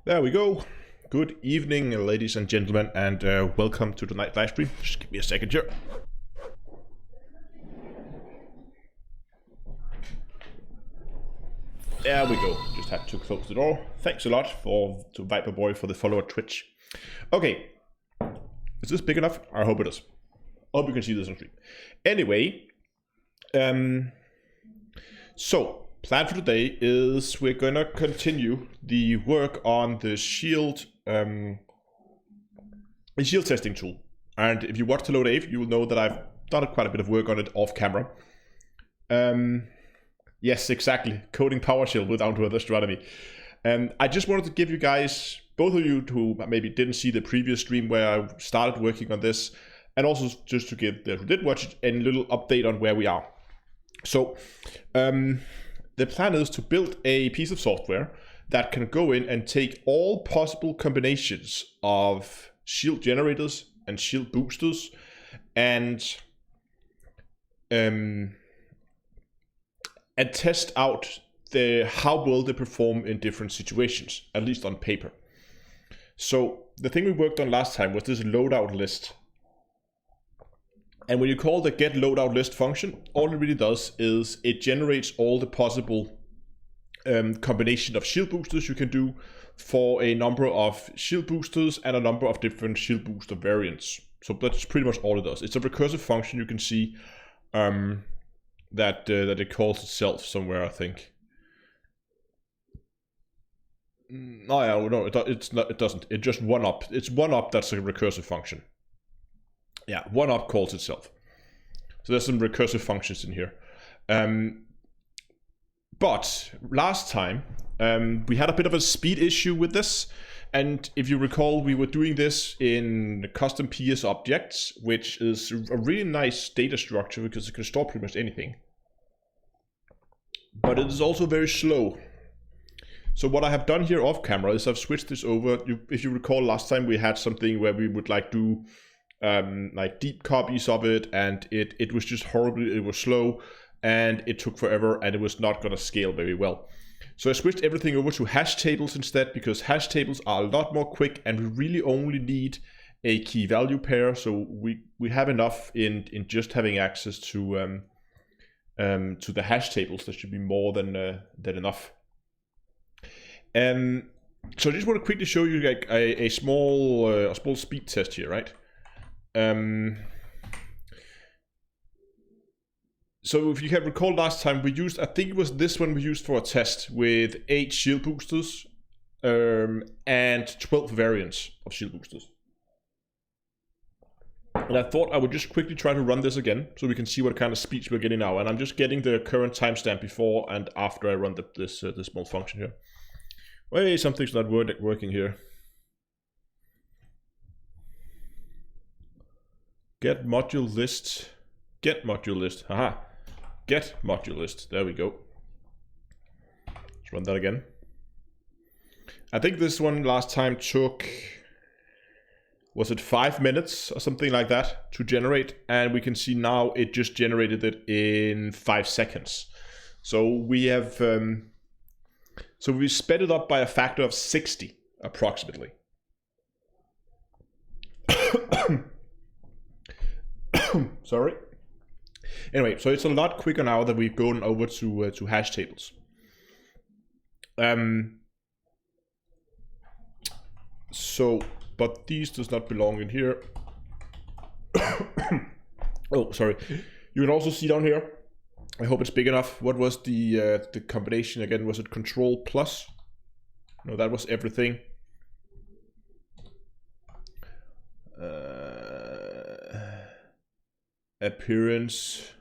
There we go. Good evening, ladies and gentlemen, and welcome to the night live stream. Just give me a second here. There we go. Just had to close the door. Thanks a lot to Viper Boy for the follow at Twitch. Okay. Is this big enough? I hope it is. I hope you can see this on stream. Anyway, so plan for today is we're gonna continue the work on the shield testing tool. And if you watch the Loadout, you will know that I've done quite a bit of work on it off camera. Yes, exactly. Coding PowerShell with Down To Earth Astronomy. I just wanted to give you guys, both of you who maybe didn't see the previous stream where I started working on this, and also just to give those who did watch it a little update on where we are. So, the plan is to build a piece of software that can go in and take all possible combinations of shield generators and shield boosters and test out how well they perform in different situations, at least on paper. So the thing we worked on last time was this loadout list. And when you call the get loadout list function, all it really does is it generates all the possible combination of shield boosters you can do for a number of shield boosters and a number of different shield booster variants. So that's pretty much all it does. It's a recursive function. You can see that it calls itself somewhere, I think. No, yeah, no, it's not. It doesn't. It just one up. It's one up. That's a recursive function. Yeah, one up calls itself. So there's some recursive functions in here. But last time we had a bit of a speed issue with this. And if you recall, we were doing this in custom PS objects, which is a really nice data structure because it can store pretty much anything. But it is also very slow. So what I have done here off camera is I've switched this over. If you recall, last time we had something where we would like do like deep copies of it, and it was just horribly, it was slow, and it took forever, and it was not going to scale very well. So I switched everything over to hash tables instead, because hash tables are a lot more quick, and we really only need a key value pair. So we have enough in just having access to the hash tables. That should be more than enough. So I just want to quickly show you like a small speed test here, right? So if you can recall last time we used, I think it was this one we used for a test with 8 shield boosters and 12 variants of shield boosters. And I thought I would just quickly try to run this again so we can see what kind of speeds we're getting now. And I'm just getting the current timestamp before and after I run this small function here. Wait, something's not working here. Get module list. Get module list. Haha. Get module list. There we go. Let's run that again. I think this one last time took, was it 5 minutes or something like that to generate? And we can see now it just generated it in 5 seconds. So we have, so we sped it up by a factor of 60 approximately. Sorry. Anyway, so it's a lot quicker now that we've gone over to hash tables. So, but these does not belong in here. Oh, sorry. You can also see down here. I hope it's big enough. What was the combination again? Was it Control Plus? No, that was everything. Appearance.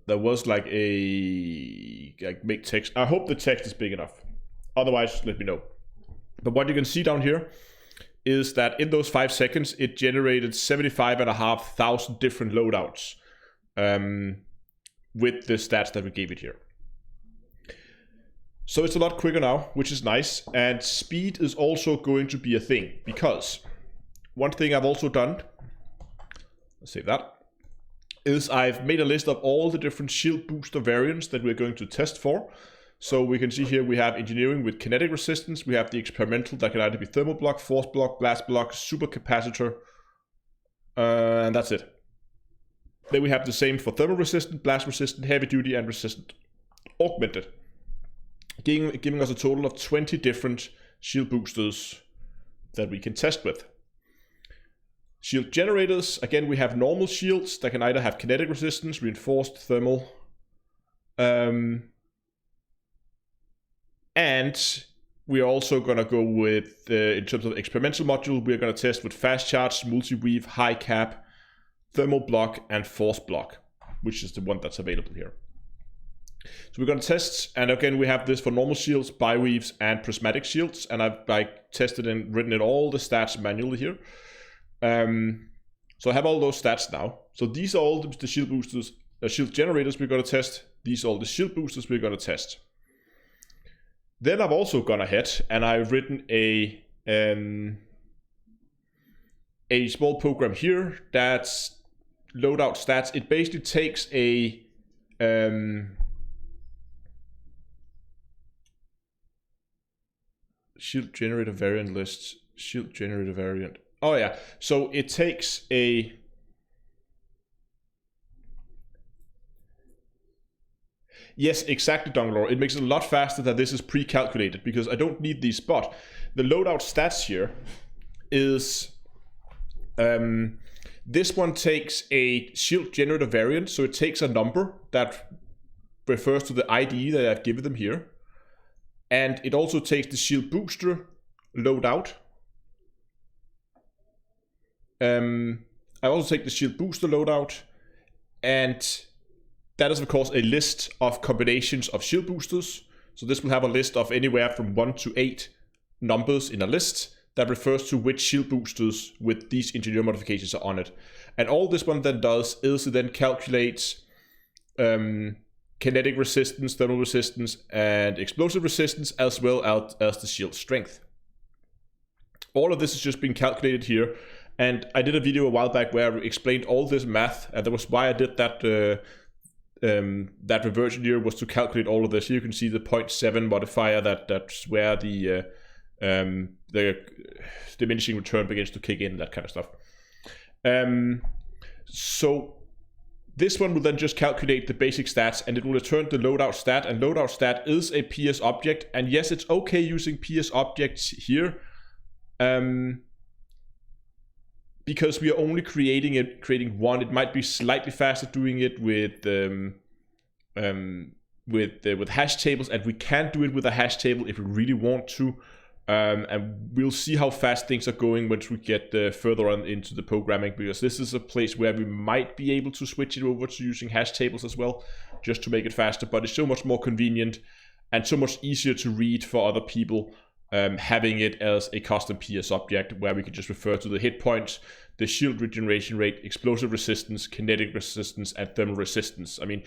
There was like make text. I hope the text is big enough. Otherwise, let me know. But what you can see down here is that in those 5 seconds, it generated 75,500 different loadouts with the stats that we gave it here. So it's a lot quicker now, which is nice. And speed is also going to be a thing, because one thing I've also done let's save that, is I've made a list of all the different shield booster variants that we're going to test for. So we can see here we have engineering with kinetic resistance, we have the experimental that can either be thermal block, force block, blast block, supercapacitor, and that's it. Then we have the same for thermal resistant, blast resistant, heavy duty, and resistant augmented, giving us a total of 20 different shield boosters that we can test with. Shield generators, again we have normal shields that can either have kinetic resistance, reinforced, thermal, and we are also going to go with, in terms of experimental module, we're going to test with fast charge, multi-weave, high cap, thermal block, and force block, which is the one that's available here. So we're going to test, and again we have this for normal shields, biweaves, and prismatic shields, and I've tested and written in all the stats manually here. So I have all those stats now. So these are all the shield boosters, shield generators we're going to test. These are all the shield boosters we're going to test. Then I've also gone ahead and I've written a small program here that's loadout stats. It basically takes a shield generator variant list, shield generator variant. Oh yeah, so it takes a yes, exactly, Donglor. It makes it a lot faster that this is pre-calculated because I don't need these, but the loadout stats here is this one takes a shield generator variant, so it takes a number that refers to the ID that I've given them here, and it also takes the shield booster loadout. I also take the shield booster loadout, and that is of course a list of combinations of shield boosters. So this will have a list of anywhere from 1 to 8 numbers in a list that refers to which shield boosters with these engineer modifications are on it. And all this one then does is it then calculates kinetic resistance, thermal resistance, and explosive resistance, as well as the shield strength. All of this is just being calculated here. And I did a video a while back where I explained all this math, and that was why I did that that reversion here, was to calculate all of this. Here you can see the 0.7 modifier, that's where the diminishing return begins to kick in, that kind of stuff. So this one will then just calculate the basic stats, and it will return the loadout stat, and loadout stat is a PS object, and yes, it's okay using PS objects here, because we are only creating one. It might be slightly faster doing it with hash tables, and we can do it with a hash table if we really want to. And we'll see how fast things are going once we get further on into the programming, because this is a place where we might be able to switch it over to using hash tables as well, just to make it faster. But it's so much more convenient and so much easier to read for other people, having it as a custom PS object where we can just refer to the hit points, the shield regeneration rate, explosive resistance, kinetic resistance, and thermal resistance. I mean,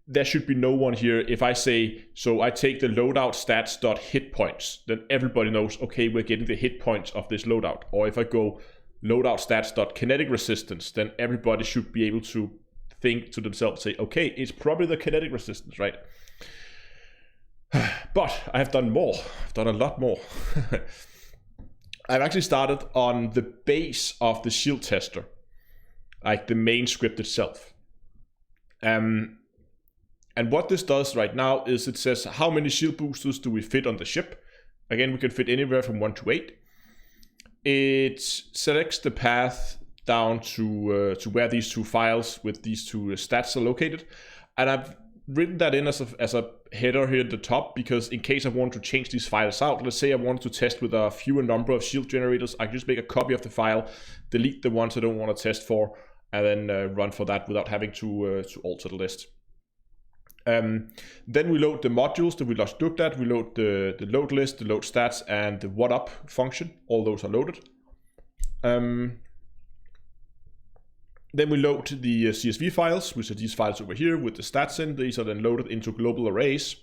there should be no one here. If I say, so I take the loadout stats.hit points, then everybody knows, okay, we're getting the hit points of this loadout. Or if I go loadout stats.kinetic resistance, then everybody should be able to think to themselves, say, okay, it's probably the kinetic resistance, right? But I have done more. I've done a lot more. I've actually started on the base of the shield tester, like the main script itself. And what this does right now is it says how many shield boosters do we fit on the ship. Again, we can fit anywhere from 1 to 8. It selects the path down to where these two files with these two stats are located. And I've written that in as a header here at the top, because in case I want to change these files out, let's say I want to test with a fewer number of shield generators, I can just make a copy of the file, delete the ones I don't want to test for, and then run for that without having to alter the list. Then we load the modules that we just looked at. We load the load list, the load stats, and the what up function. All those are loaded. Then we load the CSV files, which are these files over here with the stats in. These are then loaded into global arrays.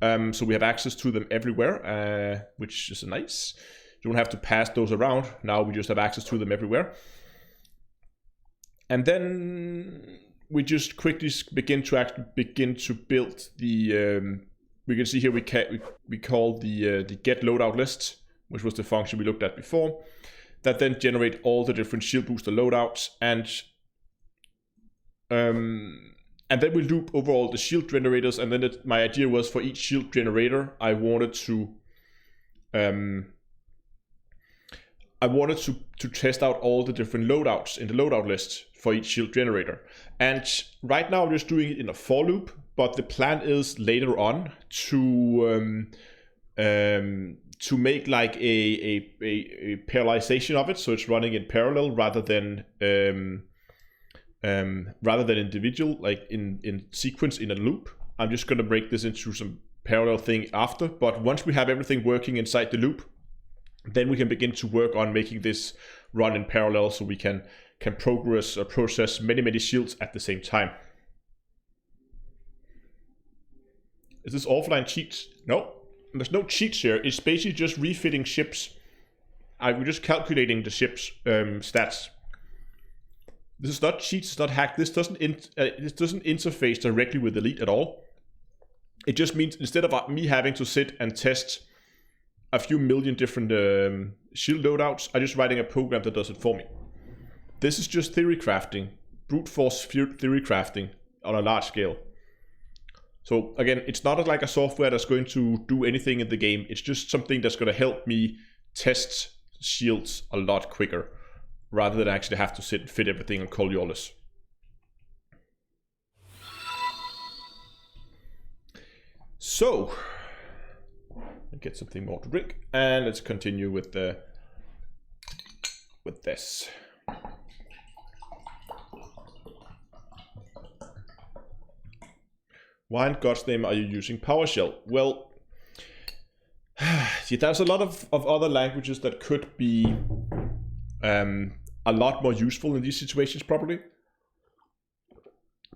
So we have access to them everywhere, which is nice. You don't have to pass those around. Now we just have access to them everywhere. And then we just quickly begin to build the. We can see here we call the get loadout list, which was the function we looked at before, that then generate all the different shield booster loadouts, and then we loop over all the shield generators. And then my idea was for each shield generator, I wanted to test out all the different loadouts in the loadout list for each shield generator. And right now I'm just doing it in a for loop, but the plan is later on to make like a parallelization of it, so it's running in parallel rather than individual, like in sequence in a loop. I'm just going to break this into some parallel thing after, but once we have everything working inside the loop, then we can begin to work on making this run in parallel, so we can progress or process many shields at the same time. Is this offline cheats? No, there's no cheats here. It's basically just refitting ships. We're just calculating the ship's stats. This is not cheats, it's not hacked. This doesn't interface directly with Elite at all. It just means instead of me having to sit and test a few million different shield loadouts, I'm just writing a program that does it for me. This is just theory crafting, brute force theory crafting on a large scale. So again, it's not like a software that's going to do anything in the game. It's just something that's going to help me test shields a lot quicker, rather than actually have to sit and fit everything on Coriolis. So, get something more to drink, and let's continue with this. Why in God's name are you using PowerShell? Well, see, there's a lot of other languages that could be a lot more useful in these situations probably.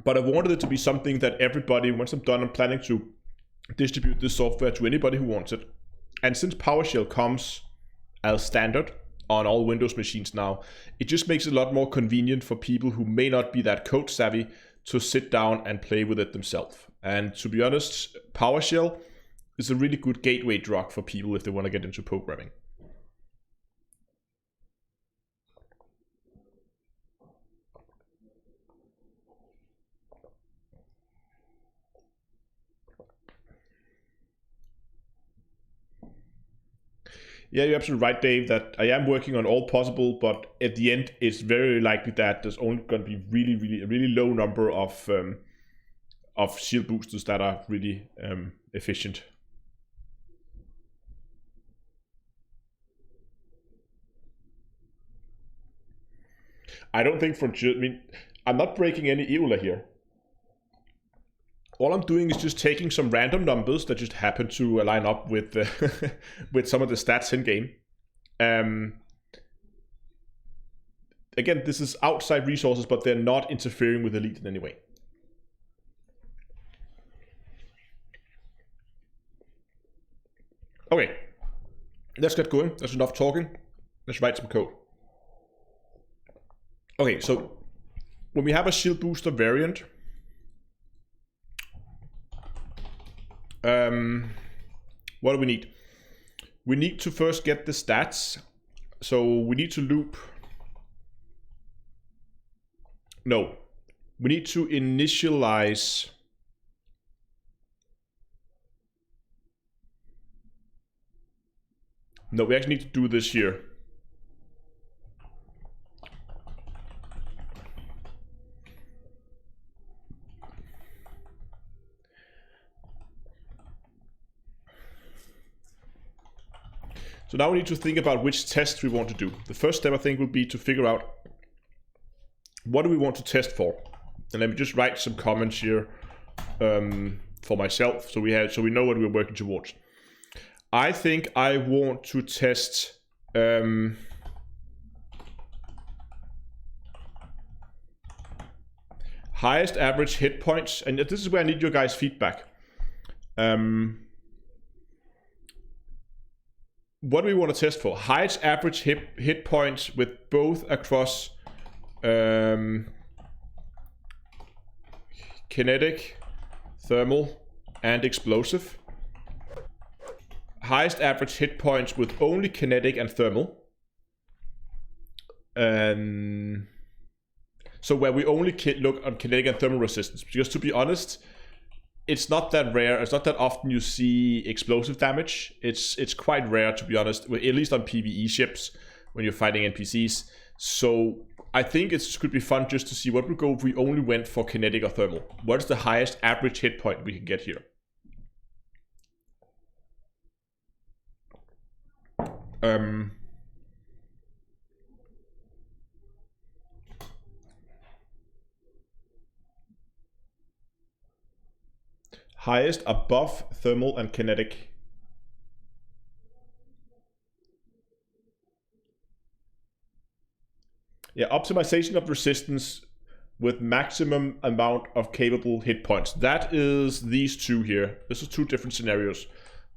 But I wanted it to be something that everybody, once I'm done, I'm planning to distribute this software to anybody who wants it. And since PowerShell comes as standard on all Windows machines now, it just makes it a lot more convenient for people who may not be that code savvy to sit down and play with it themselves. And to be honest, PowerShell is a really good gateway drug for people if they want to get into programming. Yeah, you're absolutely right, Dave, that I am working on all possible, but at the end, it's very likely that there's only going to be a really low number of shield boosters that are really efficient. I don't think I'm not breaking any EULA here. All I'm doing is just taking some random numbers that just happen to line up with with some of the stats in game. Again, this is outside resources, but they're not interfering with Elite in any way. Okay, let's get going. That's enough talking. Let's write some code. Okay, so when we have a shield booster variant, what do we need? We need to first get the stats. So we need to loop. No, we need to initialize. No, we actually need to do this here. So now we need to think about which test we want to do. The first step, I think, will be to figure out what do we want to test for. And let me just write some comments here for myself, so we know what we're working towards. I think I want to test highest average hit points, and this is where I need your guys' feedback. What do we want to test for? Highest average hit points with both across kinetic, thermal, and explosive. Highest average hit points with only kinetic and thermal. So where we only look on kinetic and thermal resistance. Because to be honest, it's not that rare. It's not that often you see explosive damage. It's quite rare, to be honest, at least on PvE ships when you're fighting NPCs. So I think it could be fun just to see what would go if we only went for kinetic or thermal. What is the highest average hit point we can get here? Highest above thermal and kinetic. Yeah, optimization of resistance with maximum amount of capable hit points. That is these two here. This is two different scenarios.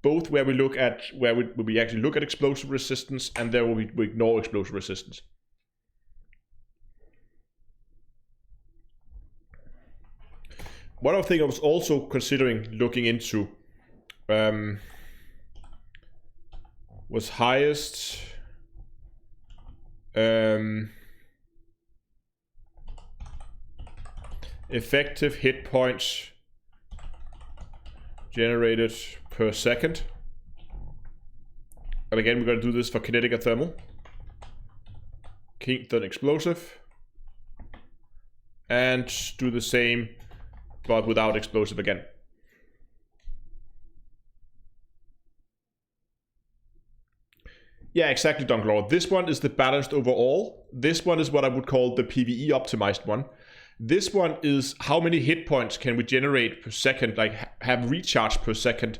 Both where we look at where we actually look at explosive resistance, and there we ignore explosive resistance. One other thing I was also considering looking into was highest effective hit points generated per second. And again, we're going to do this for kinetic and thermal. Then explosive. And do the same, but without explosive again. Yeah, exactly, Dunklord. This one is the balanced overall. This one is what I would call the PvE optimized one. This one is how many hit points can we generate per second, like have recharge per second,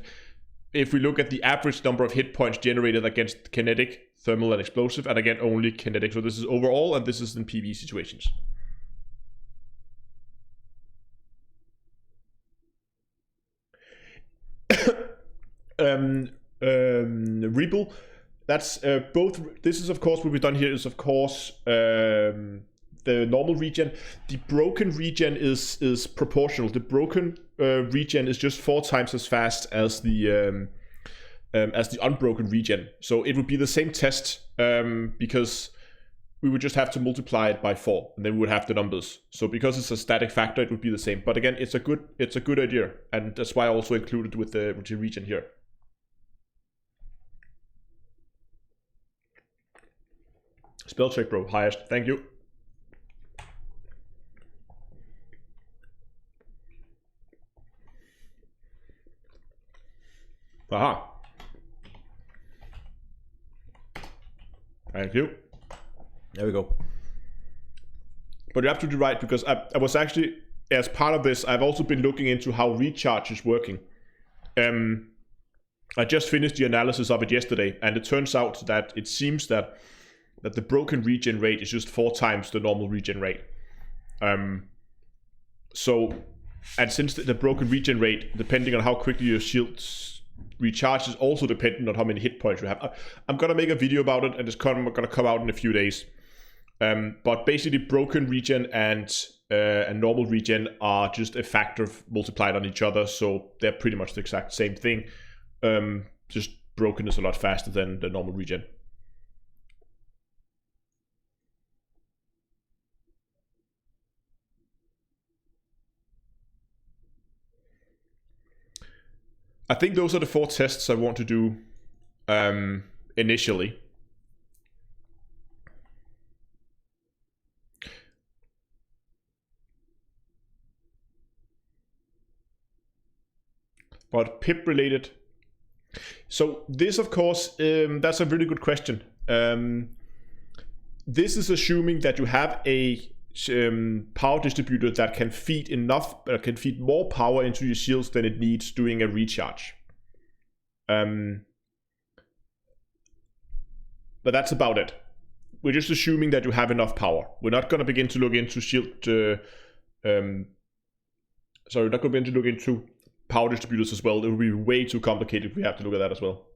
if we look at the average number of hit points generated against kinetic, thermal, and explosive, and again, only kinetic. So this is overall, and this is in PvE situations. Rebel, that's both. This is, of course, what we've done here is, of course, the normal regen. The broken regen is proportional. The broken regen is just 4 times as fast as the unbroken regen. So it would be the same test because we would just have to multiply it by 4, and then we would have the numbers. So because it's a static factor, it would be the same. But again, it's a good idea, and that's why I also included with the regen here. Spell check, bro. Highest. Thank you. Aha. Thank you. There we go. But you're absolutely right, because I was actually, as part of this, I've also been looking into how recharge is working. I just finished the analysis of it yesterday, and it turns out that it seems that the broken regen rate is just 4 times the normal regen rate. So, and since the broken regen rate, depending on how quickly your shields recharge, is also dependent on how many hit points you have. I'm gonna make a video about it, and it's gonna come out in a few days. But basically, broken regen and normal regen are just a factor multiplied on each other, so they're pretty much the exact same thing. Just broken is a lot faster than the normal regen. I think those are the 4 tests I want to do initially. But pip related. So this, of course, that's a really good question. This is assuming that you have a power distributor that can feed more power into your shields than it needs doing a recharge. But that's about it. We're just assuming that you have enough power. We're not going to begin to look into we're not going to begin to look into power distributors as well. It would be way too complicated if we have to look at that as well.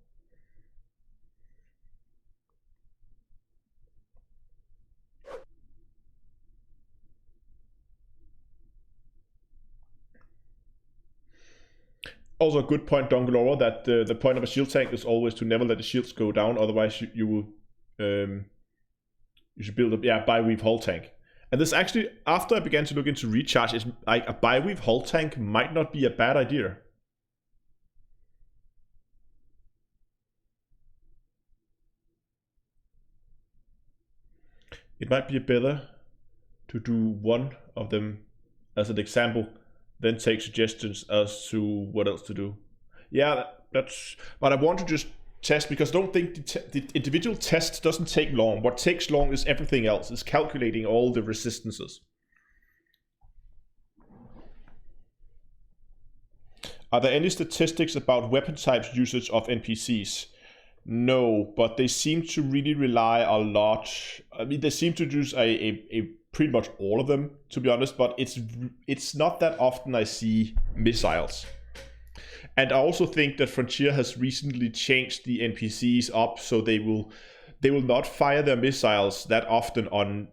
Also a good point, Dongalora, that the point of a shield tank is always to never let the shields go down, otherwise you will you should build a bi-weave hull tank. And this actually, after I began to look into recharge, is like a bi-weave hull tank might not be a bad idea. It might be better to do one of them as an example, then take suggestions as to what else to do. Yeah, that's but I want to just test, because I don't think the individual test doesn't take long. What takes long is everything else, is calculating all the resistances. Are there any statistics about weapon types usage of NPCs? No, but they seem to really rely a lot. I mean, they seem to use a pretty much all of them, to be honest, but it's not that often I see missiles. And I also think that Frontier has recently changed the NPCs up so they will not fire their missiles that often on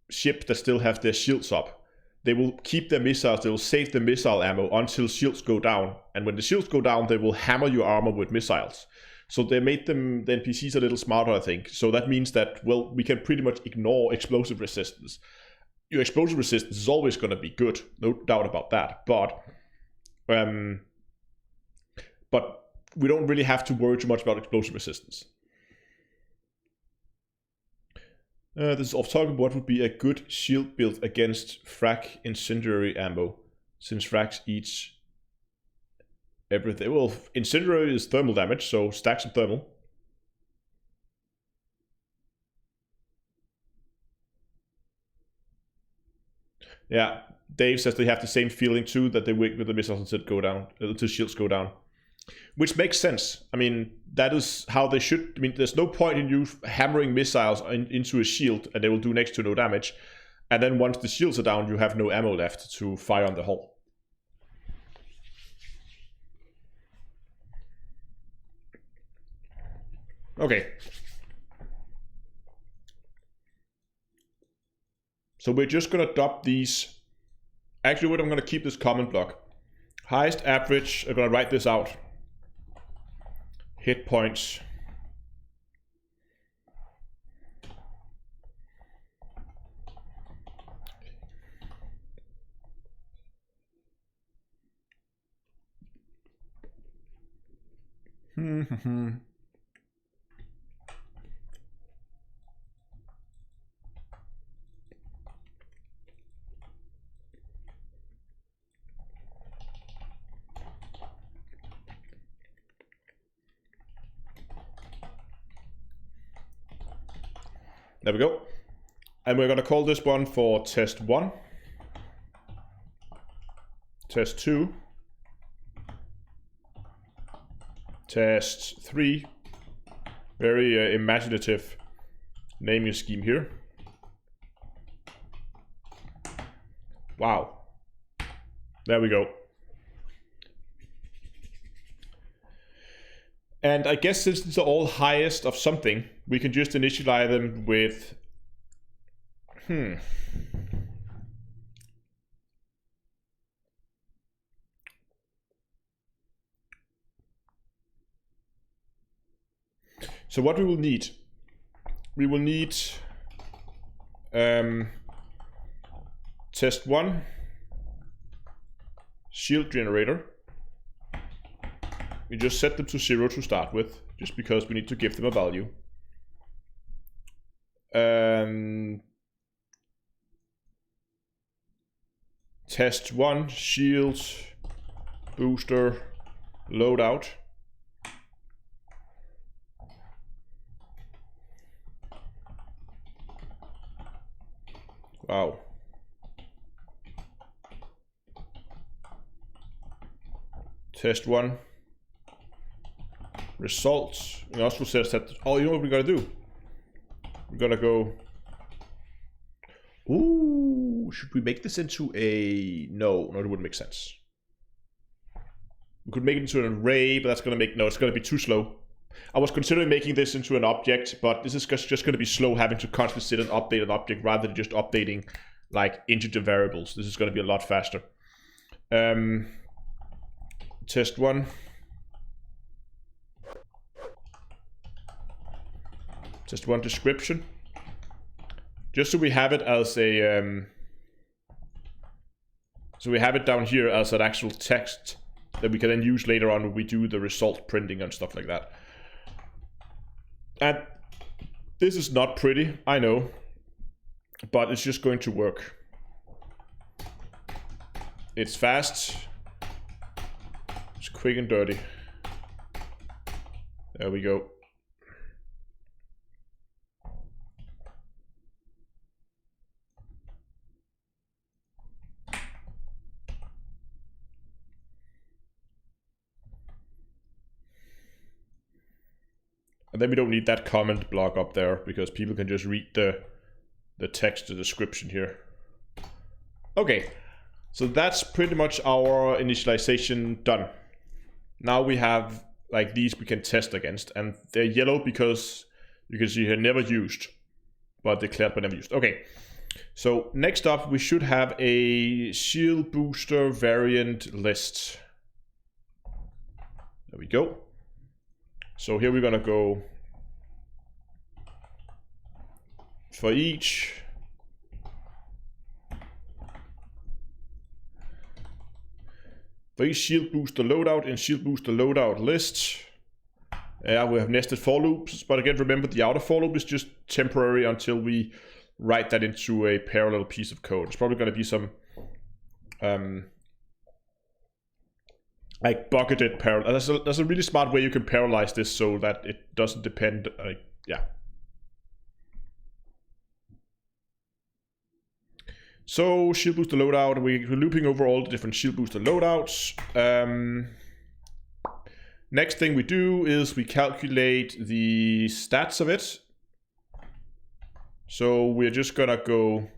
ships that still have their shields up. They will keep their missiles, they will save the missile ammo until shields go down. And when the shields go down, they will hammer your armor with missiles. So they made the NPCs a little smarter, I think. So that means that, well, we can pretty much ignore explosive resistance. Your explosive resistance is always going to be good, no doubt about that. But we don't really have to worry too much about explosive resistance. This is off topic. What would be a good shield build against frag incendiary ammo? Since frags each everything. Well, incendiary is thermal damage, so stack some thermal. Yeah, Dave says they have the same feeling too, that they wait with the missiles until shields go down. Which makes sense. I mean, that is how they should. I mean, there's no point in you hammering missiles into a shield and they will do next to no damage. And then once the shields are down, you have no ammo left to fire on the hull. Okay. So we're just going to drop these. Actually, what I'm going to keep this comment block. Highest average, I'm going to write this out. Hit points. There we go. And we're going to call this one for test 1. Test 2. Test 3. Very imaginative naming scheme here. Wow. There we go. And I guess since these are all highest of something, we can just initialize them with... So what we will need test 1 shield generator. We just set them to 0 to start with, just because we need to give them a value. Test 1 shield booster loadout. Wow. Test 1 results. We also says that, oh, you know what we're gonna do? We're gonna go, ooh, should we make this into a, no, it wouldn't make sense. We could make it into an array, but that's gonna make, no, it's gonna be too slow. I was considering making this into an object, but this is just gonna be slow having to constantly sit and update an object rather than just updating like integer variables. This is gonna be a lot faster. test one. Test one description. Just so we have it as a so we have it down here as an actual text that we can then use later on when we do the result printing and stuff like that. And this is not pretty, I know, but it's just going to work. It's fast, it's quick and dirty. There we go. And then we don't need that comment block up there because people can just read the text, the description here. Okay, so that's pretty much our initialization done. Now we have like these we can test against, and they're yellow because you can see here never used, but declared but never used. Okay, so next up we should have a shield booster variant list. There we go. So here we're gonna go for each shield booster loadout in shield booster loadout list. We have nested for loops, but again remember the outer for loop is just temporary until we write that into a parallel piece of code. It's probably gonna be some like bucketed parallel. There's a really smart way you can parallelize this so that it doesn't depend. Yeah. So shield booster loadout. We're looping over all the different shield booster loadouts. Next thing we do is we calculate the stats of it. So we're just gonna go.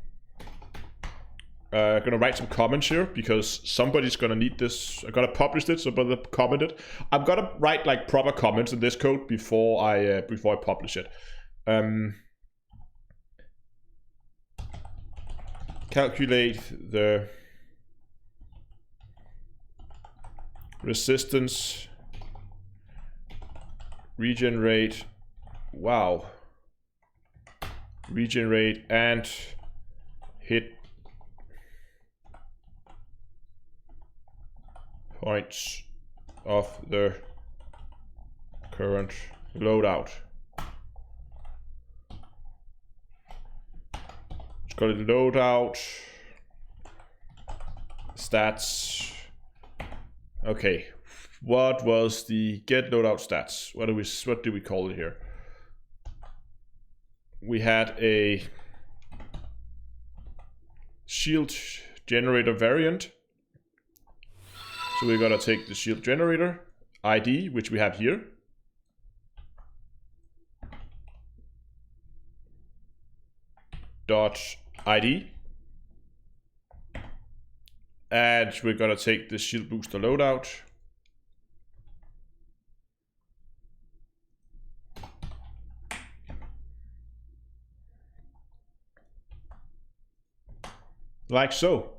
Gonna write some comments here because somebody's gonna need this. I'm gonna publish it, so I'm gonna comment it. I'm gonna write like proper comments in this code before I publish it. Calculate the resistance, regenerate. Wow. Regenerate and hit points of the current loadout. Let's call it loadout stats. Okay, what was the get loadout stats? What do we call it here? We had a shield generator variant. So we're gonna take the shield generator ID, which we have here. Dot ID. And we're gonna take the shield booster loadout. Like so.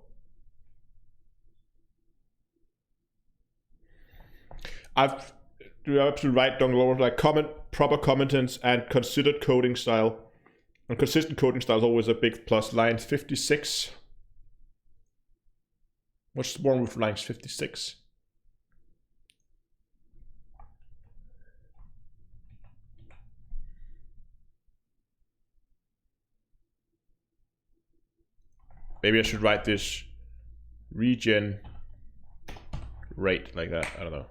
I've absolutely right down lower like comment, proper commentants, and considered coding style. And consistent coding style is always a big plus. Line 56. What's wrong with lines 56? Maybe I should write this regen rate like that. I don't know.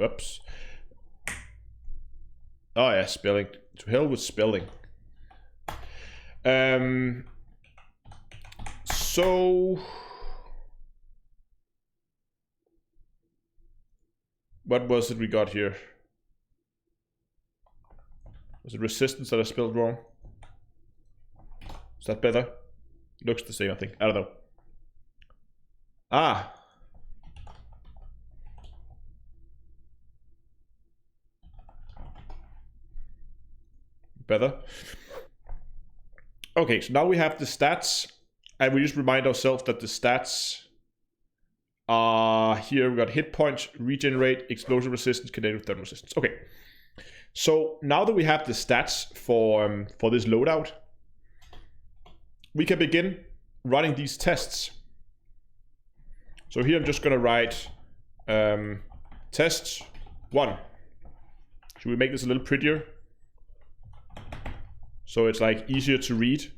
Oops. Oh yeah, spelling. To hell with spelling. So what was it we got here? Was it resistance that I spelled wrong? Is that better? Looks the same, I think. I don't know. Ah. Better. Okay, so now we have the stats, and we just remind ourselves that the stats Here we got hit points, regenerate, explosion resistance, kinetic thermal resistance. Okay. So now that we have the stats for this loadout, we can begin running these tests. So here I'm just gonna write test 1. Should we make this a little prettier? So it's like easier to read.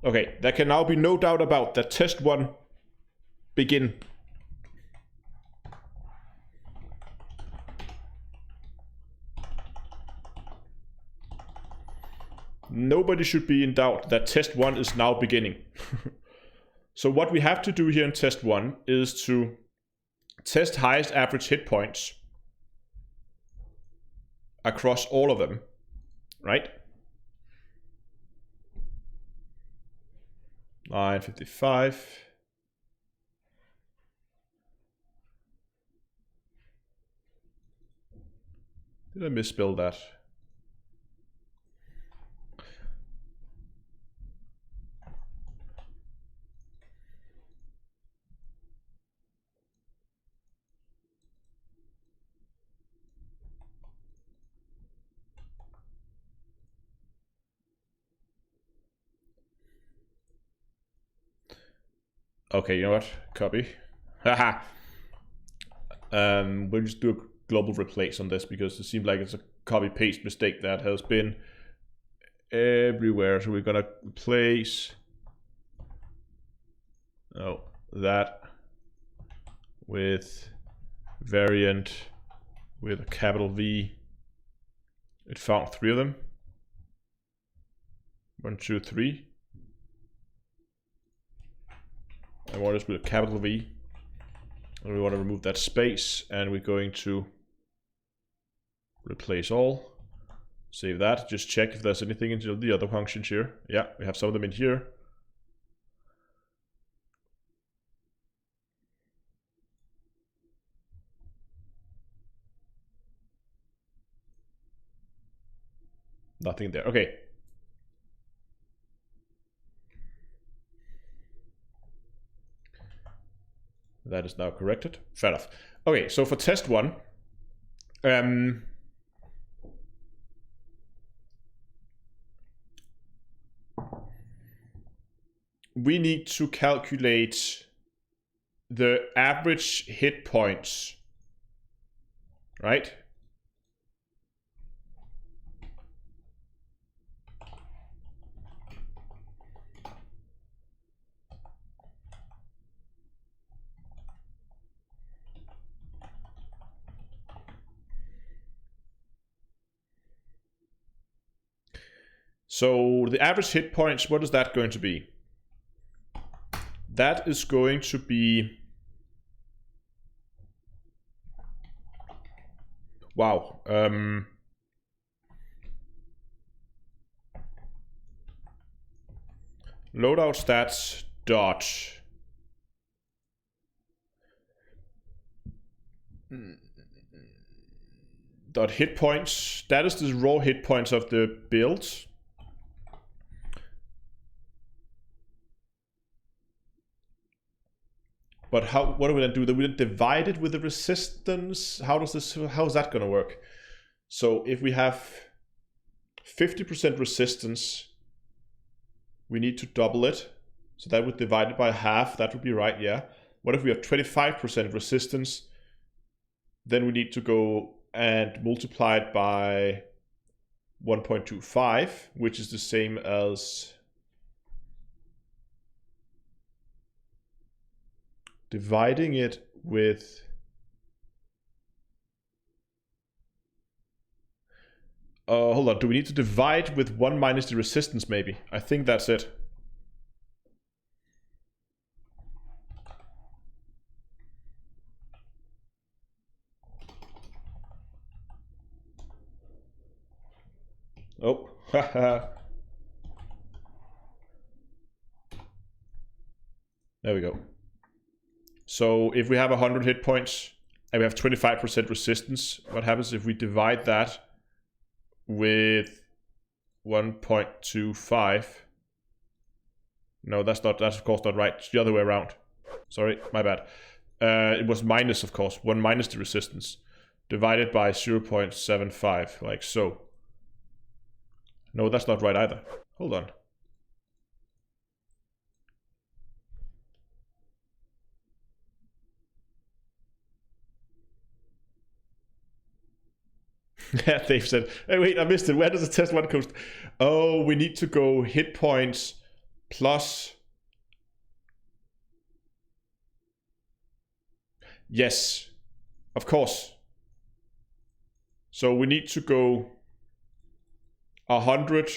Okay, there can now be no doubt about that test 1 begin. Nobody should be in doubt that test 1 is now beginning. So what we have to do here in test 1 is to test highest average hit points across all of them, right? 955. Did I misspell that? Okay, you know what? Copy. Haha. We'll just do a global replace on this because it seems like it's a copy paste mistake that has been everywhere. So we're gonna replace that with variant with a capital V. It found 3 of them. 1, 2, 3. I want this with a capital V. And we want to remove that space, and we're going to replace all. Save that. Just check if there's anything in the other functions here. Yeah, we have some of them in here. Nothing there. Okay. That is now corrected. Fair enough. Okay, so for test 1, we need to calculate the average hit points, right? So the average hit points, what is that going to be? That is going to be, wow, loadout stats dot hit points. That is the raw hit points of the build. But what do we then do? Do we divide it with the resistance? How is that going to work? So if we have 50% resistance, we need to double it. So that would divide it by half. That would be right, yeah. What if we have 25% resistance? Then we need to go and multiply it by 1.25, which is the same as dividing it with hold on, do we need to divide with 1 minus the resistance maybe? I think that's it. Oh, haha. There we go. So if we have 100 hit points and we have 25% resistance, what happens if we divide that with 1.25? No, that's of course not right. It's the other way around. Sorry, my bad. It was minus, of course. 1 minus the resistance. Divided by 0.75, like so. No, that's not right either. Hold on. Yeah, Dave said, hey, wait, I missed it. Where does the test one cost? Oh, we need to go hit points plus... Yes, of course. So we need to go 100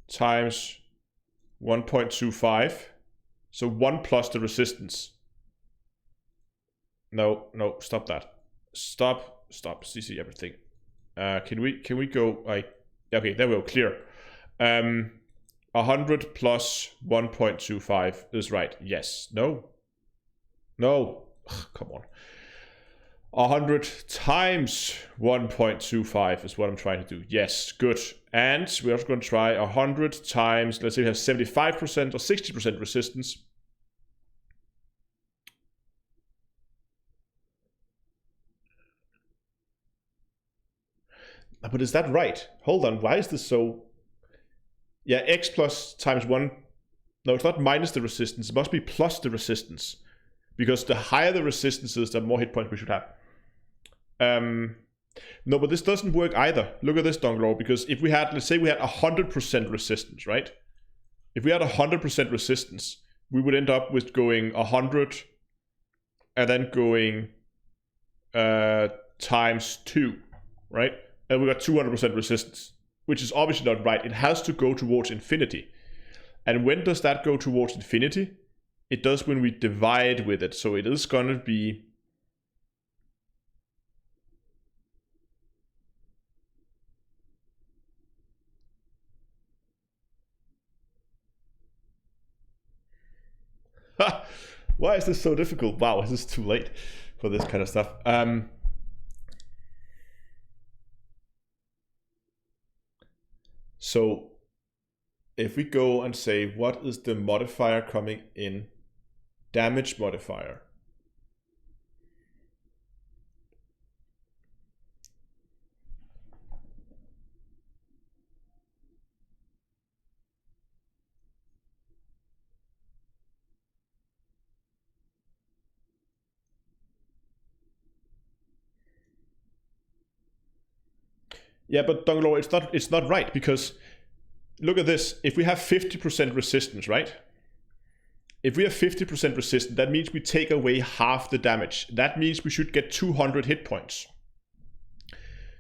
times 1.25. So 1 plus the resistance. No, stop that. Stop, CC everything. Can we go like, okay, there we go, clear. 100 plus 1.25 is right. Yes. No. Ugh, come on. 100 times 1.25 is what I'm trying to do. Yes, good. And we're also going to try 100 times, let's say we have 75% or 60% resistance. But is that right? Hold on, why is this so... Yeah, x plus times 1... No, it's not minus the resistance, it must be plus the resistance. Because the higher the resistance is, the more hit points we should have. No, but this doesn't work either. Look at this, Donglor, because if we had, let's say we had 100% resistance, right? If we had 100% resistance, we would end up with going 100 and then going times 2, right? And we got 200% resistance, which is obviously not right. It has to go towards infinity. And when does that go towards infinity? It does when we divide with it. So it is going to be... Why is this so difficult? Wow, is this too late for this kind of stuff? So if we go and say, what is the modifier coming in? Damage modifier. Yeah, but Donglor, it's not right, because look at this. If we have 50% resistance, right? If we have 50% resistance, that means we take away half the damage. That means we should get 200 hit points.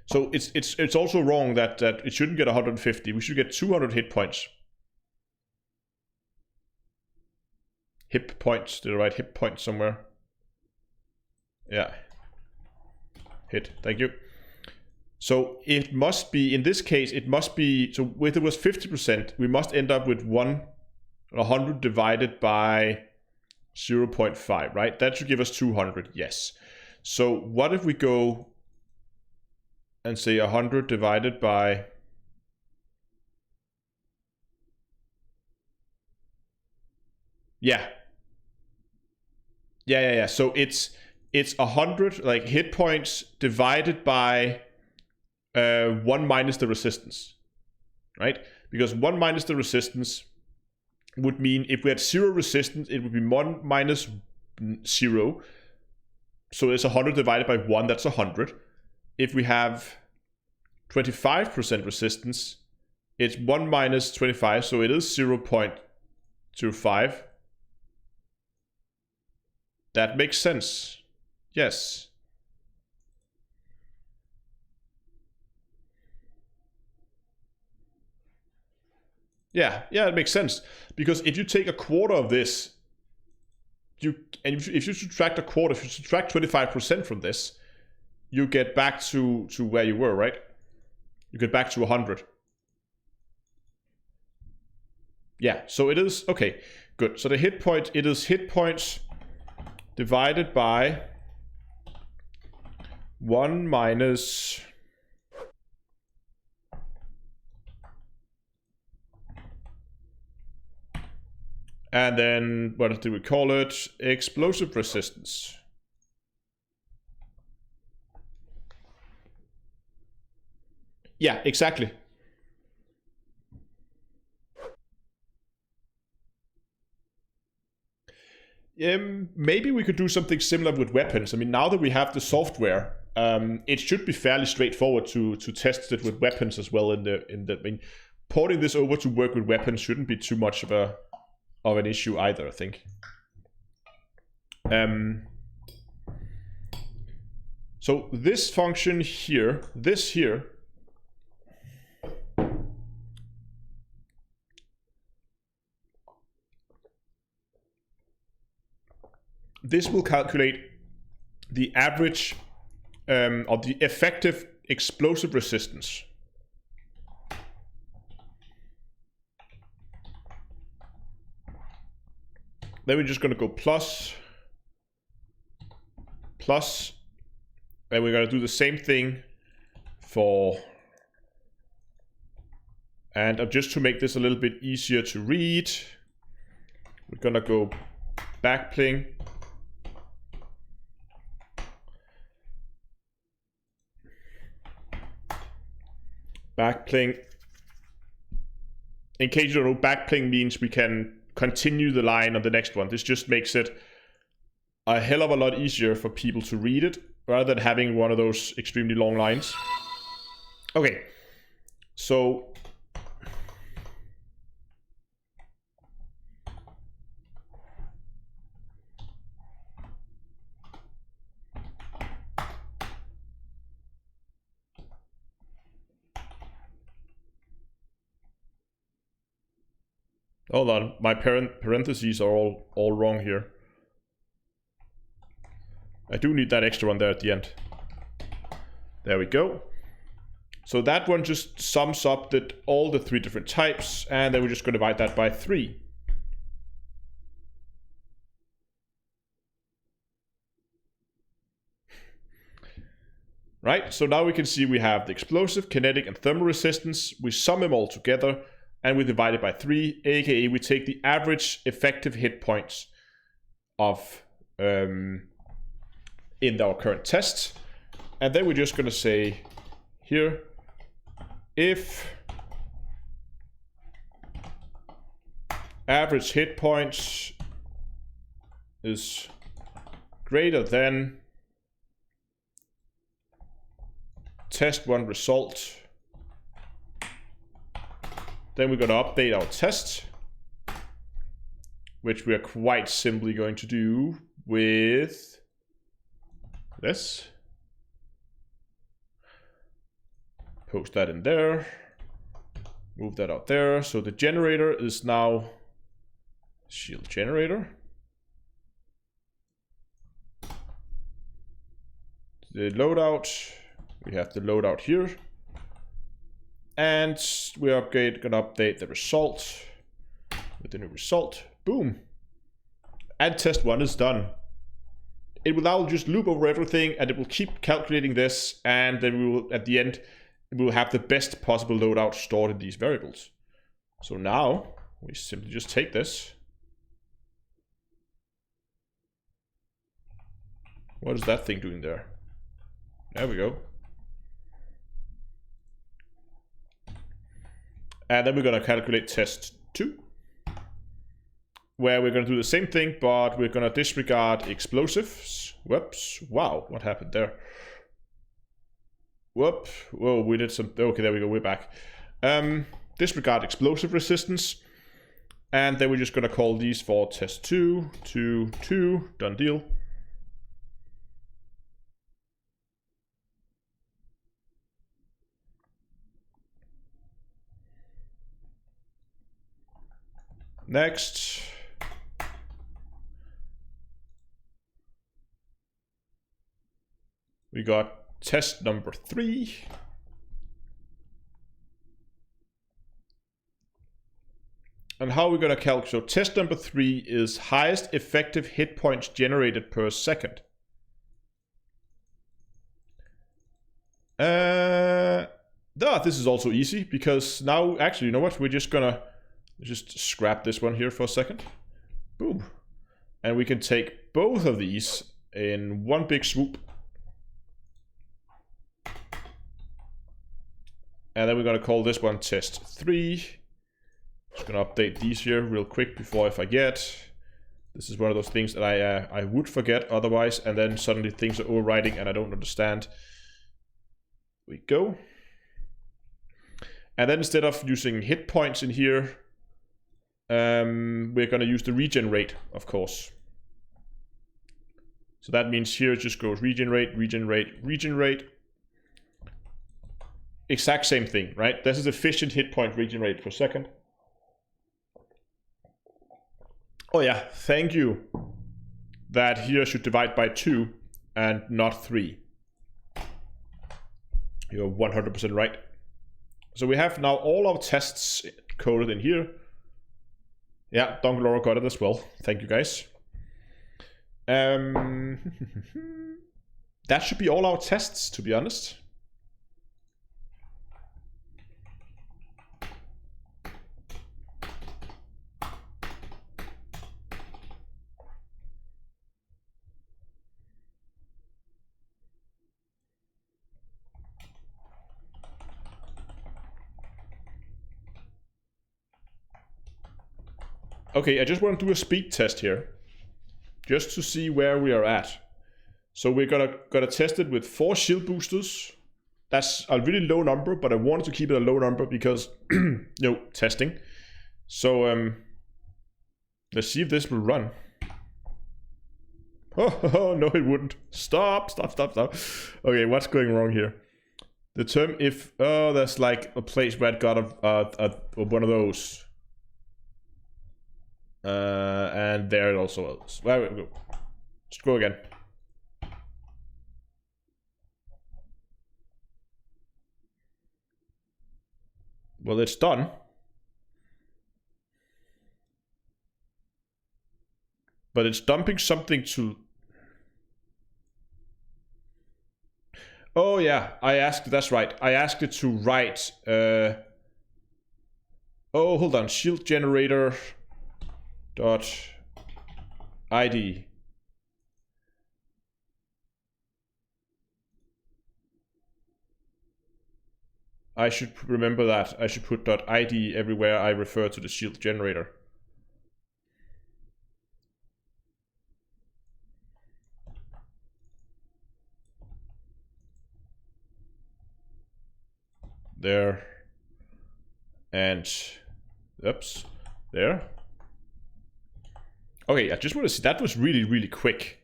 So it's also wrong that it shouldn't get 150. We should get 200 hit points. Hip points. Did I write hip points somewhere? Yeah. Hit. Thank you. So it must be, in this case, it must be, so if it was 50%, we must end up with 100 divided by 0.5, right? That should give us 200, yes. So what if we go and say 100 divided by... Yeah. So it's 100 like hit points divided by 1 minus the resistance, right? Because 1 minus the resistance would mean if we had 0 resistance, it would be 1 minus 0. So it's 100 divided by 1, that's 100. If we have 25% resistance, it's 1 minus 25, so it is 0.25. That makes sense. Yes. Yeah, it makes sense. Because if you take a quarter of this, if you subtract a quarter, if you subtract 25% from this, you get back to where you were, right? You get back to 100. Yeah, so it is, okay, good. So the hit point, it is hit points divided by 1 minus... And then, what do we call it? Explosive resistance. Yeah, exactly. Maybe we could do something similar with weapons. I mean, now that we have the software, it should be fairly straightforward to test it with weapons as well. I mean, porting this over to work with weapons shouldn't be too much of an issue either, I think. So this function here, this here, this will calculate the average or the effective explosive resistance. Then we're just going to go plus, and we're going to do the same thing for, and just to make this a little bit easier to read, we're going to go backpling. Backpling. In case you don't know, backpling means we can continue the line on the next one. This just makes it a hell of a lot easier for people to read it, rather than having one of those extremely long lines. Okay, so hold on, my parentheses are all wrong here. I do need that extra one there at the end. There we go. So that one just sums up all the 3 different types, and then we're just going to divide that by 3. Right, so now we can see we have the explosive, kinetic, and thermal resistance. We sum them all together, and we divide it by 3, aka we take the average effective hit points of in our current test, and then we're just going to say here, if average hit points is greater than test 1 result, then we're going to update our test, which we are quite simply going to do with this. Post that in there. Move that out there. So the generator is now shield generator. The loadout, we have the loadout here. And we are going to update the result with the new result. Boom. And test 1 is done. It will now just loop over everything, and it will keep calculating this, and then we will, at the end, we will have the best possible loadout stored in these variables. So now, we simply just take this. What is that thing doing there? There we go. And then we're going to calculate test 2. Where we're going to do the same thing, but we're going to disregard explosives. Whoops. Wow, what happened there? Whoop. Whoa, we did some... Okay, there we go, we're back. Disregard explosive resistance. And then we're just going to call these for test 2, 2, 2. Done deal. Next. We got test number 3. And how we're going to calculate, so test number 3 is highest effective hit points generated per second. This is also easy, because now, actually, you know what? We're just gonna just scrap this one here for a second. Boom. And we can take both of these in one big swoop. And then we're going to call this one test 3. Just going to update these here real quick before I forget. This is one of those things that I would forget otherwise, and then suddenly things are overwriting and I don't understand. We go. And then instead of using hit points in here, we're going to use the regen rate, of course. So that means here it just goes regen rate, regen rate, regen rate. Exact same thing, right? This is efficient hit point regen rate per second. Oh yeah, thank you. That here should divide by 2 and not 3. You're 100% right. So we have now all our tests coded in here. Yeah, Donglora got it as well. Thank you guys. That should be all our tests, to be honest. Okay, I just want to do a speed test here, just to see where we are at. So we're gonna test it with 4 shield boosters. That's a really low number, but I wanted to keep it a low number because, you know, testing. So let's see if this will run. Oh no, it wouldn't. Stop. Okay, what's going wrong here? The term if there's like a place where it got one of those. And there it also is. There we go. Let's go again. Well, it's done. But it's dumping something to... Oh yeah, I asked, that's right. I asked it to write... Oh, hold on. Shield generator... dot ID. I should remember that. I should put dot ID everywhere I refer to the shield generator. There. And oops. There. Okay, I just want to see, that was really, really quick.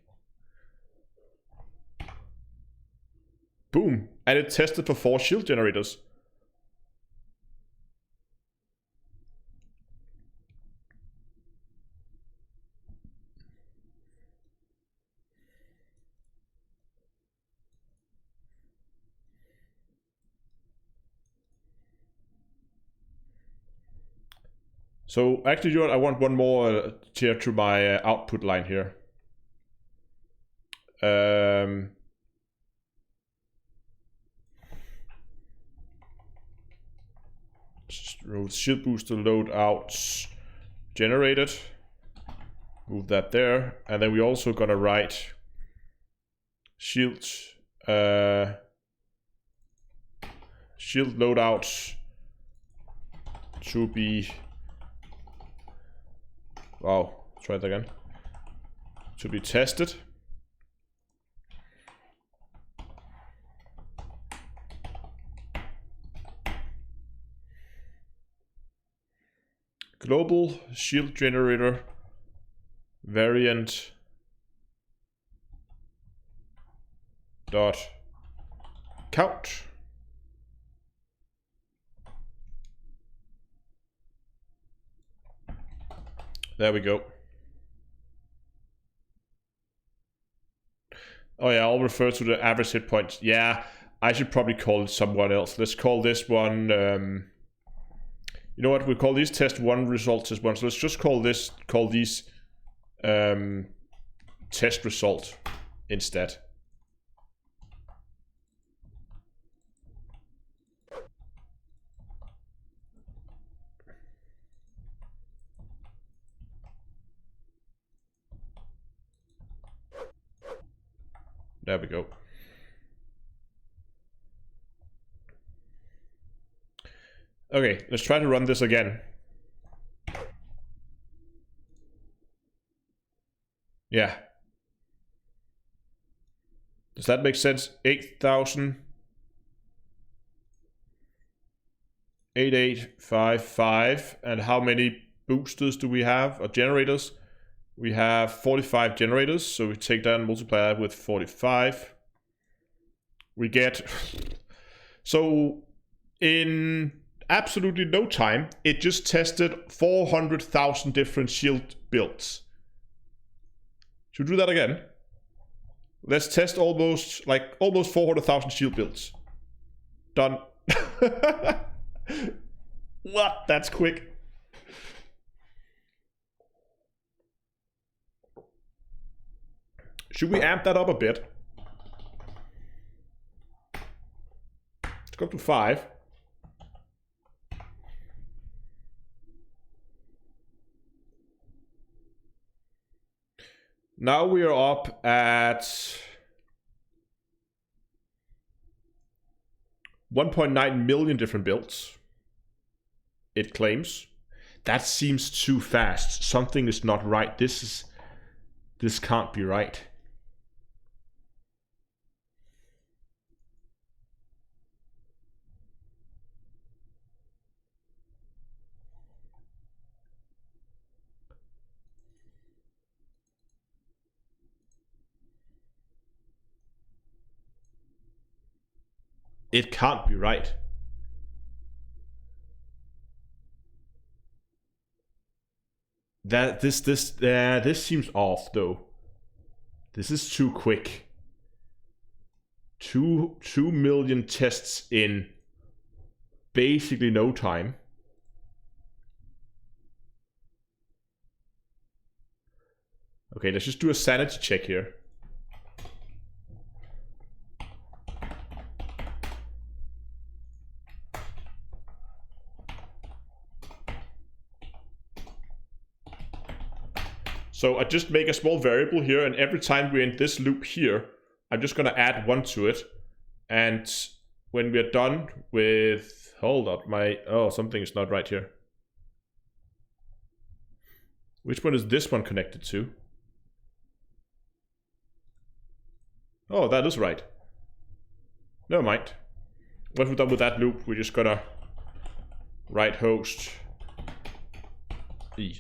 Boom. And it tested for 4 shield generators. So actually, I want one more tier to my output line here. Shield booster loadouts generated. Move that there, and then we also gonna write shield loadouts to be. Wow, try that again. To be tested. Global shield generator variant dot count. There we go. Oh yeah, I'll refer to the average hit points. Yeah, I should probably call it someone else. Let's call this one, you know what, we'll call these test 1 results as 1. So let's just call these test result instead. There we go. Okay, let's try to run this again. Yeah. Does that make sense? 8,000. 8855. And how many boosters do we have, or generators? We have 45 generators, so we take that and multiply that with 45. We get... So in absolutely no time, it just tested 400,000 different shield builds. Should we do that again? Let's test almost 400,000 shield builds. Done. What? That's quick. Should we amp that up a bit? Let's go up to 5. Now we are up at 1.9 million different builds. It claims. That seems too fast. Something is not right. This can't be right. It can't be right. This seems off though. This is too quick. 2 million tests in basically no time. Okay, let's just do a sanity check here. So I just make a small variable here, and every time we're in this loop here, I'm just gonna add 1 to it. And when we're done with, hold up, something is not right here. Which one is this one connected to? Oh, that is right. Never mind. Once we're done with that loop, we're just gonna write host.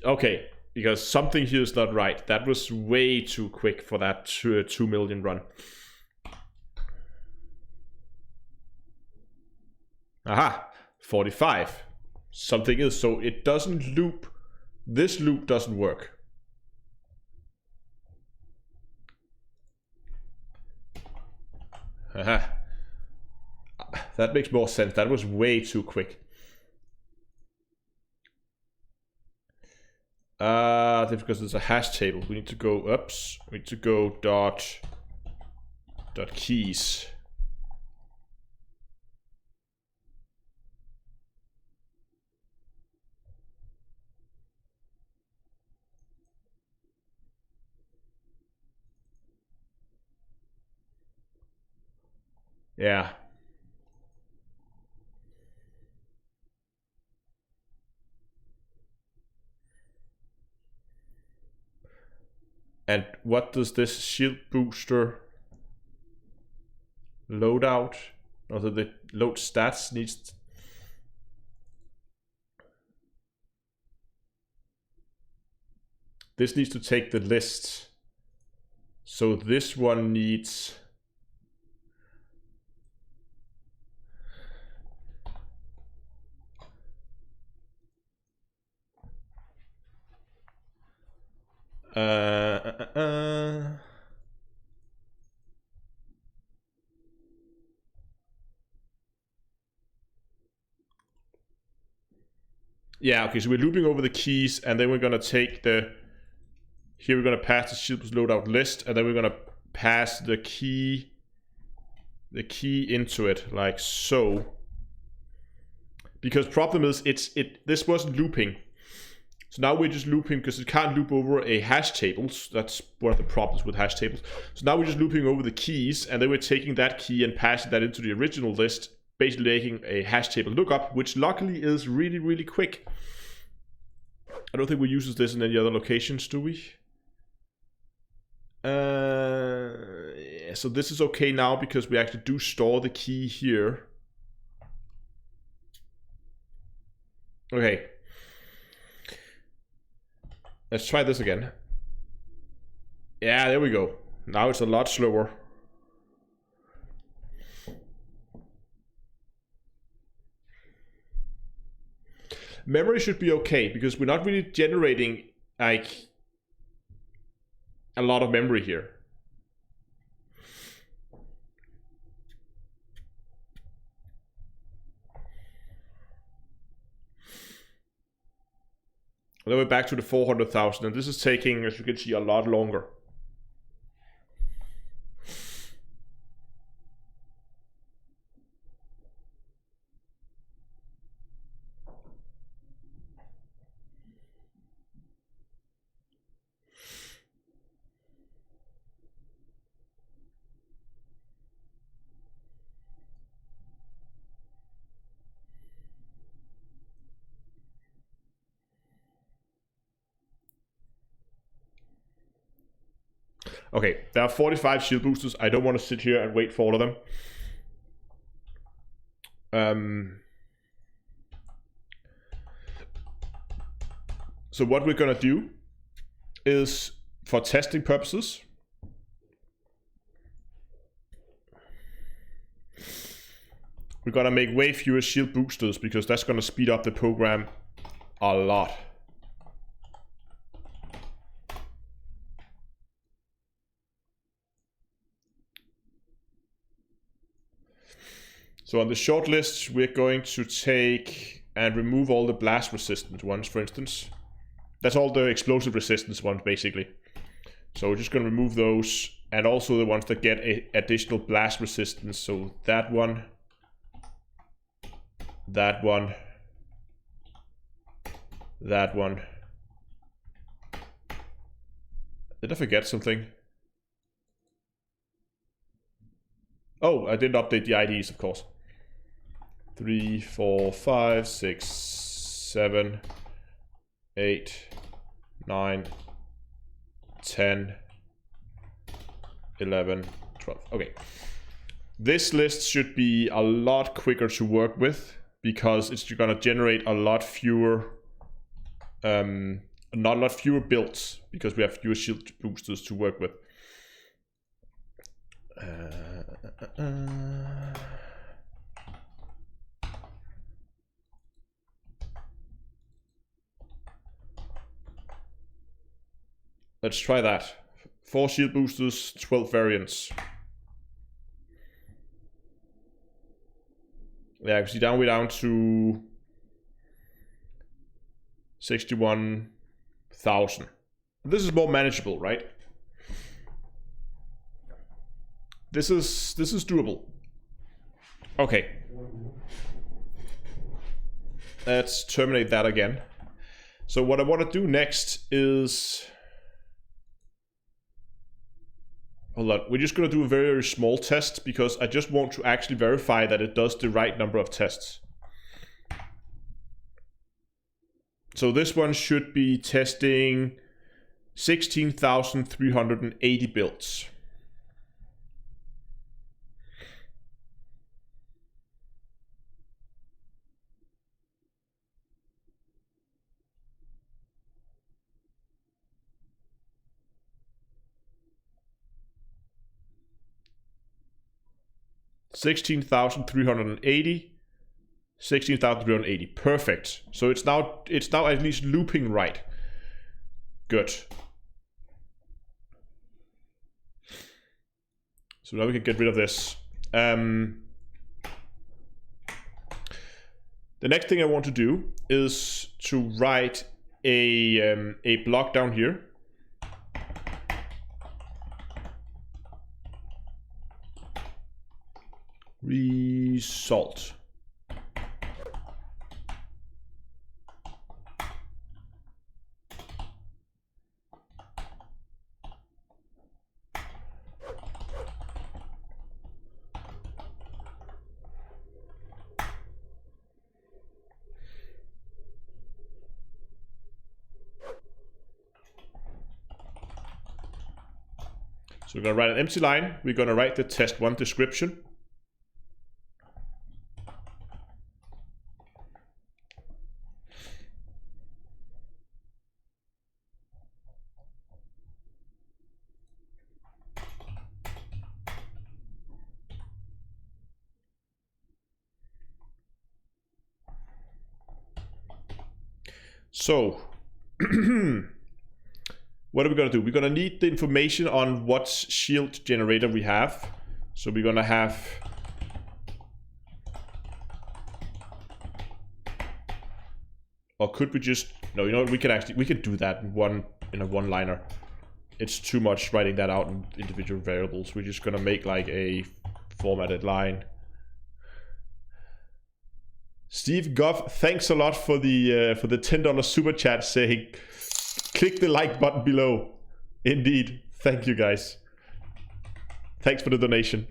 Okay. Because something here is not right. That was way too quick for that 2 million run. Aha, 45. Something is, so it doesn't loop. This loop doesn't work. Aha. That makes more sense. That was way too quick. Because there's a hash table. We need to go ups. We need to go dot keys. Yeah. And what does this shield booster loadout? Also the load stats needs. This needs to take the list. So this one needs. Yeah, okay, so we're looping over the keys, and then we're gonna take the. Here we're gonna pass the shield loadout list, and then we're gonna pass the key into it, like so. Because problem is, this wasn't looping. So now we're just looping, because it can't loop over a hash table. So that's one of the problems with hash tables. So now we're just looping over the keys, and then we're taking that key and passing that into the original list, basically making a hash table lookup, which luckily is really, really quick. I don't think we use this in any other locations, do we? Yeah, so this is okay now because we actually do store the key here. Okay. Let's try this again. Yeah, there we go. Now it's a lot slower. Memory should be okay because we're not really generating like a lot of memory here. Then we're back to the 400,000, and this is taking, as you can see, a lot longer. Okay, there are 45 shield boosters. I don't want to sit here and wait for all of them. So what we're gonna do is, for testing purposes, we're gonna make way fewer shield boosters because that's gonna speed up the program a lot. So on the short list, we're going to take and remove all the blast resistant ones, for instance. That's all the explosive resistance ones, basically. So we're just going to remove those, and also the ones that get additional blast resistance. So that one, that one, that one. Did I forget something? Oh, I didn't update the IDs, of course. 3, 4, 5, 6, 7, 8, 9, 10, 11, 12. Okay. This list should be a lot quicker to work with because it's going to generate a lot fewer, not a lot fewer builds because we have fewer shield boosters to work with. Let's try that. 4 shield boosters, 12 variants. Yeah, you see down we're down to 61,000. This is more manageable, right? This is doable. Okay. Let's terminate that again. So what I want to do next is, hold on, we're just going to do a very, very small test because I just want to actually verify that it does the right number of tests. So this one should be testing 16,380 builds. $16,380. Perfect. So it's now at least looping right. Good. So now we can get rid of this. The next thing I want to do is to write a block down here. Result. So we're going to write an empty line. We're going to write the test1 description. So, what are we going to do? We're going to need the information on what shield generator we have. So we're going to have or could we just no, you know what, we can do that in a one-liner. It's too much writing that out in individual variables. We're just going to make like a formatted line. Steve Goff, thanks a lot for the $10 super chat saying, click the like button below. Indeed. Thank you guys. Thanks for the donation.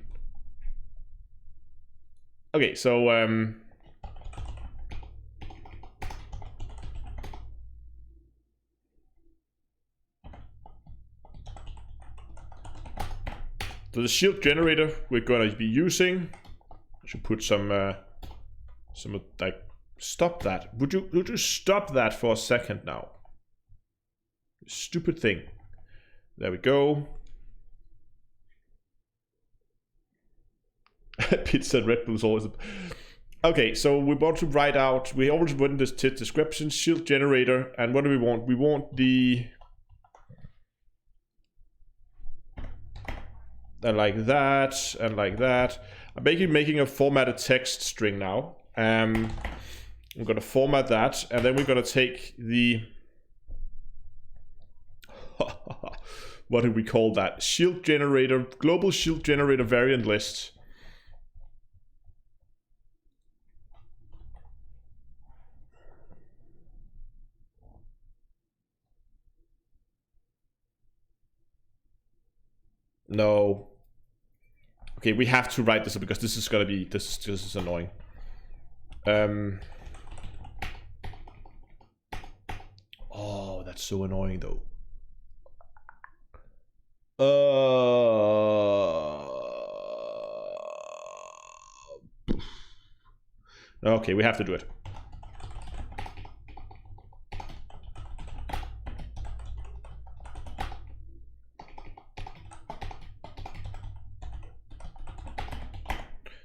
Okay, so so the shield generator we're gonna be using. I should put some like, stop that. Would you stop that for a second now? Stupid thing. There we go. Pizza and Red Bull is always. Okay, so we want to write out. We always written this description, shield generator, and what do we want? We want the and like that and like that. I'm making a formatted text string now. I'm going to format that, and then we're going to take the what do we call that? Shield generator, global shield generator variant list. No. Okay, we have to write this up because this is gonna be this is annoying. Oh, that's so annoying though. Okay, we have to do it.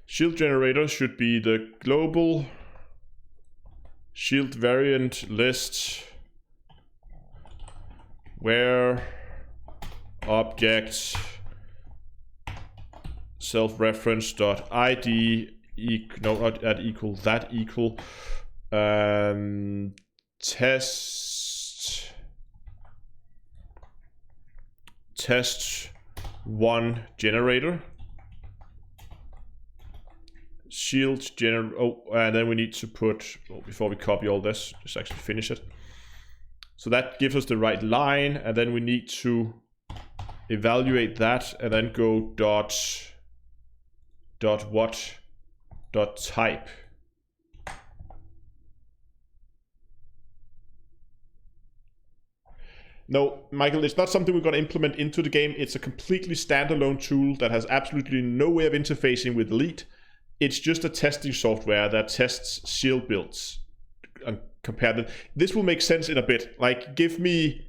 Shield generator should be the global shield variant list where object self-reference.id test1 generator shield generator. Oh, and then we need to put, well, before we copy all this, just actually finish it. So that gives us the right line, and then we need to evaluate that, and then go dot what dot type. No, Michael, it's not something we're going to implement into the game. It's a completely standalone tool that has absolutely no way of interfacing with Elite. It's just a testing software that tests shield builds and compare them. This will make sense in a bit. Like, give me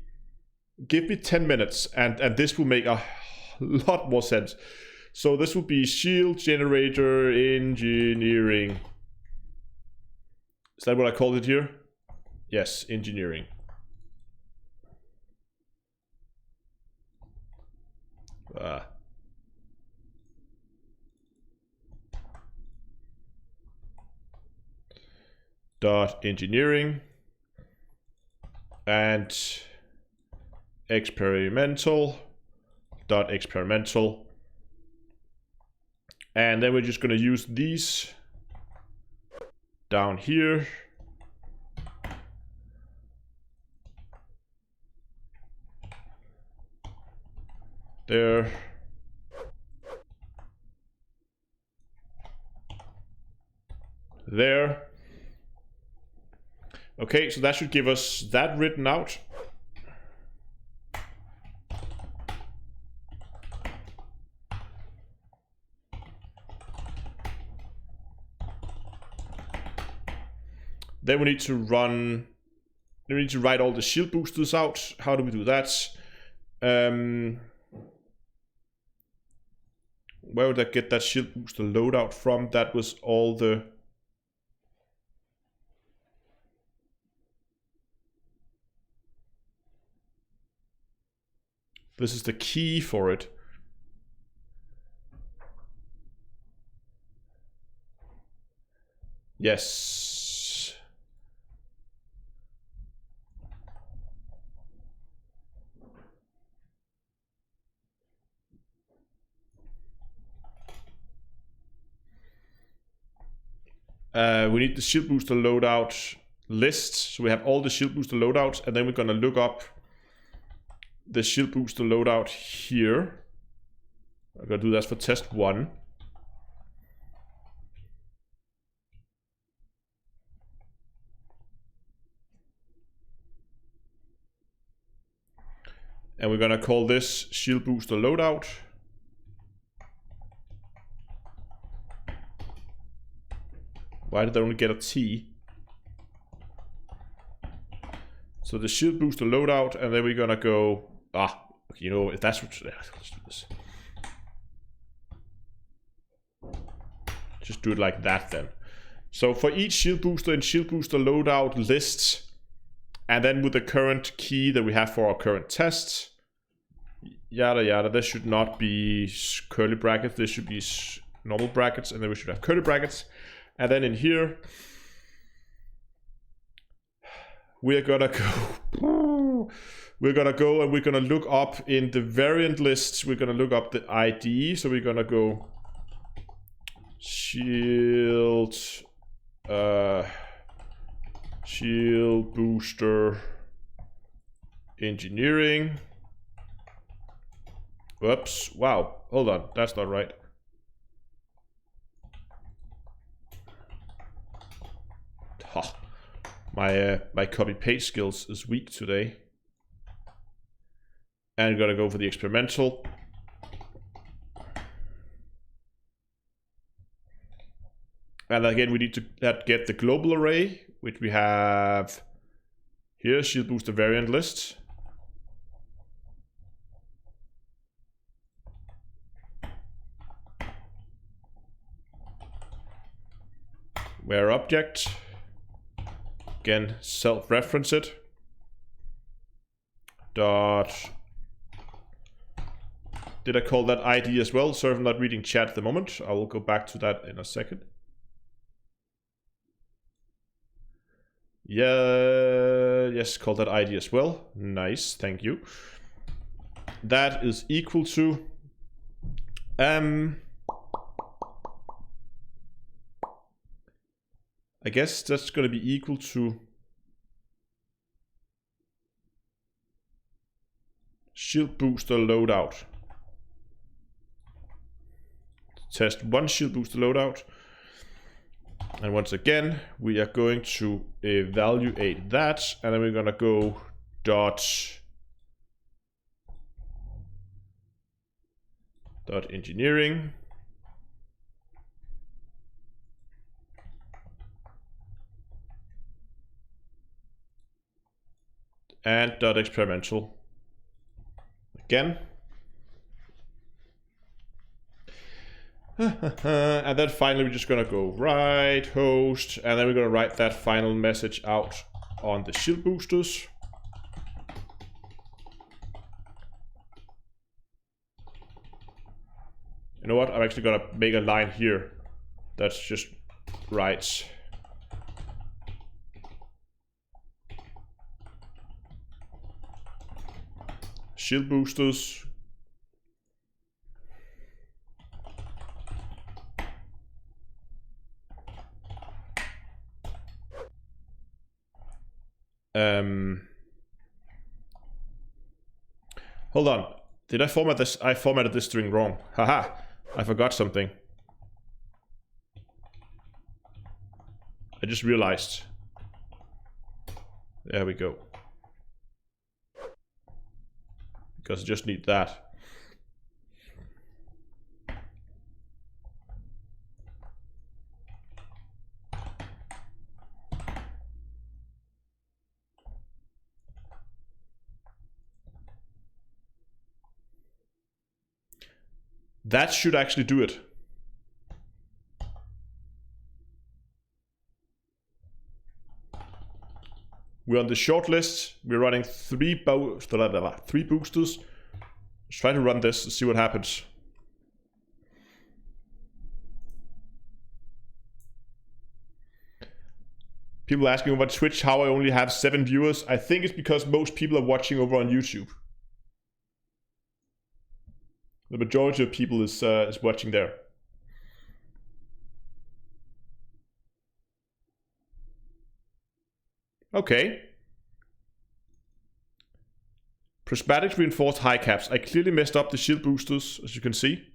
10 minutes and this will make a lot more sense. So this will be shield generator engineering. Is that what I called it here? Yes, engineering. Dot engineering and experimental dot experimental, and then we're just going to use these down here. There. There. Okay, so that should give us that written out. Then we need to run. We need to write all the shield boosters out. How do we do that? Where would I get that shield booster loadout from? That was all the... This is the key for it. Yes. We need the shield booster loadout list. So we have all the shield booster loadouts, and then we're gonna look up the shield booster loadout here. I'm gonna do that for test 1. And we're gonna call this shield booster loadout. Why did I only get a T? So the shield booster loadout, and then we're gonna go, you know, if that's what, let's do this. Just do it like that then. So for each shield booster and shield booster loadout lists, and then with the current key that we have for our current tests, yada yada, this should not be curly brackets, this should be normal brackets, and then we should have curly brackets. And then in here, we're gonna go. We're gonna go and we're gonna look up in the variant lists. We're gonna look up the ID. So we're gonna go shield booster engineering. Whoops! Wow, hold on, that's not right. My copy paste skills is weak today. And we're gonna go for the experimental. And again, we need to get the global array, which we have here, shield booster variant list. Where object. Again, self-reference it. Dot. Did I call that ID as well? Sorry, I'm not reading chat at the moment. I will go back to that in a second. Yeah, yes, call that ID as well. Nice, thank you. That is equal to I guess that's going to be equal to shield booster loadout. Test 1 shield booster loadout. And once again, we are going to evaluate that, and then we're going to go dot engineering. And dot experimental again. And then finally we're just gonna go write host, and then we're gonna write that final message out on the shield boosters. You know what? I'm actually gonna make a line here that's just writes shield boosters hold on, did I format this? I formatted this string wrong. Haha, I forgot something. I just realized. There we go. Because I just need that. That should actually do it. We're on the short list. We're running three boosters. Let's try to run this and see what happens. People asking over Twitch how I only have 7 viewers. I think it's because most people are watching over on YouTube. The majority of people is watching there. Okay. Prismatic reinforced high caps. I clearly messed up the shield boosters, as you can see.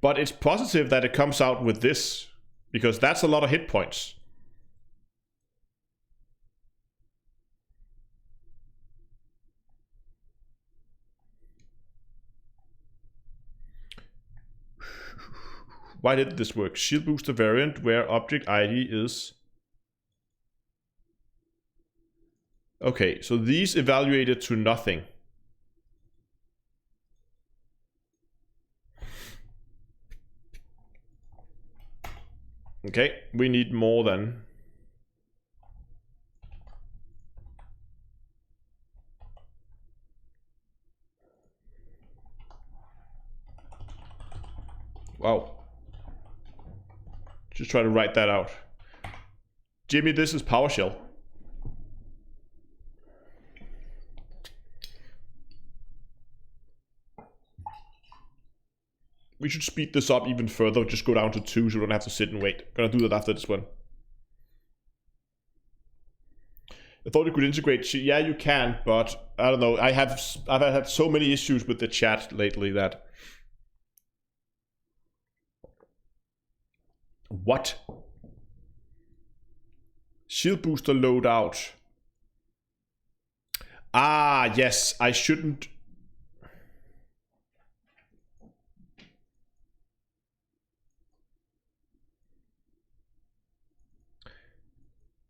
But it's positive that it comes out with this, because that's a lot of hit points. Why did this work? Shield booster variant where object ID is... Okay, so these evaluated to nothing. Okay, we need more then. Wow. Just try to write that out. Jimmy, this is PowerShell. We should speed this up even further. Just go down to 2 so we don't have to sit and wait. Gonna do that after this one. I thought you could integrate. Yeah, you can, but I don't know. I've had so many issues with the chat lately that... What? Shield booster loadout. Ah, yes, I shouldn't.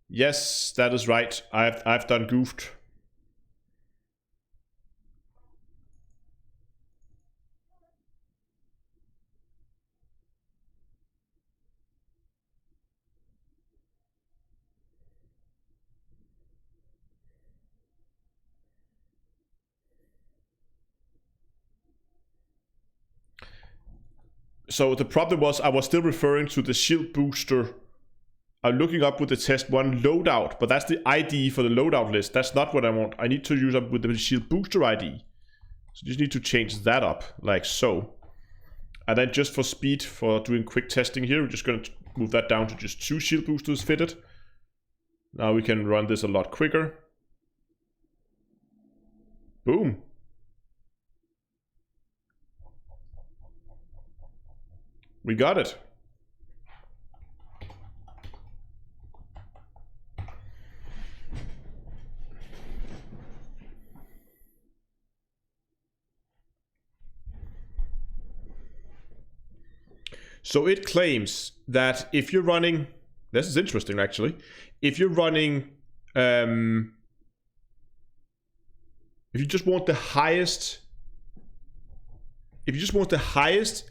Yes, that is right. I've done goofed. So the problem was I was still referring to the shield booster. I'm looking up with the test one loadout, but that's the ID for the loadout list. That's not what I want. I need to use up with the shield booster ID. So just need to change that up like so. And then just for speed, for doing quick testing here, we're just going to move that down to just 2 shield boosters fitted. Now we can run this a lot quicker. Boom. We got it. So it claims that if you're running, this is interesting actually, if you're running, if you just want the highest,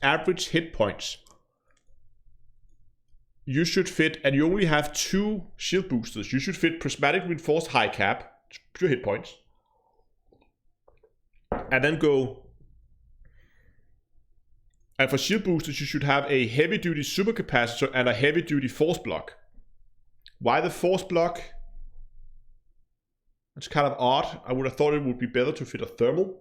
average hit points, you should fit, and you only have 2 shield boosters, you should fit prismatic reinforced high cap, pure hit points, and then go. And for shield boosters, you should have a heavy-duty supercapacitor and a heavy-duty force block. Why the force block? It's kind of odd. I would have thought it would be better to fit a thermal.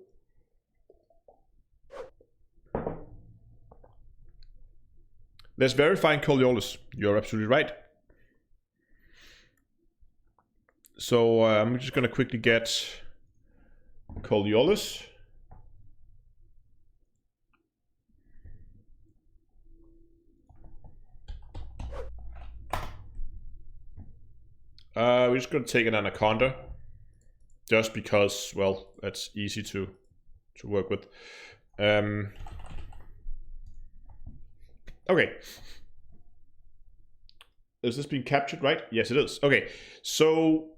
Let's verify Coriolis. You're absolutely right. So I'm just going to quickly get Coriolis. We're just going to take an Anaconda. Just because, well, that's easy to work with. Okay. Is this being captured, right? Yes, it is. Okay, so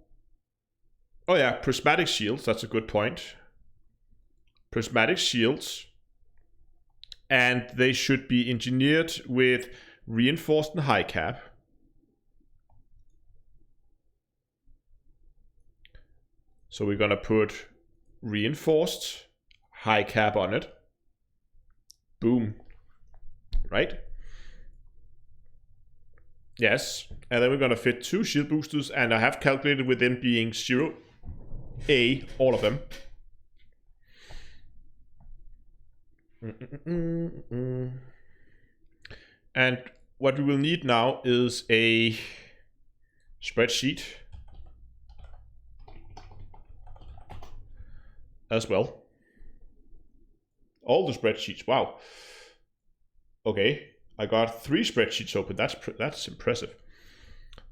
Oh yeah, prismatic shields, that's a good point. Prismatic shields. And they should be engineered with reinforced and high cap. So we're gonna put reinforced high cap on it. Boom. Right? Yes. And then we're gonna fit 2 shield boosters, and I have calculated with them being 0A, all of them. And what we will need now is a spreadsheet as well. All the spreadsheets, wow. Okay, I got 3 spreadsheets open. That's impressive.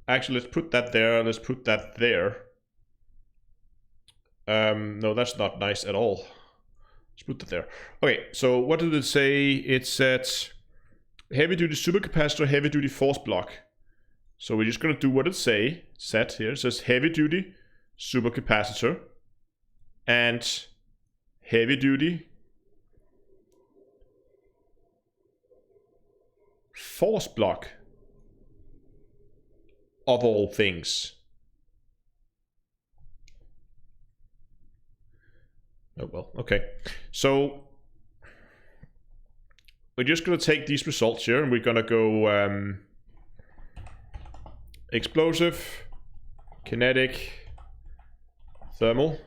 Actually, let's put that there. Let's put that there. No, that's not nice at all. Let's put that there. Okay, so what did it say? It said heavy-duty supercapacitor, heavy-duty force block. So we're just going to do what it said here. It says heavy-duty supercapacitor and heavy-duty force block, of all things. Oh well, okay. So we're just going to take these results here, and we're going to go explosive, kinetic, thermal.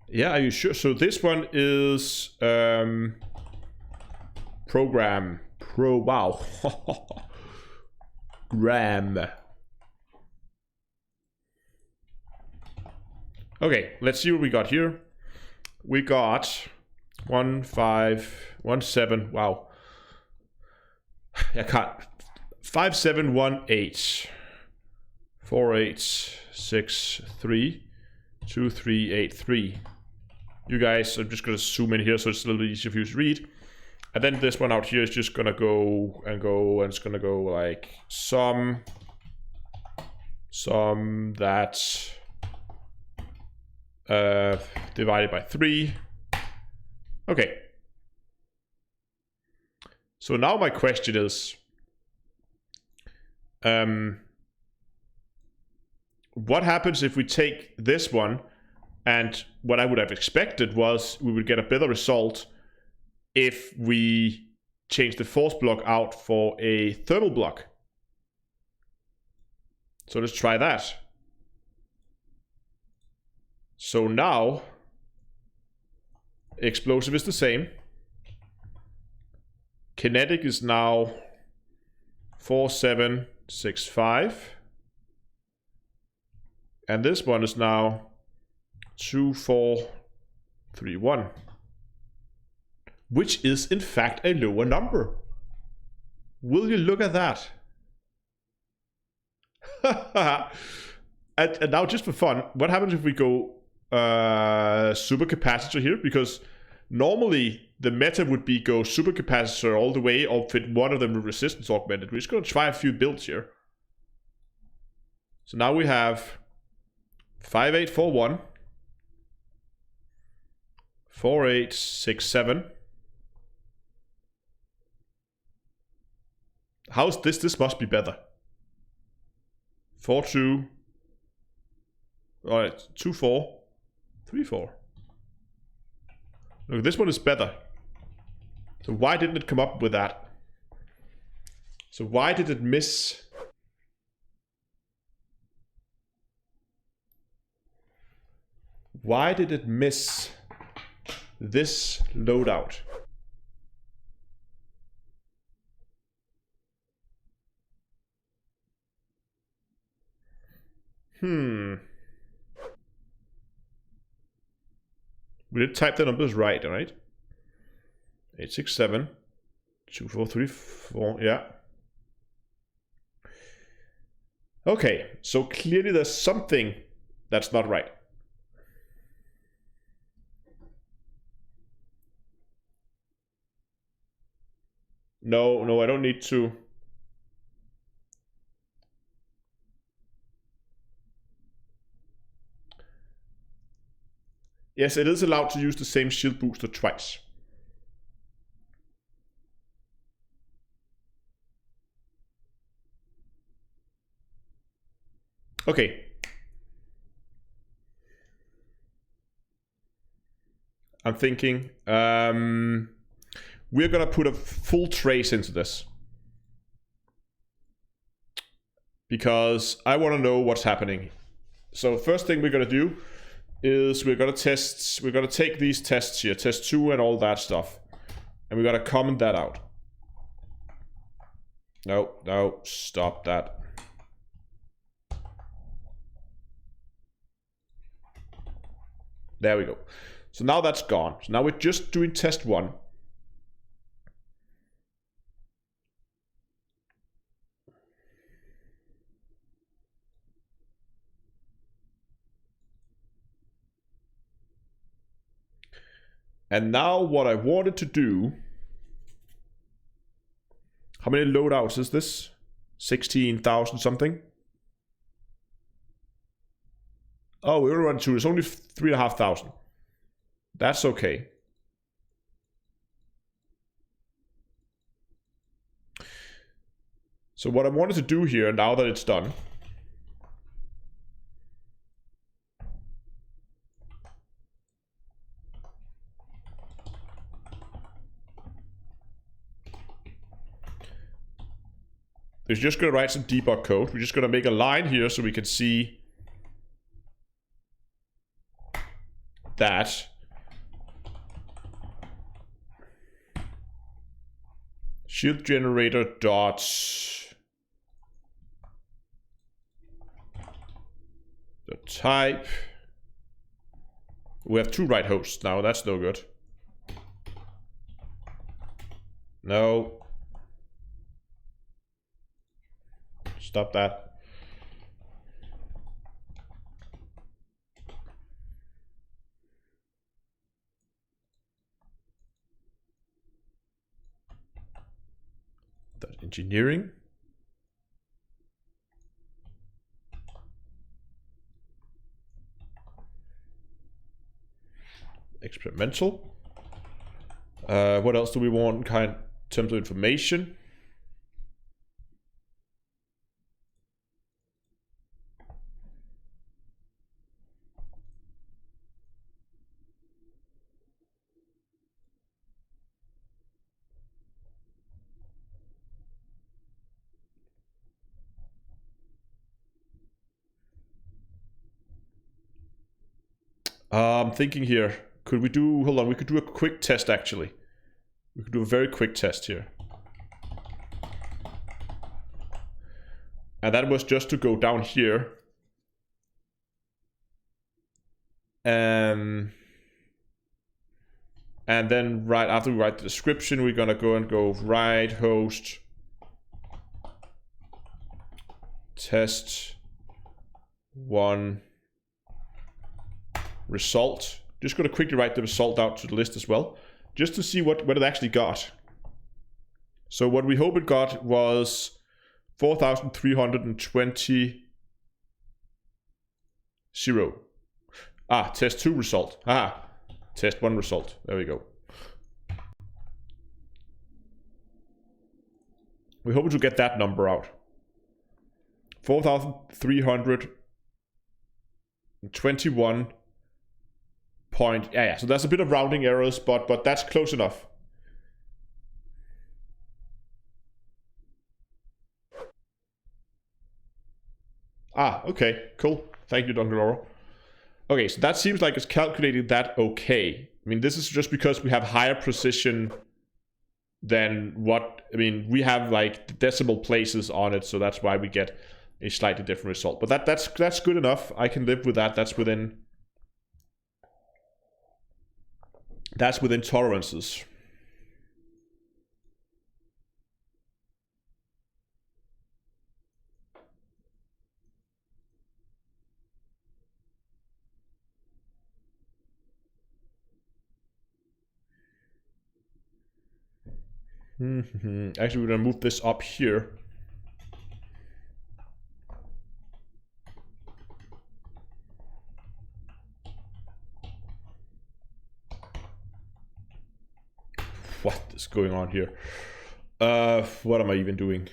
Yeah, are you sure? So this one is program pro. Wow. Gram. Okay, let's see what we got here. We got 1517. Wow. I can't. 5718 4863 2383. You guys, I'm just going to zoom in here so it's a little easier for you to read. And then this one out here is just going to go, and it's going to go like sum that divided by 3. Okay. So now my question is, what happens if we take this one, and what I would have expected was we would get a better result if we change the force block out for a thermal block. So let's try that. So now explosive is the same. Kinetic is now 4765. And this one is now 2431. Which is in fact a lower number. Will you look at that? and now just for fun, what happens if we go supercapacitor here? Because normally the meta would be go supercapacitor all the way or fit one of them with resistance augmented. We're just going to try a few builds here. So now we have 5841, 4867. How's this? This must be better. 42. Alright, 2434. Look, this one is better. So why didn't it come up with that? So why did it miss? Why did it miss this loadout? We did type the numbers right, alright? 867 2434, yeah. Okay, so clearly there's something that's not right. No, I don't need to. Yes, it is allowed to use the same shield booster twice. Okay. I'm thinking we're gonna put a full trace into this because I want to know what's happening. So first thing we're gonna do is we're gonna take these tests here, test 2 and all that stuff, and we're gonna comment that out. No, stop that. There we go. So now that's gone. So now we're just doing test 1. And now what I wanted to do, how many loadouts is this? 16,000 something? Oh, we only run 2, it's only 3,500. That's okay. So what I wanted to do here, now that it's done, is just going to write some debug code. We're just going to make a line here so we can see that shield generator dot the type. We have 2 right hosts now. That's no good. No. Stop that. That's engineering. Experimental. What else do we want in terms of information? I'm thinking here, could we do, hold on, we could do a quick test actually. We could do a very quick test here. And that was just to go down here. And then right after we write the description, we're gonna go write host test 1 result. Just gonna quickly write the result out to the list as well, just to see what it actually got. So what we hope it got was 4,320. Test 2 result. Test 1 result. There we go. We hope to get that number out. 4,321 point. Yeah. So there's a bit of rounding errors, but that's close enough. Okay, cool. Thank you, Dr. Laura. Okay, so that seems like it's calculating that okay. I mean, this is just because we have higher precision than what, I mean, we have like decimal places on it, so that's why we get a slightly different result. But that's good enough. I can live with that. That's within tolerances. Actually, we're gonna move this up here. What is going on here? What am I even doing?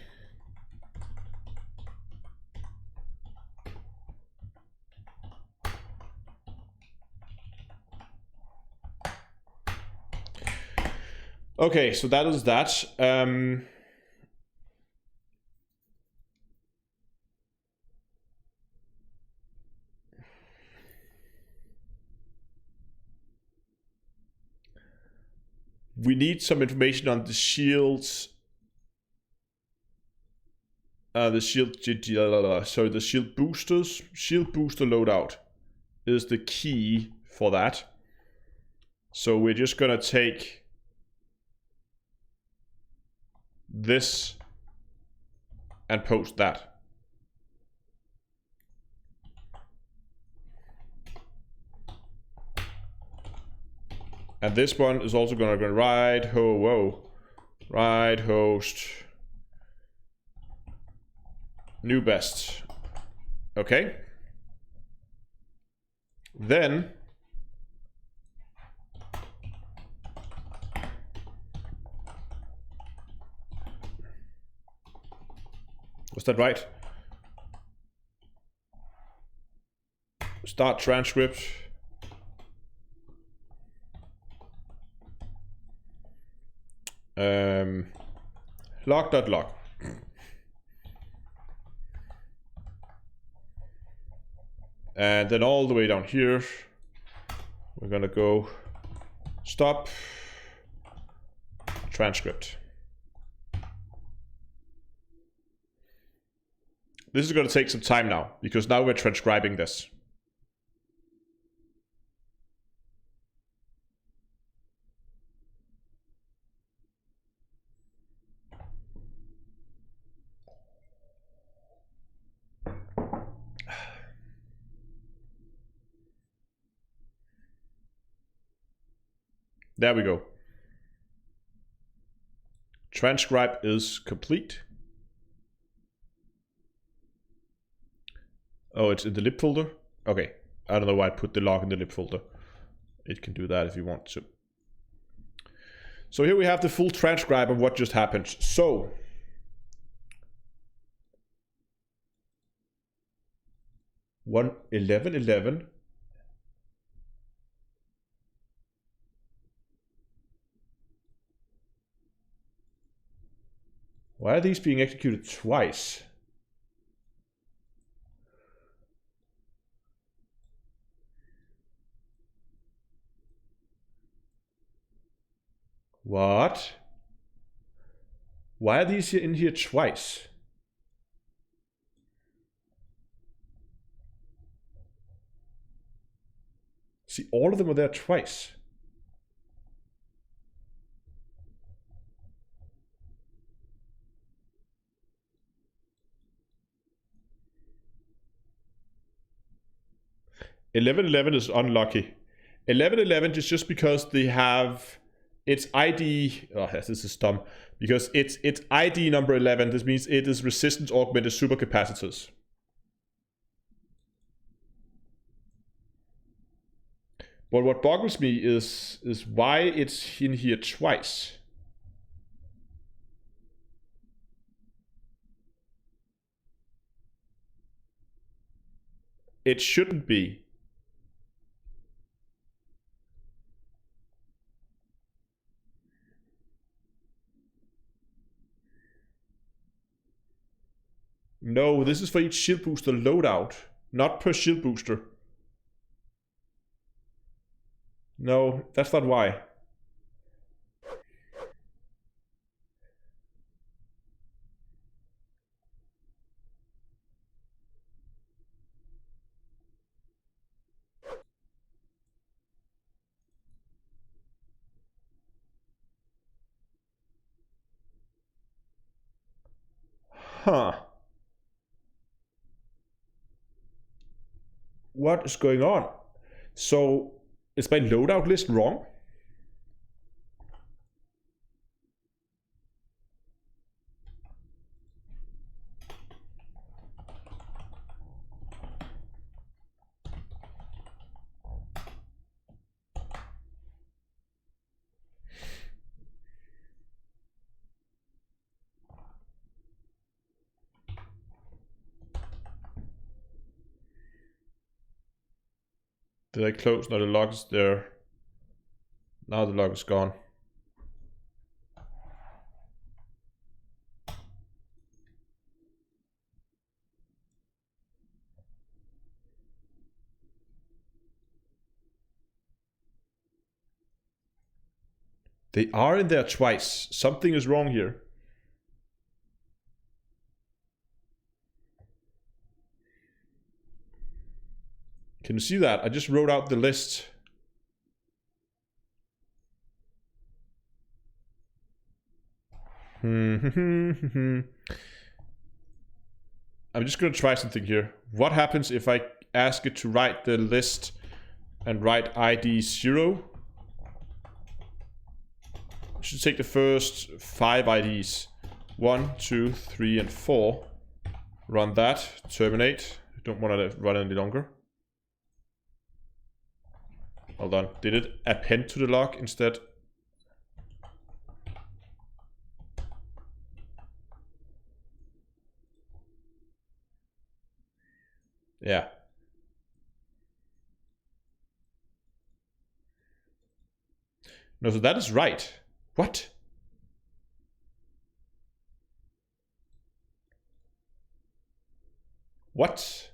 Okay, so that is that. We need some information on the shields. The shield boosters. Shield booster loadout is the key for that. So we're just gonna take this and post that. And this one is also gonna go ride host new best. Okay. Then was that right? Start transcript. Log.log. And then all the way down here, we're gonna go stop transcript. This is gonna take some time now, because now we're transcribing this. There we go. Transcribe is complete. Oh, it's in the lib folder? Okay. I don't know why I put the log in the lib folder. It can do that if you want to. So here we have the full transcribe of what just happened. So one 11:11. Why are these being executed twice? What? Why are these in here twice? See, all of them are there twice. (11:11) is unlucky. 11:11 is just because they have its ID. Oh, this is dumb. Because it's ID number 11. This means it is resistance augmented supercapacitors. But what boggles me is why it's in here twice. It shouldn't be. No, this is for each shield booster loadout, not per shield booster. No, that's not why. Huh. What is going on? So, is my loadout list wrong? Did I close? No, the log is there. Now the log is gone. They are in there twice. Something is wrong here. Can you see that? I just wrote out the list. I'm just going to try something here. What happens if I ask it to write the list and write ID 0? I should take the first 5 IDs. 1, 2, 3, and 4. Run that. Terminate. Don't want to run any longer. Hold on. Did it append to the log instead? Yeah. No, so that is right. What? What?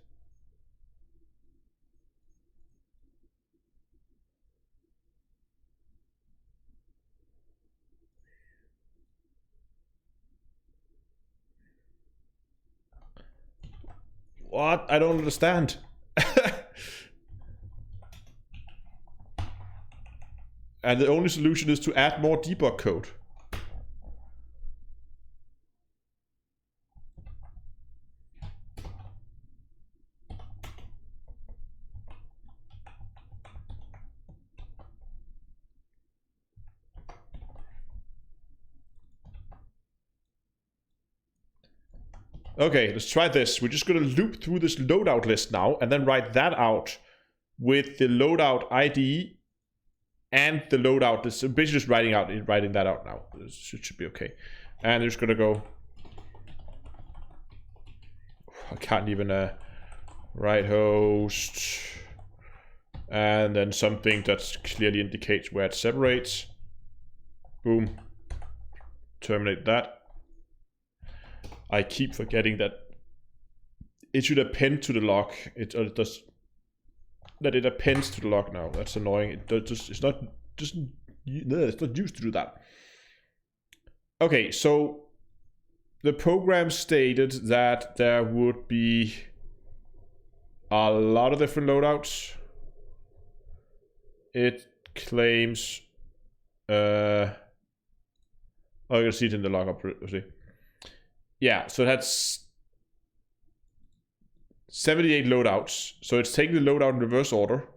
What? I don't understand. And the only solution is to add more debug code. Okay, let's try this. We're just going to loop through this loadout list now and then write that out with the loadout ID and the loadout. This is basically just writing that out now. This should be okay. And we're just going to go. I can't even write host. And then something that clearly indicates where it separates. Boom. Terminate that. I keep forgetting that it should append to the log. It does that. It appends to the log now. That's annoying. It's not used to do that. Okay, so the program stated that there would be a lot of different loadouts. It claims. Oh, you can see it in the log. See. Yeah, so it had 78 loadouts. So it's taking the loadout in reverse order.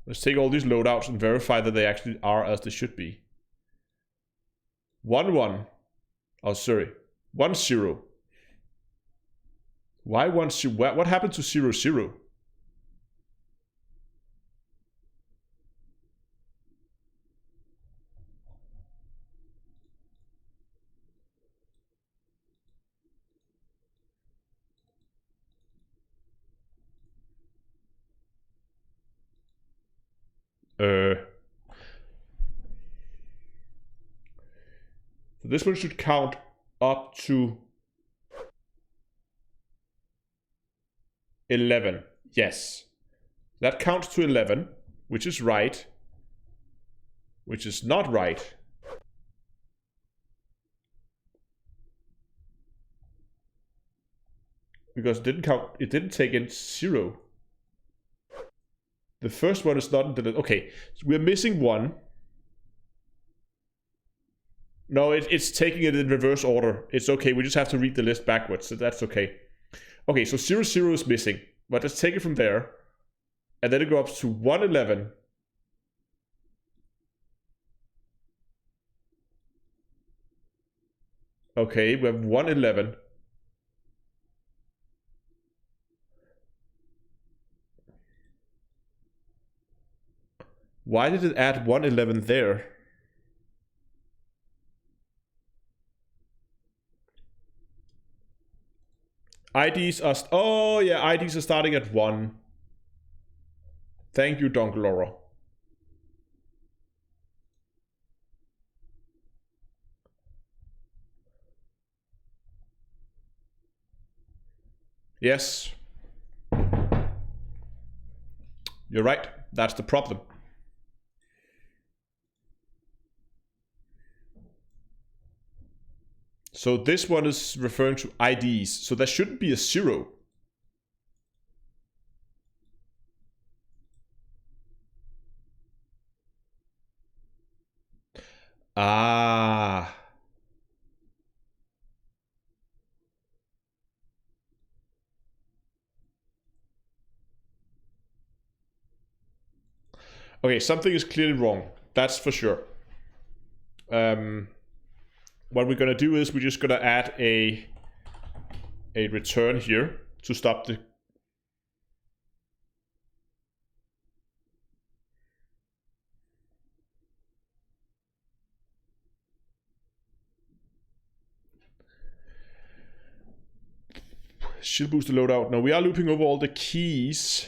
Let's take all these loadouts and verify that they actually are as they should be. 1, 1. Oh, sorry. 1, 0. Why 1, 0? What happened to 0, 0? This one should count up to 11. Yes. That counts to 11, which is right. Which is not right. Because it didn't count, it didn't take in 0. The first one is not in the. Okay, so we're missing 1. No, it's taking it in reverse order. It's okay, we just have to read the list backwards, so that's okay. Okay, so 0, 0 is missing. But let's take it from there. And then it goes up to 1, 11. Okay, we have 1, 11. Why did it add 1, 11 there? IDs are... Oh, yeah, IDs are starting at 1. Thank you, Donglora. Yes. You're right. That's the problem. So this one is referring to IDs. So there shouldn't be a 0. Ah. Okay, something is clearly wrong. That's for sure. What we're gonna do is we're just gonna add a return here to stop the. Should boost the loadout. No, we are looping over all the keys.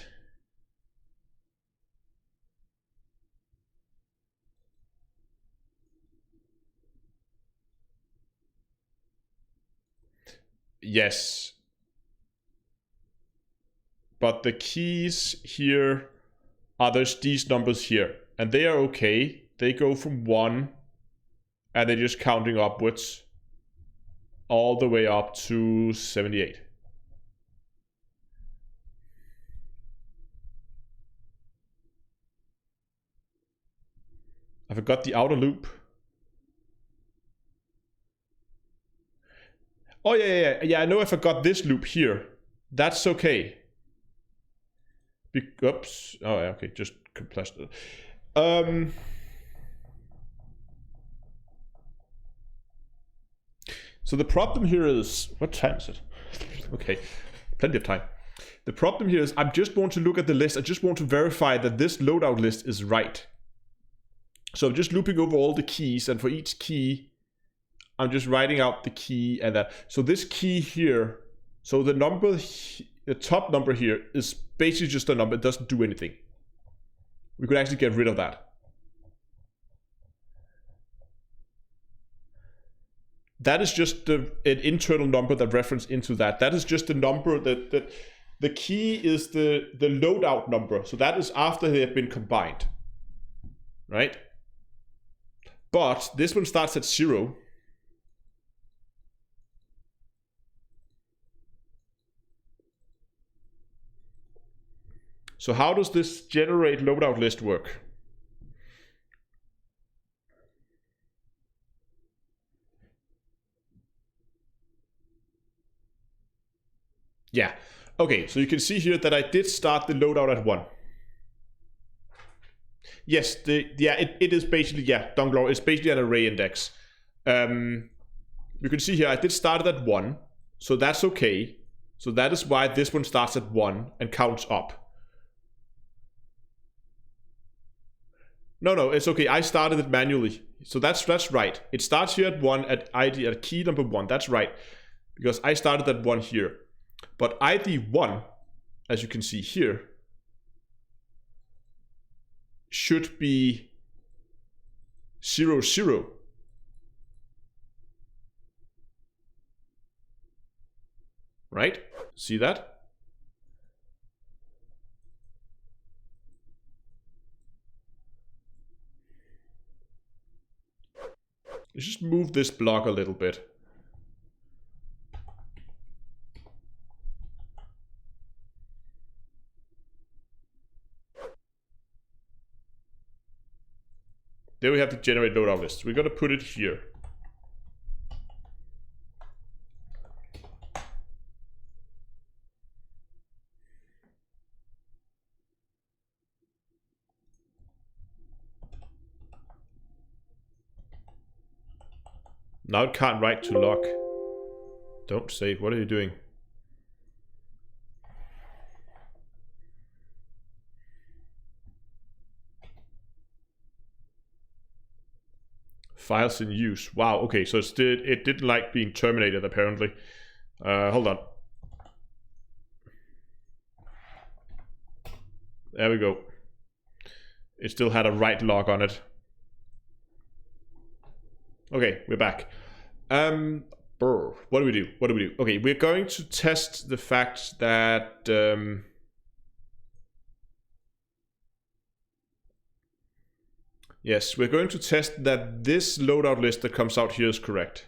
Yes. But the keys here are these numbers here. And they are okay. They go from 1 and they're just counting upwards all the way up to 78. I forgot the outer loop. Oh, yeah, I know I forgot this loop here. That's okay. Oops. Oh, okay, just compressed it. So the problem here is, what time is it? Okay, plenty of time. The problem here is I just want to look at the list. I just want to verify that this loadout list is right. So I'm just looping over all the keys, and for each key, I'm just writing out the key and that. So this key here, so the number, the top number here is basically just a number. It doesn't do anything. We could actually get rid of that. That is just an internal number that reference into that. That is just the number that the key is the loadout number. So that is after they have been combined, right? But this one starts at 0. So how does this generate loadout list work? Yeah. Okay, so you can see here that I did start the loadout at 1. Yes, it is basically, yeah, Donglor, it's basically an array index. You can see here I did start at 1, so that's okay. So that is why this one starts at 1 and counts up. No, it's okay. I started it manually. So that's right. It starts here at 1 at ID at key number 1. That's right. Because I started at 1 here. But ID 1, as you can see here, should be 0, 0. Right? See that? Let's just move this block a little bit. There we have the generate loadout list. We're going to put it here. Now it can't write to lock. Don't save. What are you doing? Files in use. Wow, okay, so it didn't like being terminated apparently. Hold on. There we go. It still had a write log on it. Okay, we're back. What do we do? Okay, we're going to test the fact that yes, we're going to test that this loadout list that comes out here is correct.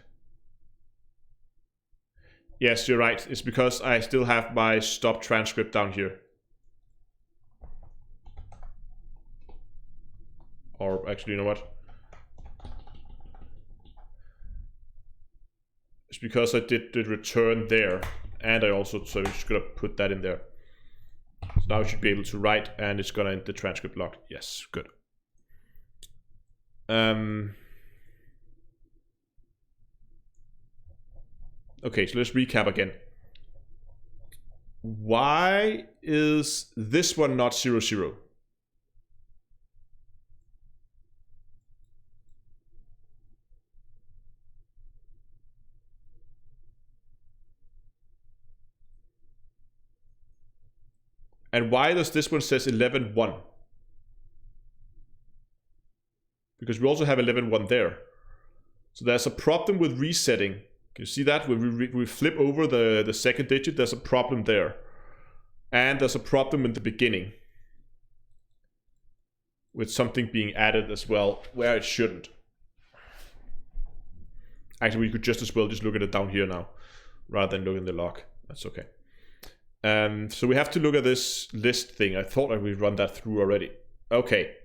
Yes, you're right. It's because I still have my stop transcript down here. Or actually, you know what? It's because I did the return there, and I also, so I'm just gonna put that in there. So now I should be able to write, and it's gonna end the transcript log. Yes, good. Okay, so let's recap again. Why is this one not 0, 0? And why does this one says 11, 1? Because we also have 11, 1 there. So there's a problem with resetting. Can you see that? When we flip over the second digit, there's a problem there. And there's a problem in the beginning. With something being added as well, where it shouldn't. Actually, we could just as well just look at it down here now, rather than look in the log. That's okay. So we have to look at this list thing. I thought I would run that through already. Okay.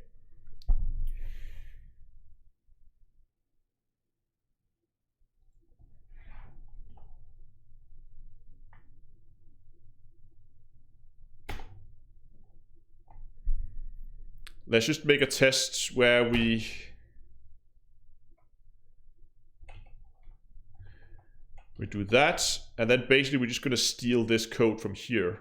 Let's just make a test where we do that, and then basically we're just going to steal this code from here.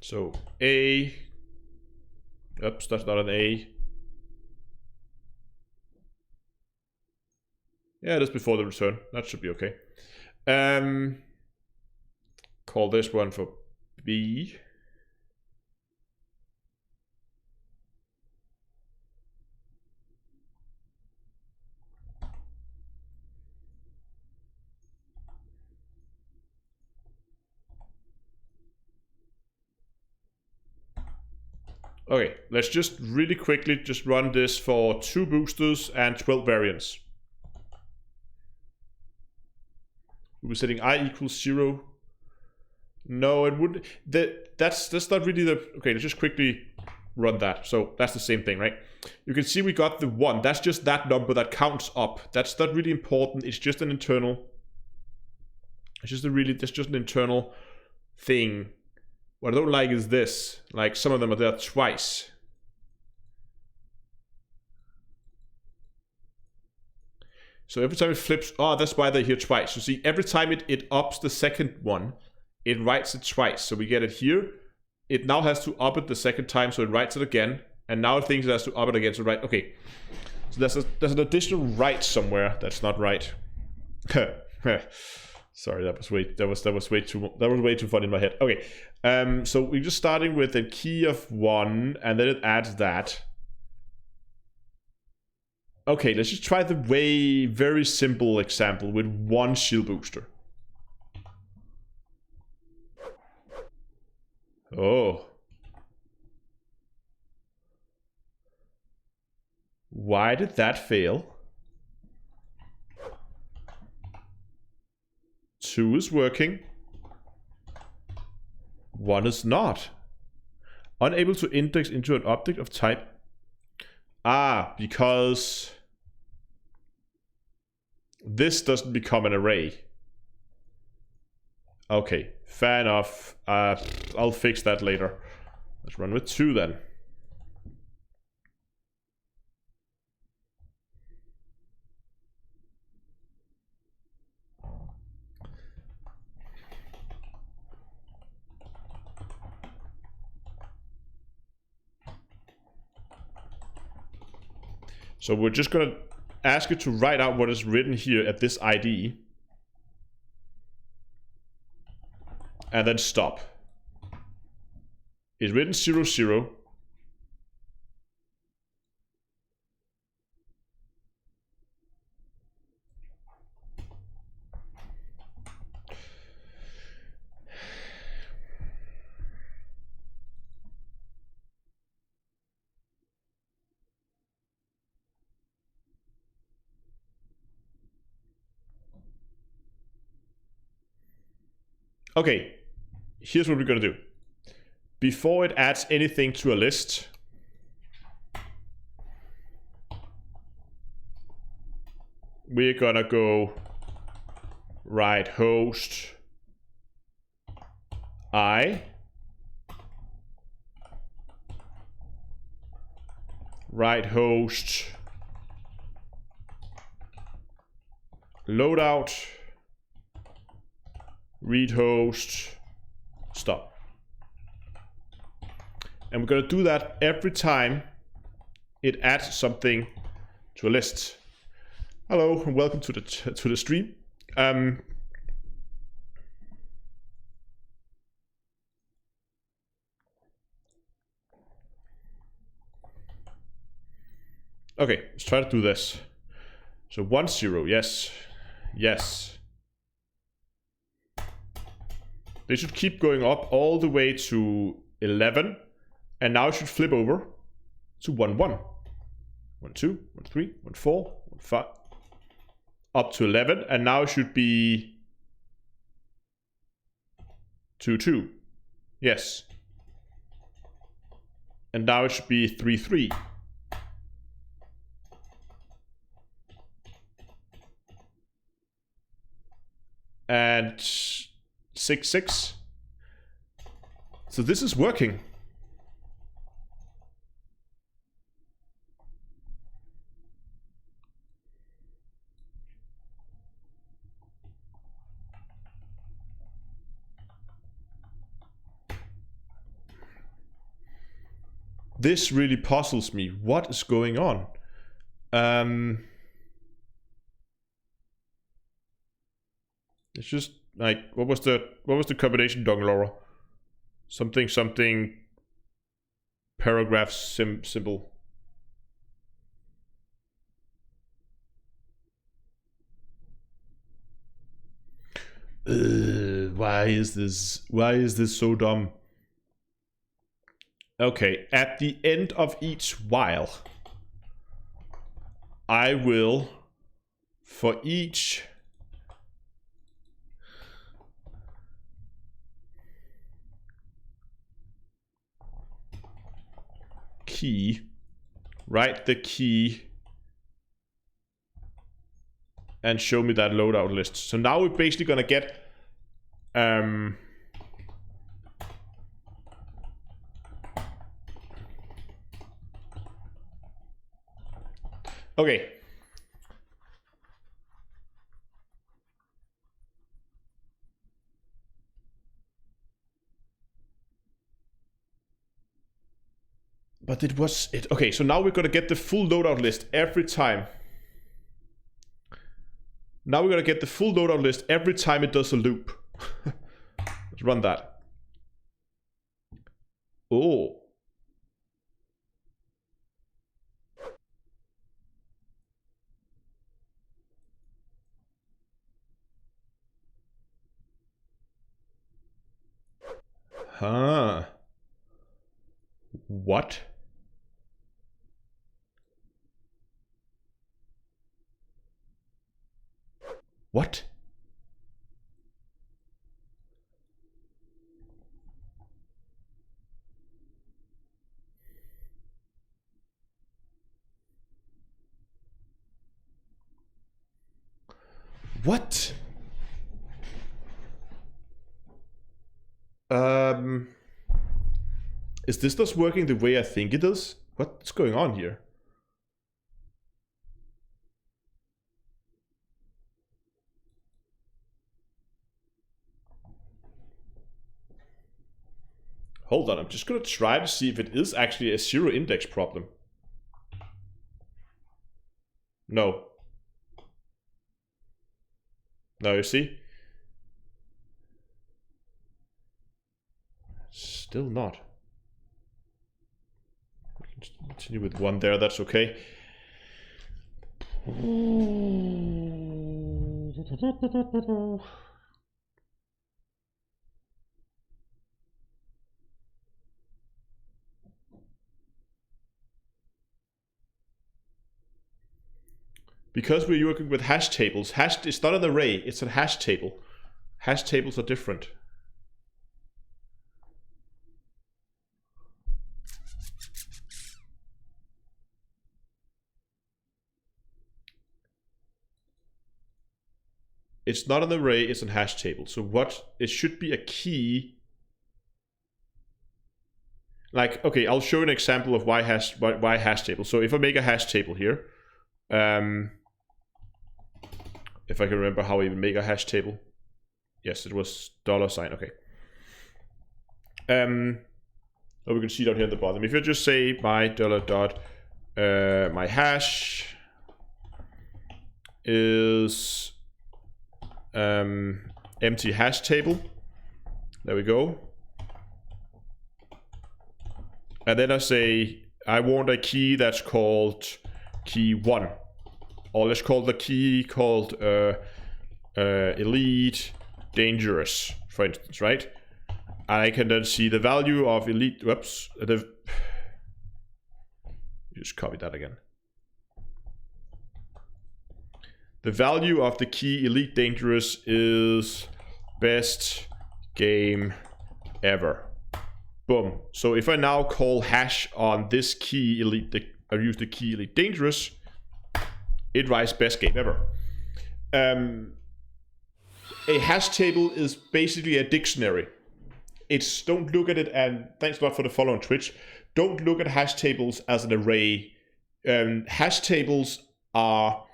So A, oops, that's not an A. Yeah, that's before the return. That should be okay. Call this one for B. Okay, let's just really quickly just run this for 2 boosters and 12 variants. We were setting I equals 0. No, it would. That's not really the. Okay, let's just quickly run that. So that's the same thing, right? You can see we got the 1. That's just that number that counts up. That's not really important. It's just an internal. It's just an internal thing. What I don't like is this. Like some of them are there twice. So every time it flips, oh, that's why they're here twice. You see, every time it ups the second one, it writes it twice. So we get it here. It now has to up it the second time, so it writes it again. And now it thinks it has to up it again, so right. Okay. So there's an additional write somewhere that's not right. Sorry, that was way too fun in my head. Okay. So we're just starting with a key of 1, and then it adds that. Okay, let's just try the very simple example with 1 shield booster. Oh. Why did that fail? 2 is working. 1 is not. Unable to index into an object of type. Ah, because this doesn't become an array. Okay, fair enough. I'll fix that later. Let's run with 2 then. So we're just going to ask it to write out what is written here at this ID. and then stop. It's written 0, 0. Okay, here's what we're gonna do. Before it adds anything to a list, we're gonna go write host I, write host loadout, read host, stop. And we're gonna do that every time it adds something to a list. Hello and welcome to the stream. Okay, let's try to do this. So 1, 0, yes, yes. They should keep going up all the way to 11, and now it should flip over to 1, 1. 1, 2, 1, 3, 1, 4, 1, 5, up to 11, and now it should be 2, 2. Yes. And now it should be 3, 3. And 6, 6. So this is working. This really puzzles me. What is going on? It's just like, what was the combination, Dong Laura? Something paragraph symbol. Why is this so dumb? Okay, at the end of each while, I will, for each key, write the key and show me that loadout list. So now we're basically gonna get okay. But it was it. Okay, so now we're gonna get the full loadout list every time. Now we're gonna get the full loadout list every time it does a loop. Let's run that. Oh. Huh. What? What? What? Is this just working the way I think it is? What's going on here? Hold on, I'm just gonna try to see if it is actually a zero index problem. No. No, you see? Still not. Continue with 1 there, that's okay. Because we're working with hash tables, it's not an array, it's a hash table. Hash tables are different. It's not an array, it's a hash table. So what, it should be a key. Like, okay, I'll show an example of why hash table. So if I make a hash table here, if I can remember how I even make a hash table. Yes, it was $, okay. Oh, we can see down here at the bottom. If you just say my $dot, my hash is empty hash table. There we go. And then I say I want a key that's called key 1. Or let's call the key called elite dangerous, for instance, right? And I can then see the value of elite, whoops, just copy that again. The value of the key elite dangerous is best game ever. Boom. So if I now call hash on this key elite, I use the key elite dangerous, it writes best game ever. A hash table is basically a dictionary. It's, don't look at it, and thanks a lot for the follow on Twitch. Don't look at hash tables as an array. Hash tables are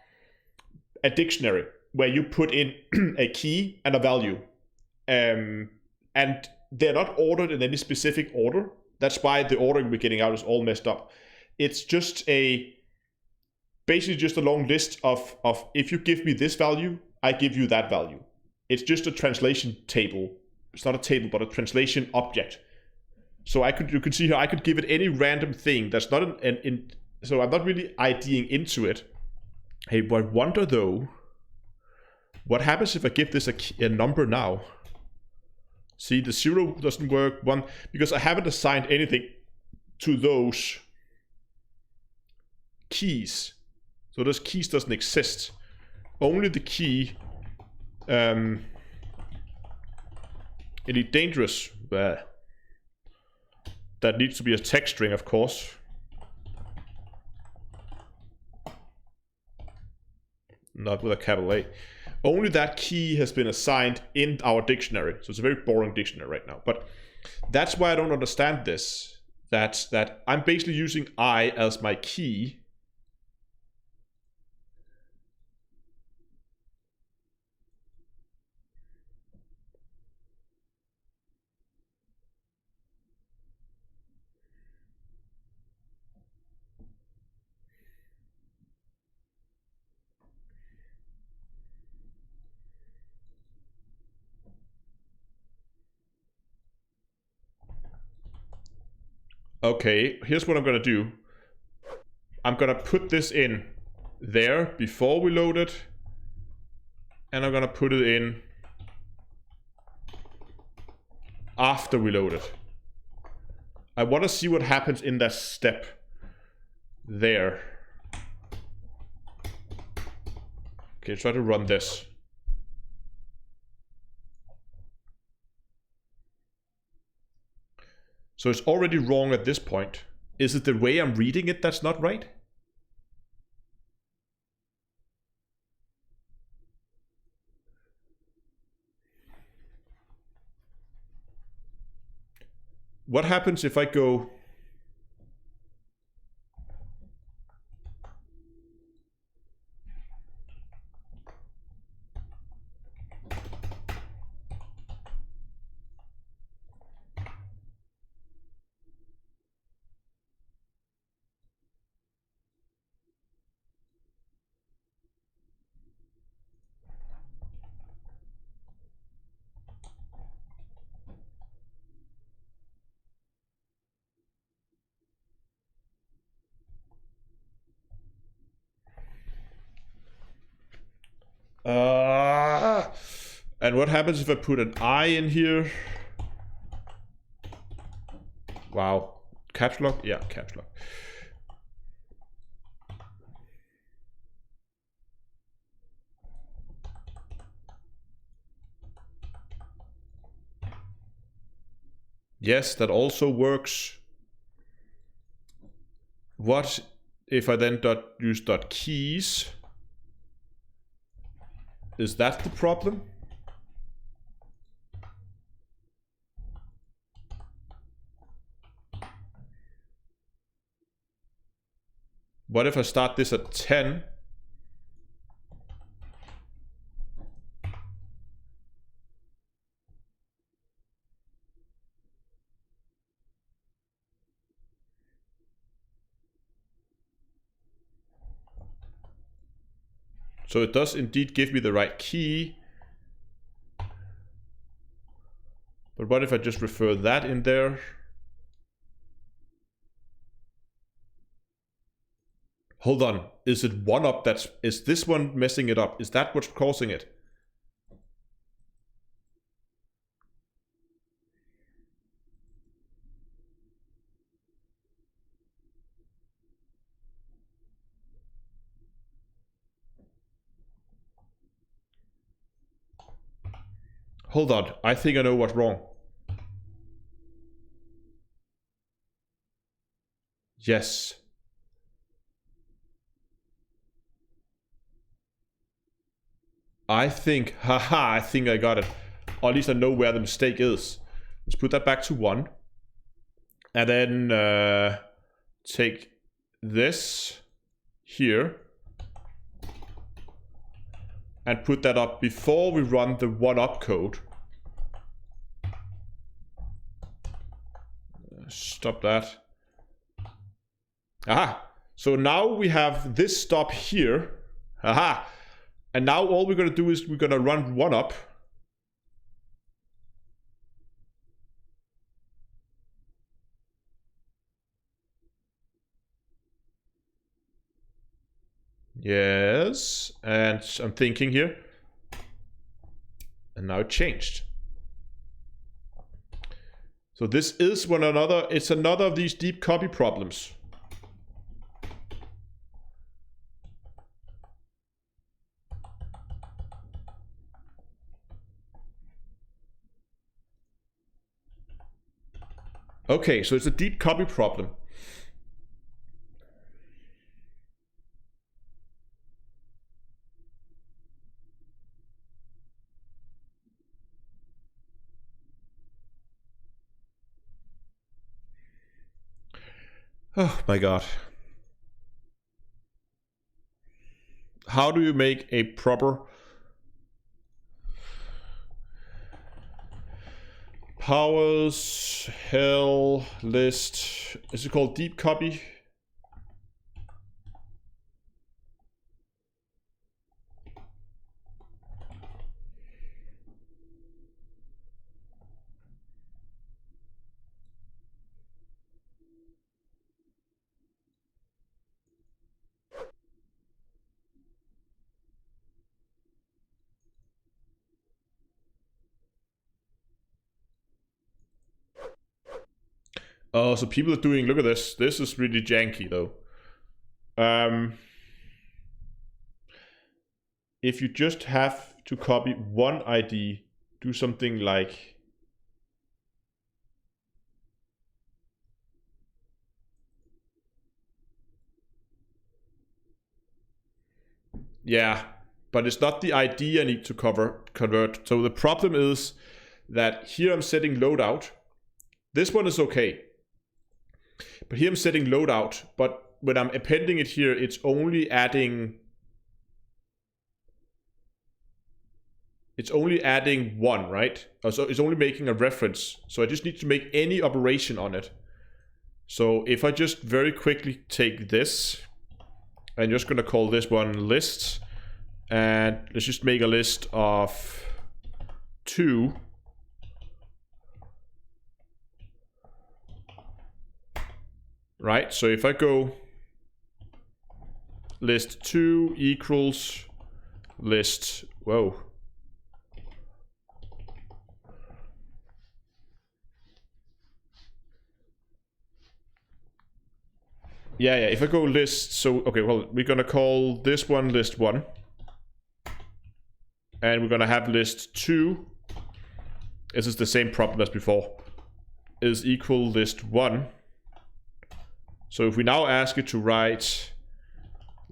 a dictionary where you put in a key and a value. And they're not ordered in any specific order. That's why the ordering we're getting out is all messed up. It's just basically just a long list of if you give me this value, I give you that value. It's just a translation table. It's not a table, but a translation object. So you can see here, I could give it any random thing that's not so I'm not really IDing into it. Hey, but I wonder though, what happens if I give this a number now? See, the 0 doesn't work, 1, because I haven't assigned anything to those keys. So those keys doesn't exist. Only the key elite dangerous, that needs to be a text string, of course. Not with a capital A. Only that key has been assigned in our dictionary. So it's a very boring dictionary right now. But that's why I don't understand this. That I'm basically using I as my key. Okay, here's what I'm gonna do. I'm gonna put this in there before we load it, and I'm gonna put it in after we load it. I want to see what happens in that step there. Okay, try to run this. So it's already wrong at this point. Is it the way I'm reading it that's not right? What happens if I go... And what happens if I put an I in here? Wow. Caps lock? Yeah, caps lock. Yes, that also works. What if I then use .keys? Is that the problem? What if I start this at 10? So it does indeed give me the right key. But what if I just refer that in there? Hold on, is it one up is this one messing it up? Is that what's causing it? Hold on, I think I know what's wrong. Yes. I think, haha, I think I got it. Or at least I know where the mistake is. Let's put that back to 1. And then take this here and put that up before we run the 1up code. Stop that. Aha! So now we have this stop here. Aha! And now all we're going to do is we're going to run 1up. Yes, and I'm thinking here. And now it changed. So this is it's another of these deep copy problems. Okay, so it's a deep copy problem. Oh my god. How do you make a proper PowerShell list? Is it called deep copy? Oh, so people are doing, look at this. This is really janky though. If you just have to copy one ID, do something like yeah, but it's not the ID I need to convert. So the problem is that here I'm setting loadout. This one is okay. But here I'm setting loadout, but when I'm appending it here, it's only adding one, right? So it's only making a reference. So I just need to make any operation on it. So if I just very quickly take this, I'm just gonna call this one list, and let's just make a list of 2. Right, so if I go list 2 equals list Whoa. Yeah, if I go list, so, okay, well, we're gonna call this one list 1. And we're gonna have list 2. This is the same problem as before. Is equal list 1. So if we now ask it to write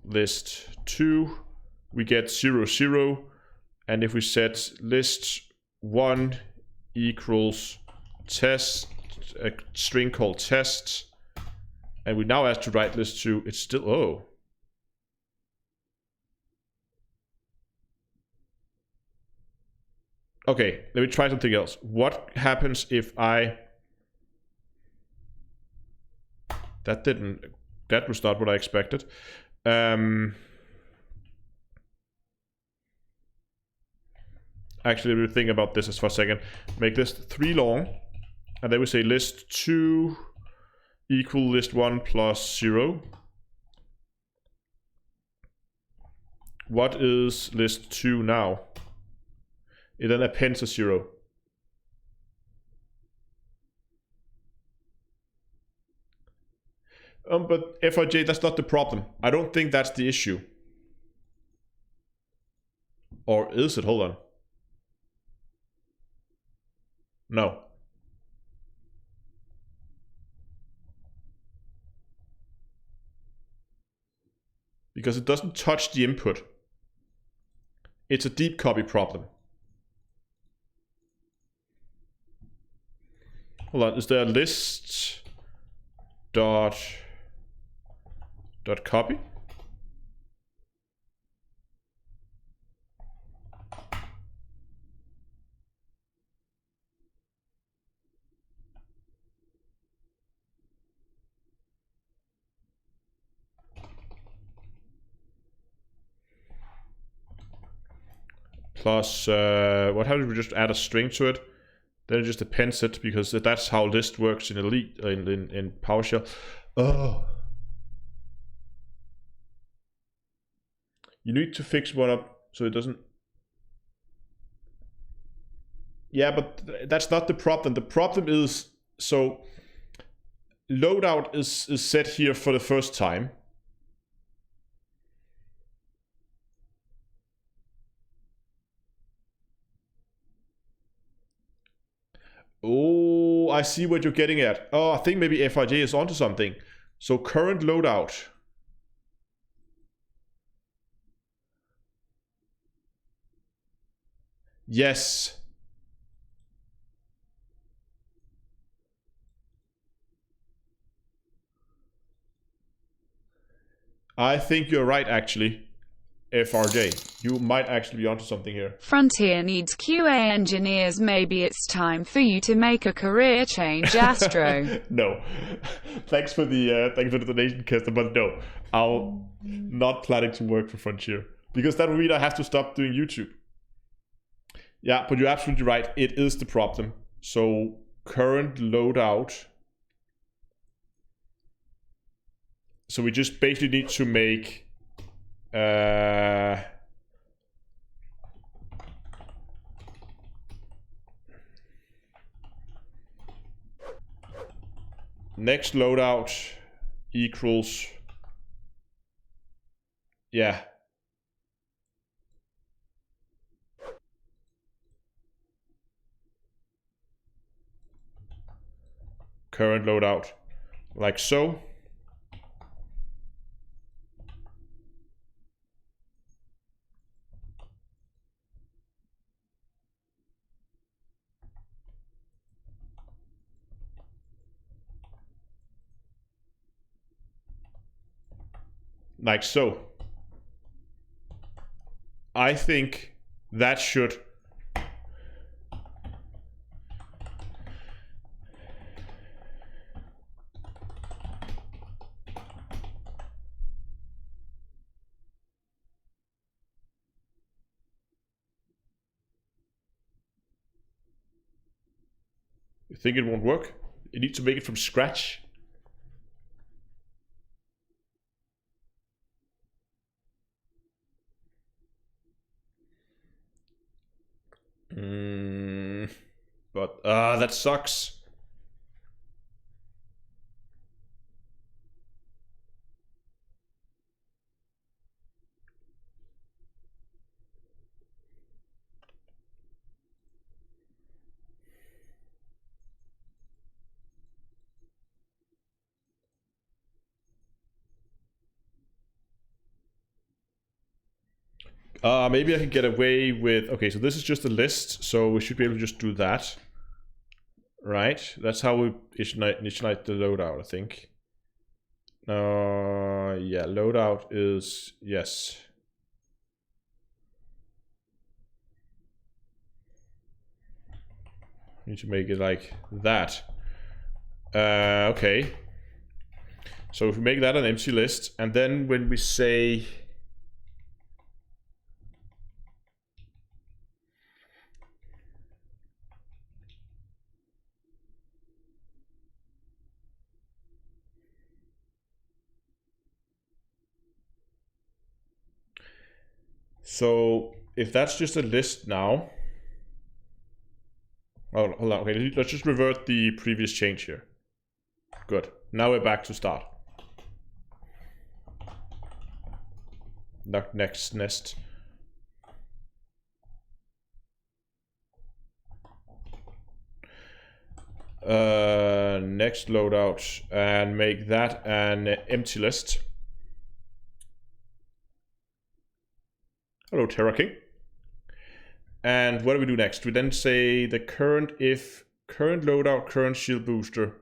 list 2, we get 0, 0. And if we set list 1 equals test, a string called test, and we now ask to write list 2, it's still, oh. Okay, let me try something else. What happens if I... That was not what I expected. Actually, we'll think about this for a second. Make list 3 long, and then we say list 2 equal list 1 plus 0. What is list 2 now? It then appends a 0. But FRJ, that's not the problem. I don't think that's the issue. Or is it? Hold on. No. Because it doesn't touch the input. It's a deep copy problem. Hold on, is there a list dot copy? Plus, what happens if we just add a string to it? Then it just appends it, because that's how list works in Elite in PowerShell. Oh. You need to fix one up so it doesn't... Yeah, but that's not the problem. The problem is, so loadout is set here for the first time. Oh, I see what you're getting at. Oh, I think maybe FRJ is onto something. So current loadout. Yes. I think you're right, actually. FRJ, you might actually be onto something here. Frontier needs QA engineers. Maybe it's time for you to make a career change, Astro. No. Thanks for the donation, Kester, but no. I'm not planning to work for Frontier. Because that would mean I have to stop doing YouTube. Yeah, but you're absolutely right. It is the problem. So current loadout. So we just basically need to make next loadout equals, yeah, current loadout, like so. Like so. I think that should you think it won't work? You need to make it from scratch. But that sucks. Maybe I can get away with... Okay, so this is just a list, so we should be able to just do that. Right? That's how we initialize the loadout, I think. Yeah, loadout is... Yes. Need to make it like that. Okay. So if we make that an empty list, and then when we say... So if that's just a list now... Oh, hold on. Okay, let's just revert the previous change here. Good. Now we're back to start. Next nest. Next loadout, and make that an empty list. Hello, Terra King. And what do we do next? We then say the current if current loadout, current shield booster.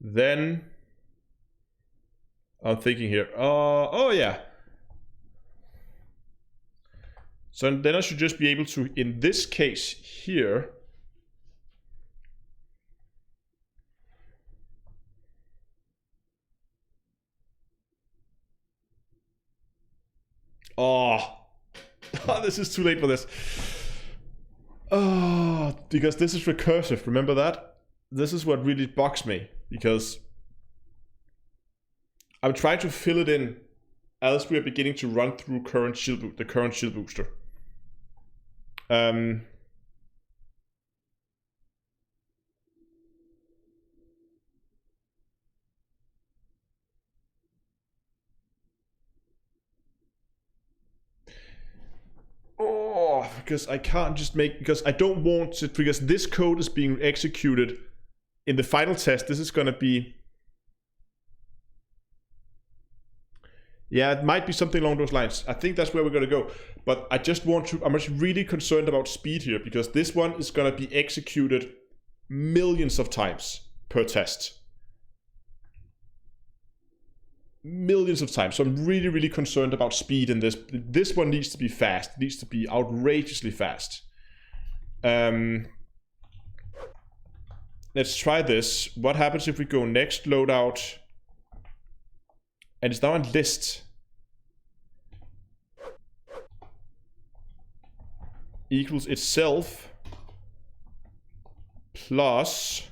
Then I'm thinking here. Oh yeah. So then I should just be able to, in this case here, this is too late for this. Because this is recursive, remember that? This is what really bugs me, because I'm trying to fill it in as we are beginning to run through the current shield booster. Because I can't just make, because I don't want to, because this code is being executed in the final test. This is going to be, yeah, it might be something along those lines. I think that's where we're going to go. But I just want to, I'm just really concerned about speed here, because this one is going to be executed millions of times per test. Millions of times. So I'm really, really concerned about speed in this. This one needs to be fast. It needs to be outrageously fast. Let's try this. What happens if we go next loadout? And it's now on list. Equals itself plus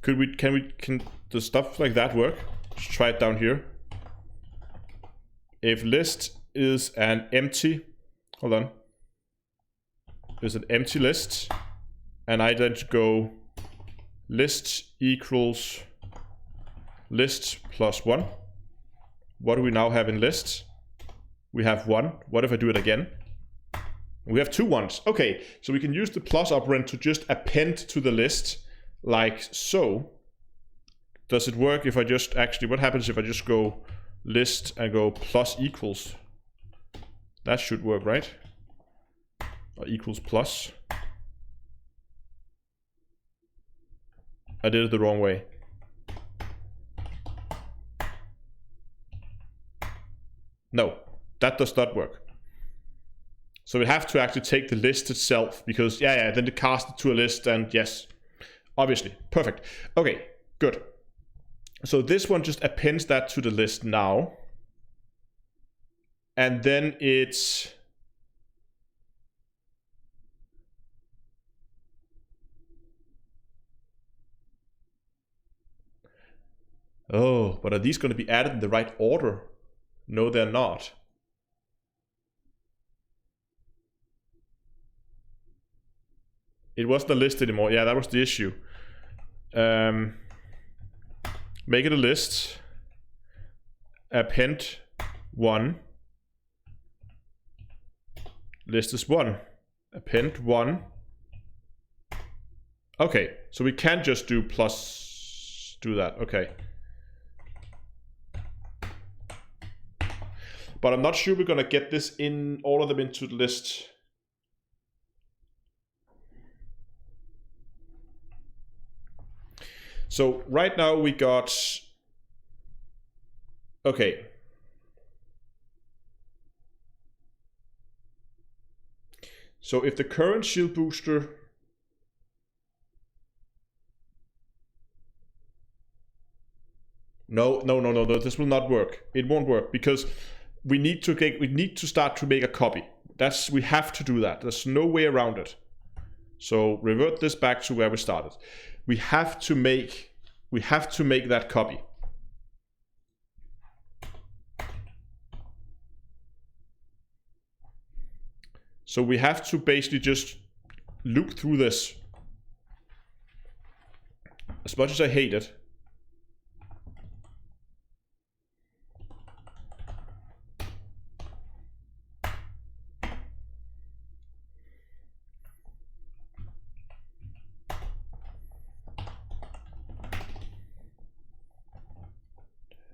can the stuff like that work? Let's try it down here. If list is an empty, hold on, is an empty list, and I then go list equals list plus 1. What do we now have in list? We have 1. What if I do it again? We have 2 ones. Okay, so we can use the plus operand to just append to the list like so. Does it work if I just actually, what happens if I just go list and go plus equals? That should work, right? Or equals plus. I did it the wrong way. No, that does not work. So we have to actually take the list itself, because then it cast it to a list, and yes, obviously, perfect. Okay, good. So this one just appends that to the list now. And then it's... Oh, but are these going to be added in the right order? No, they're not. It wasn't a list anymore. Yeah, that was the issue. Make it a list. Append 1. List is 1. Append 1. Okay, so we can't just do plus, do that. Okay. But I'm not sure we're gonna get this in, all of them into the list. So right now we got, okay. So if the current shield booster, no, this will not work. It won't work because we need to start to make a copy. We have to do that. There's no way around it. So revert this back to where we started. We have to make that copy. So we have to basically just loop through this. As much as I hate it.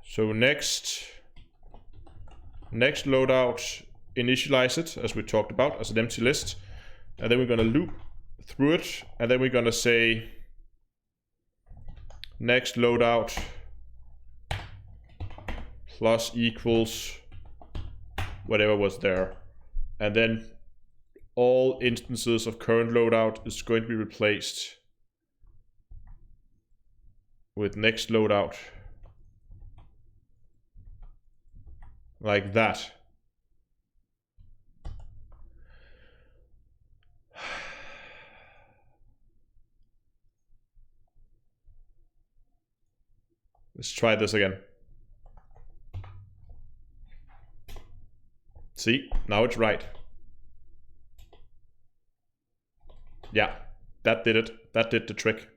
So next loadout, initialize it, as we talked about, as an empty list. And then we're going to loop through it. And then we're going to say next loadout plus equals whatever was there. And then all instances of current loadout is going to be replaced with next loadout. Like that. Let's try this again. See, now it's right. Yeah, that did it. That did the trick.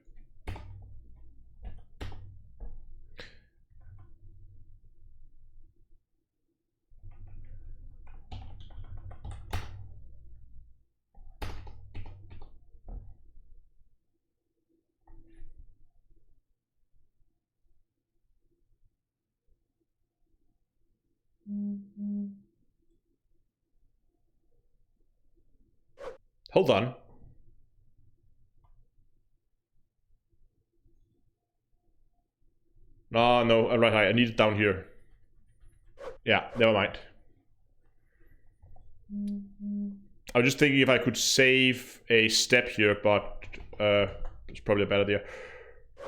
Hold on. No, right, I need it down here. Yeah, never mind. I was just thinking if I could save a step here, but it's probably a bad idea.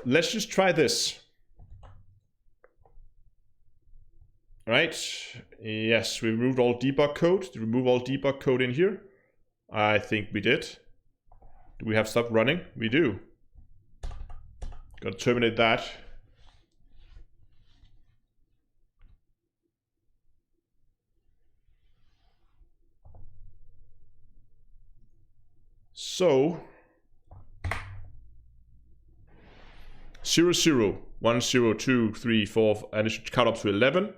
Let's just try this. Right? Yes, we removed all debug code. Did we remove all debug code in here? I think we did. Do we have stuff running? We do. Gotta terminate that. So 0, 0, 1, 0, 2, 3, 4, and it should count up to 11.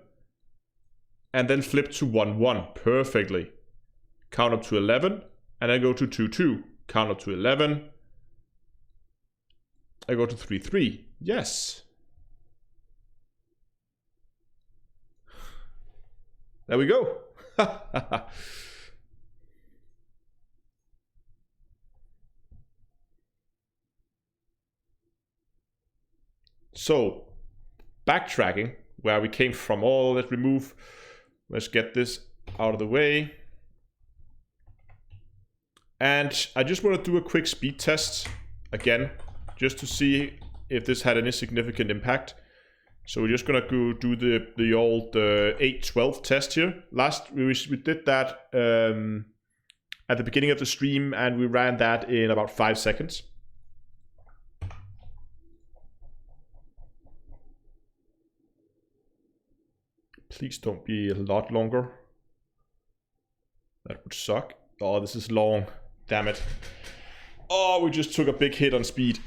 And then flip to 1, 1 perfectly. Count up to 11, and then go to 2, 2. Count up to 11. I go to 3, 3. Yes. There we go. So, backtracking, where we came from, all that remove Let's get this out of the way. And I just want to do a quick speed test again, just to see if this had any significant impact. So we're just gonna go do the old 8-12 test here. We did that at the beginning of the stream, and we ran that in about 5 seconds. Please don't be a lot longer. That would suck. Oh, this is long. Damn it. Oh, we just took a big hit on speed.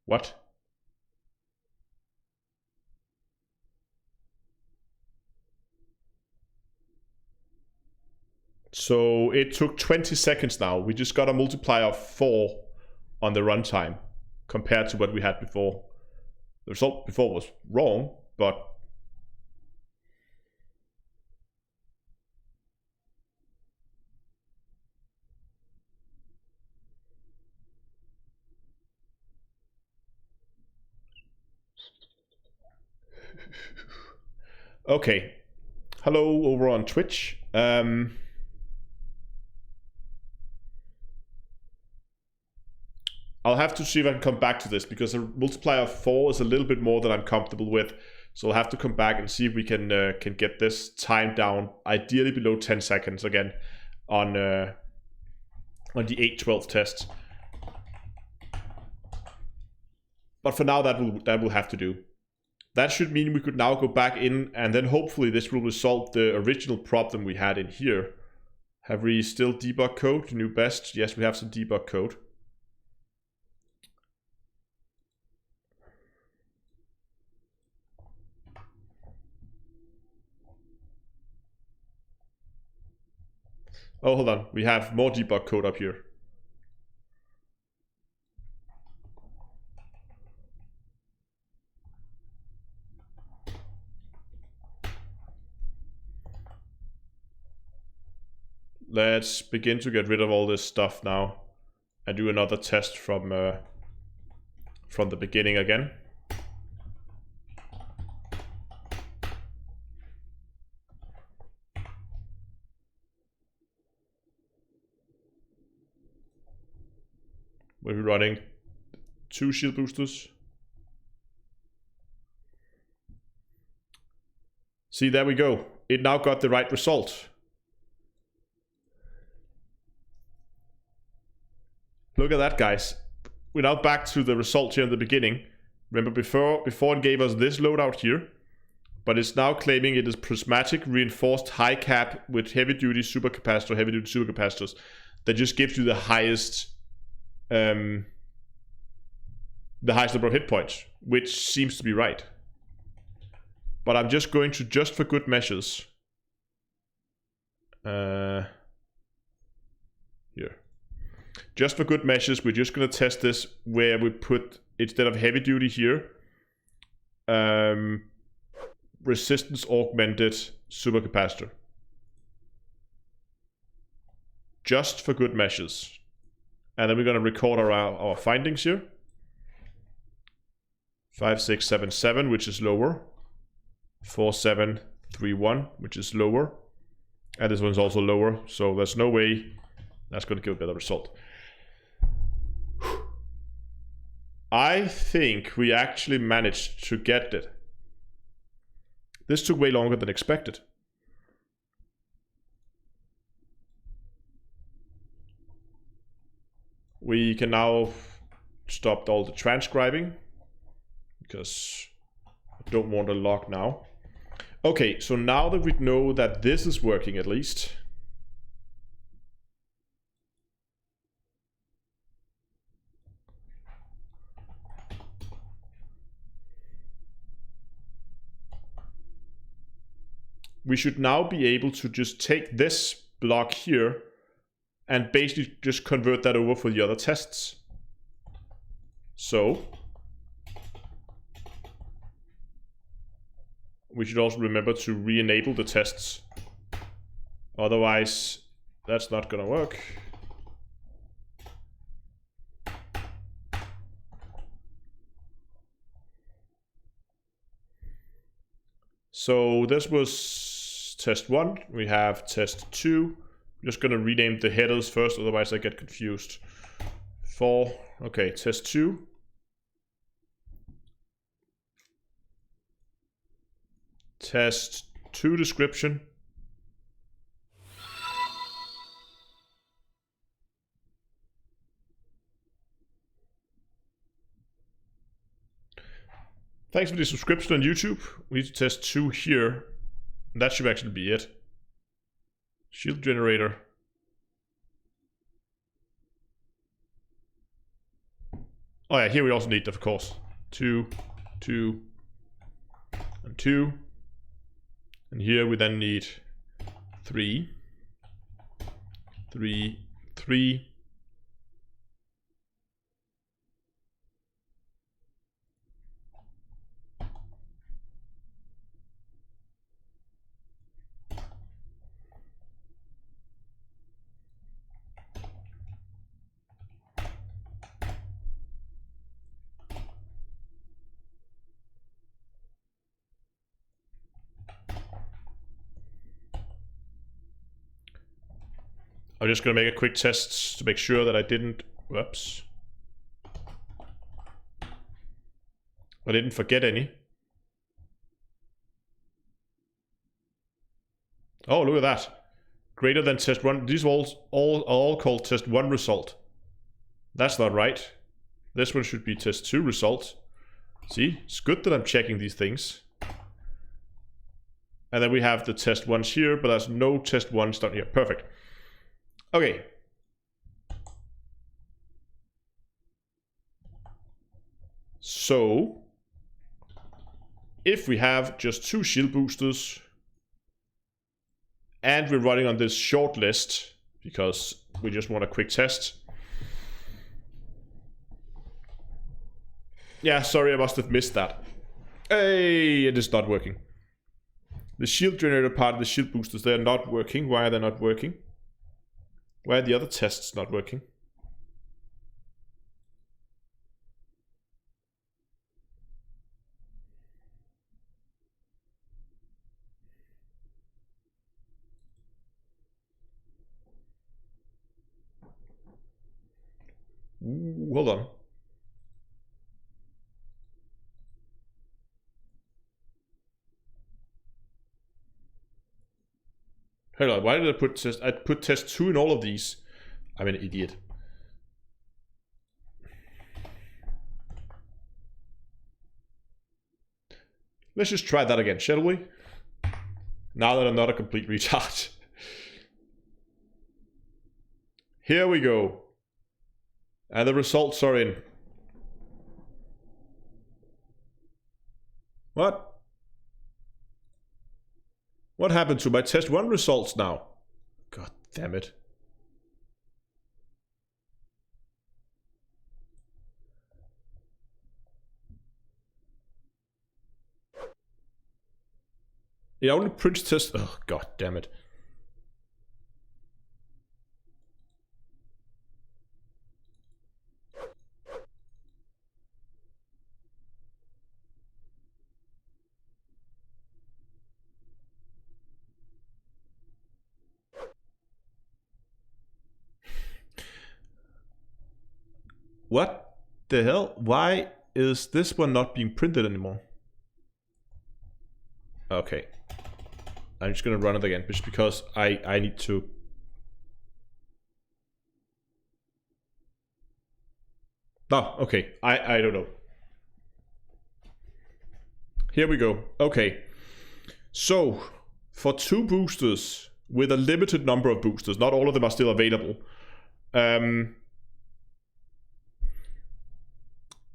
What? So it took 20 seconds now. We just got a multiplier of 4 on the runtime compared to what we had before. The result before was wrong, but okay. Hello over on Twitch. I'll have to see if I can come back to this, because a multiplier of 4 is a little bit more than I'm comfortable with. So I'll have to come back and see if we can get this time down, ideally below 10 seconds again, on the 8-12 test. But for now, that will have to do. That should mean we could now go back in, and then hopefully this will resolve the original problem we had in here. Have we still debug code? New best? Yes, we have some debug code. Oh, hold on. We have more debug code up here. Let's begin to get rid of all this stuff now and do another test from the beginning again. We'll be running 2 shield boosters. See, there we go. It now got the right result. Look at that, guys. We're now back to the result here in the beginning. Remember before it gave us this loadout here, but it's now claiming it is prismatic reinforced high cap with heavy duty supercapacitors that just gives you the highest number of hit points, which seems to be right. But I'm just going to, just for good measures, here. Just for good measures, we're just going to test this where we put, instead of heavy duty here, resistance augmented supercapacitor. Just for good measures. And then we're going to record our findings here. 5677, which is lower. 4731, which is lower. And this one's also lower, so there's no way that's going to give a better result. I think we actually managed to get it. This took way longer than expected. We can now stop all the transcribing because I don't want to log now. Okay, so now that we know that this is working at least, we should now be able to just take this block here and basically just convert that over for the other tests. So we should also remember to re-enable the tests. Otherwise, that's not gonna work. So this was test 1. We have test 2. I'm just going to rename the headers first, otherwise I get confused. Okay, test 2. Test 2 description. Thanks for the subscription on YouTube. We need to test 2 here. That should actually be it. Shield generator. Oh yeah, here we also need, of course, 2, 2, and 2. And here we then need 3, 3, 3. I'm just going to make a quick test to make sure that I didn't... Whoops. I didn't forget any. Oh, look at that. Greater than test 1. These are all called test 1 result. That's not right. This one should be test 2 result. See, it's good that I'm checking these things. And then we have the test 1s here, but there's no test 1s down here. Perfect. Okay. So, if we have just 2 shield boosters, and we're running on this short list, because we just want a quick test. Yeah, sorry, I must have missed that. Hey, it is not working. The shield generator part of the shield boosters, they're not working. Why are they not working? Why are the other tests not working? Ooh, hold on. Hold on, why did I put test? I put test 2 in all of these. I'm an idiot. Let's just try that again, shall we? Now that I'm not a complete retard. Here we go. And the results are in. What? What happened to my test 1 results now? God damn it. It only prints test. Oh, god damn it. What the hell? Why is this one not being printed anymore? Okay. I'm just gonna run it again, just because I need to. No, okay. I don't know. Here we go. Okay. So, for 2 boosters, with a limited number of boosters, not all of them are still available.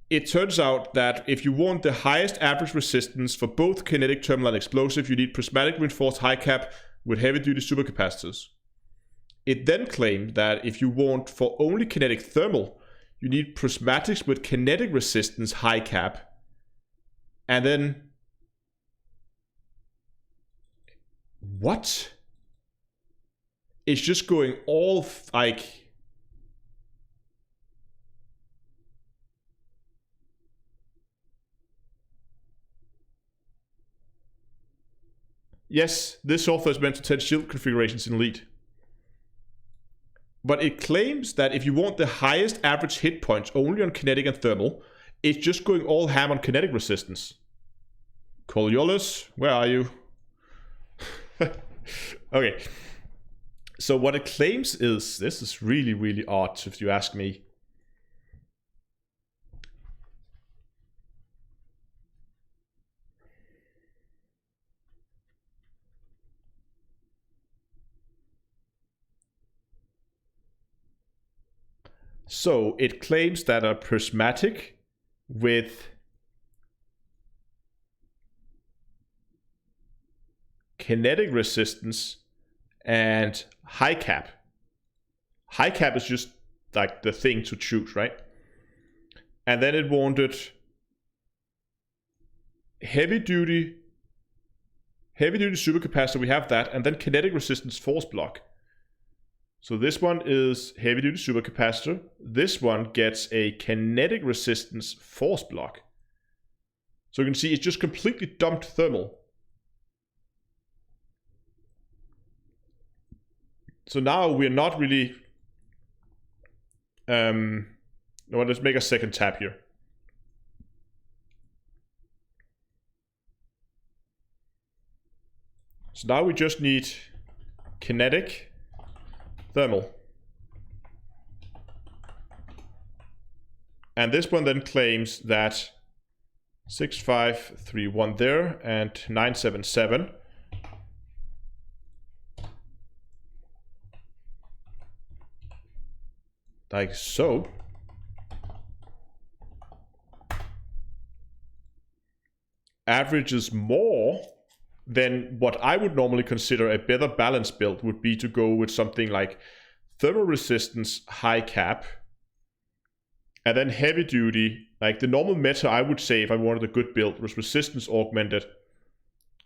It turns out that if you want the highest average resistance for both kinetic, thermal, and explosive, you need prismatic reinforced high cap with heavy-duty supercapacitors. It then claimed that if you want for only kinetic thermal, you need prismatics with kinetic resistance high cap. And then... What? It's just going all like... yes, this software is meant to test shield configurations in Elite. But it claims that if you want the highest average hit points only on kinetic and thermal, it's just going all ham on kinetic resistance. Coriolis, where are you? Okay. So what it claims is, this is really, really odd if you ask me. So it claims that a prismatic with kinetic resistance and high cap. High cap is just like the thing to choose, right? And then it wanted heavy duty supercapacitor, we have that, and then kinetic resistance force block. So this one is heavy duty supercapacitor. This one gets a kinetic resistance force block. So you can see it's just completely dumped thermal. So now we're not really... well, let's make a second tab here. So now we just need kinetic, thermal. And this one then claims that 6531 there and 977. Like so. Averages more than what I would normally consider a better balanced build would be to go with something like thermal resistance, high cap, and then heavy duty. Like the normal meta, I would say, if I wanted a good build, was resistance augmented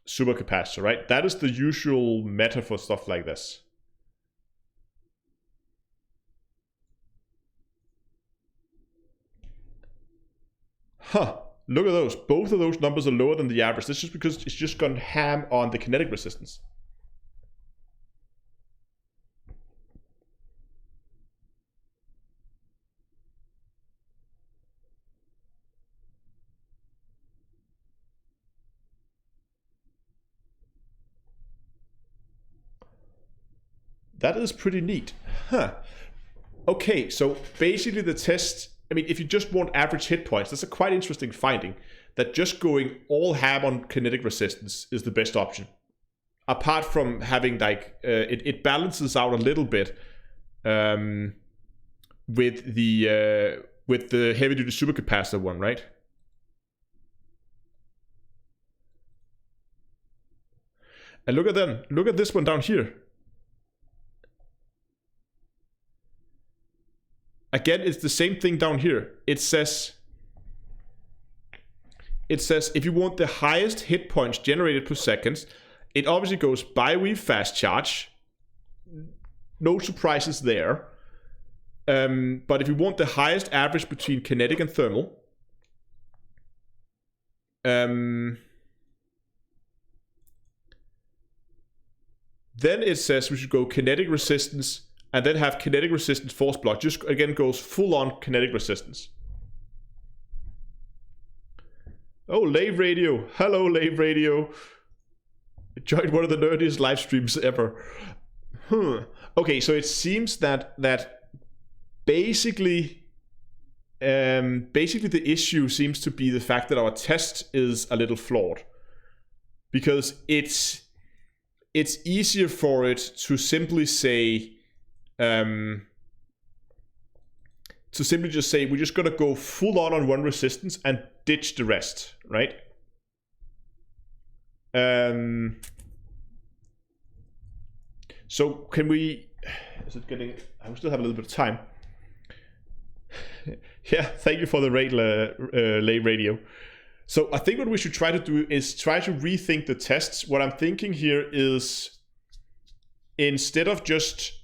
supercapacitor, right? That is the usual meta for stuff like this. Huh. Look at those. Both of those numbers are lower than the average. This is just because it's just gone ham on the kinetic resistance. That is pretty neat. Huh. Okay, so basically the test... I mean, if you just want average hit points, that's a quite interesting finding, that just going all ham on kinetic resistance is the best option. Apart from having like, it balances out a little bit with the heavy duty supercapacitor one, right? And look at this one down here. Again, it's the same thing down here. It says if you want the highest hit points generated per second, it obviously goes bi-weave fast charge. No surprises there. But if you want the highest average between kinetic and thermal, then it says we should go kinetic resistance and then have kinetic resistance force block. Just again goes full on kinetic resistance. Oh, Lave Radio. Hello, Lave Radio. I joined one of the nerdiest live streams ever. Okay, so it seems that basically the issue seems to be the fact that our test is a little flawed. Because it's easier for it to simply say to simply just say we're just gonna go full on one resistance and ditch the rest, right? So can we? Is it getting? I still have a little bit of time. Yeah, thank you for the rate, Lave Radio. So I think what we should try to do is try to rethink the tests. What I'm thinking here is, instead of just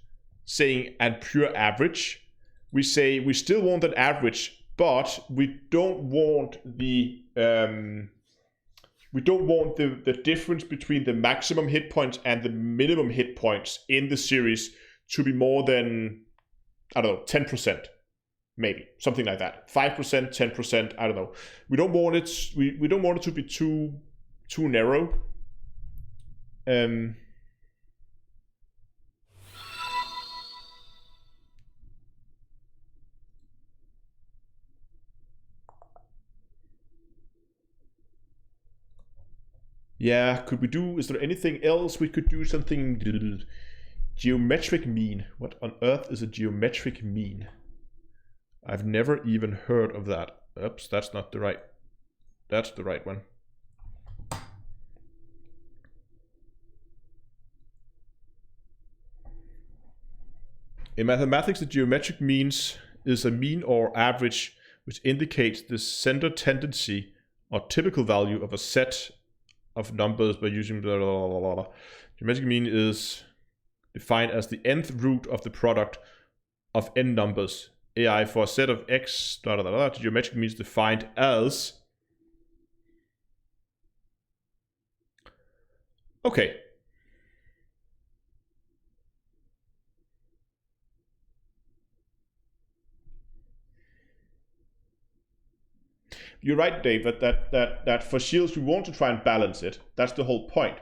saying and pure average, we say we still want an average, but we don't want the we don't want the difference between the maximum hit points and the minimum hit points in the series to be more than, I don't know, 10%, maybe something like that. 5%, 10%, I don't know. We don't want it. We don't want it to be too narrow. Yeah, could we do, is there anything else we could do? Something, geometric mean. What on earth is a geometric mean? I've never even heard of that. Oops, that's not the right, that's the right one. In mathematics, the geometric means is a mean or average which indicates the center tendency or typical value of a set of numbers by using blah, blah, blah, blah, blah. Geometric mean is defined as the nth root of the product of n numbers. AI for a set of x, blah, blah, blah, blah. The geometric mean is defined as... Okay. You're right, Dave, that for shields we want to try and balance it. That's the whole point.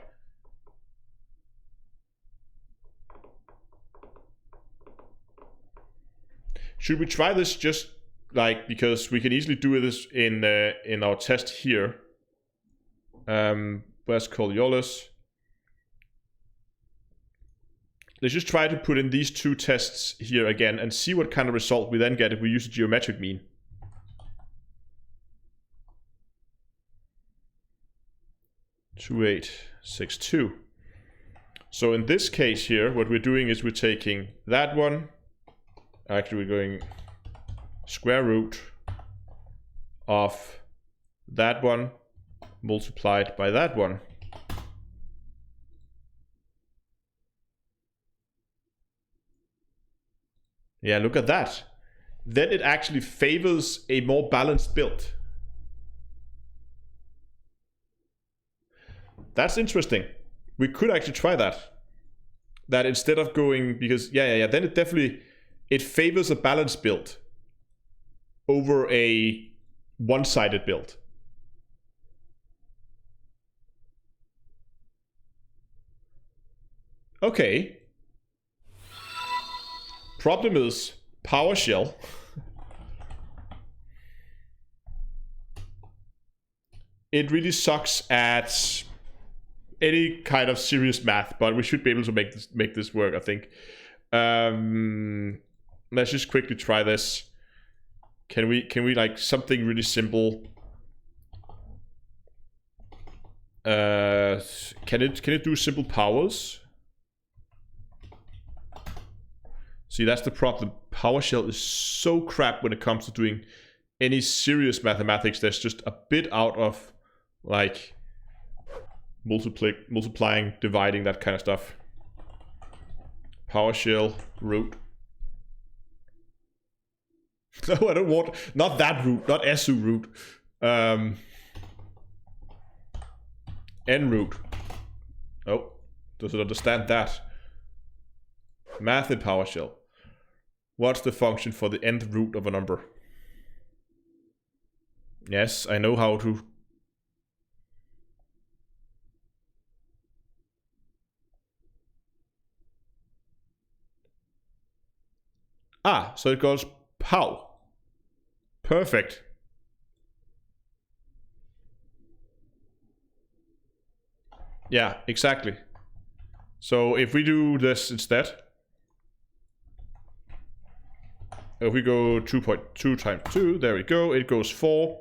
Should we try this just like, because we can easily do this in our test here. Where's Coriolis? Let's just try to put in these two tests here again and see what kind of result we then get if we use a geometric mean. (2862). So in this case here, what we're doing is we're taking that one. Actually, we're going square root of that one multiplied by that one. Yeah, look at that. Then it actually favors a more balanced build. That's interesting. We could actually try that. That instead of going, because then it definitely, it favors a balanced build over a one-sided build. Okay. Problem is PowerShell. It really sucks at any kind of serious math, but we should be able to make this work, I think. Let's just quickly try this. Can we like something really simple? Can it do simple powers? See, that's the problem. PowerShell is so crap when it comes to doing any serious mathematics. That's just a bit out of like multiplying, dividing, that kind of stuff. PowerShell root. No, I don't want, not that root, not SU root. N root. Oh, does it understand that? Math in PowerShell. What's the function for the nth root of a number? Yes, I know how to. Ah, so it goes pow. Perfect. Yeah, exactly. So if we do this instead, if we go 2.2 times 2, there we go, it goes 4.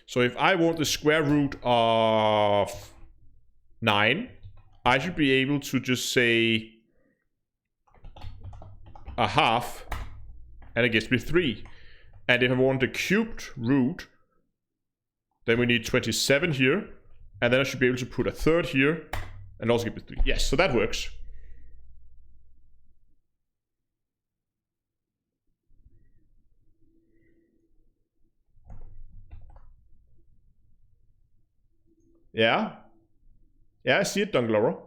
So if I want the square root of 9, I should be able to just say a half, and it gives me 3. And if I want the cubed root, then we need 27 here, and then I should be able to put a third here, and also give me 3. Yes, so that works. Yeah. Yeah, I see it, Dunglower.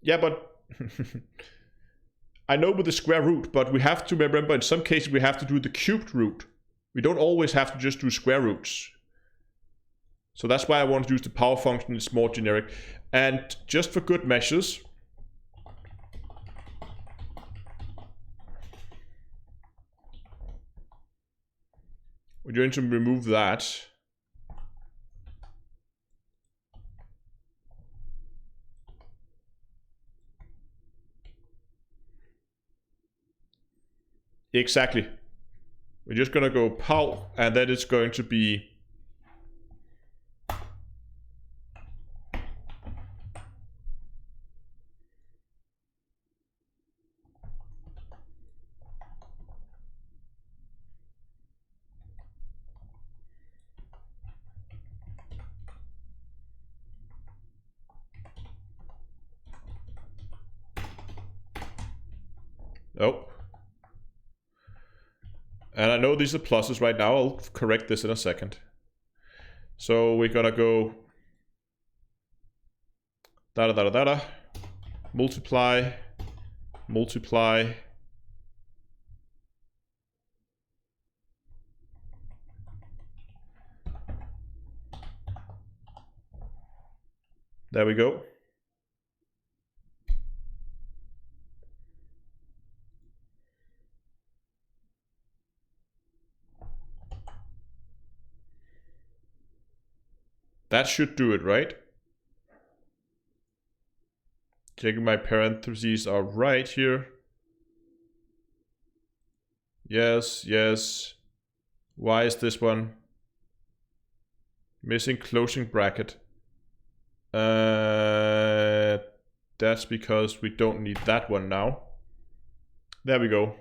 Yeah, but I know with the square root, but we have to remember in some cases we have to do the cubed root. We don't always have to just do square roots. So that's why I want to use the power function. It's more generic. And just for good measures, we're going to remove that. Exactly. We're just going to go pow, and then it's going to be oh. And I know these are pluses right now. I'll correct this in a second. So we're gonna go multiply, multiply. There we go. That should do it, right? Checking my parentheses are right here. Yes, yes. Why is this one missing closing bracket? That's because we don't need that one now. There we go.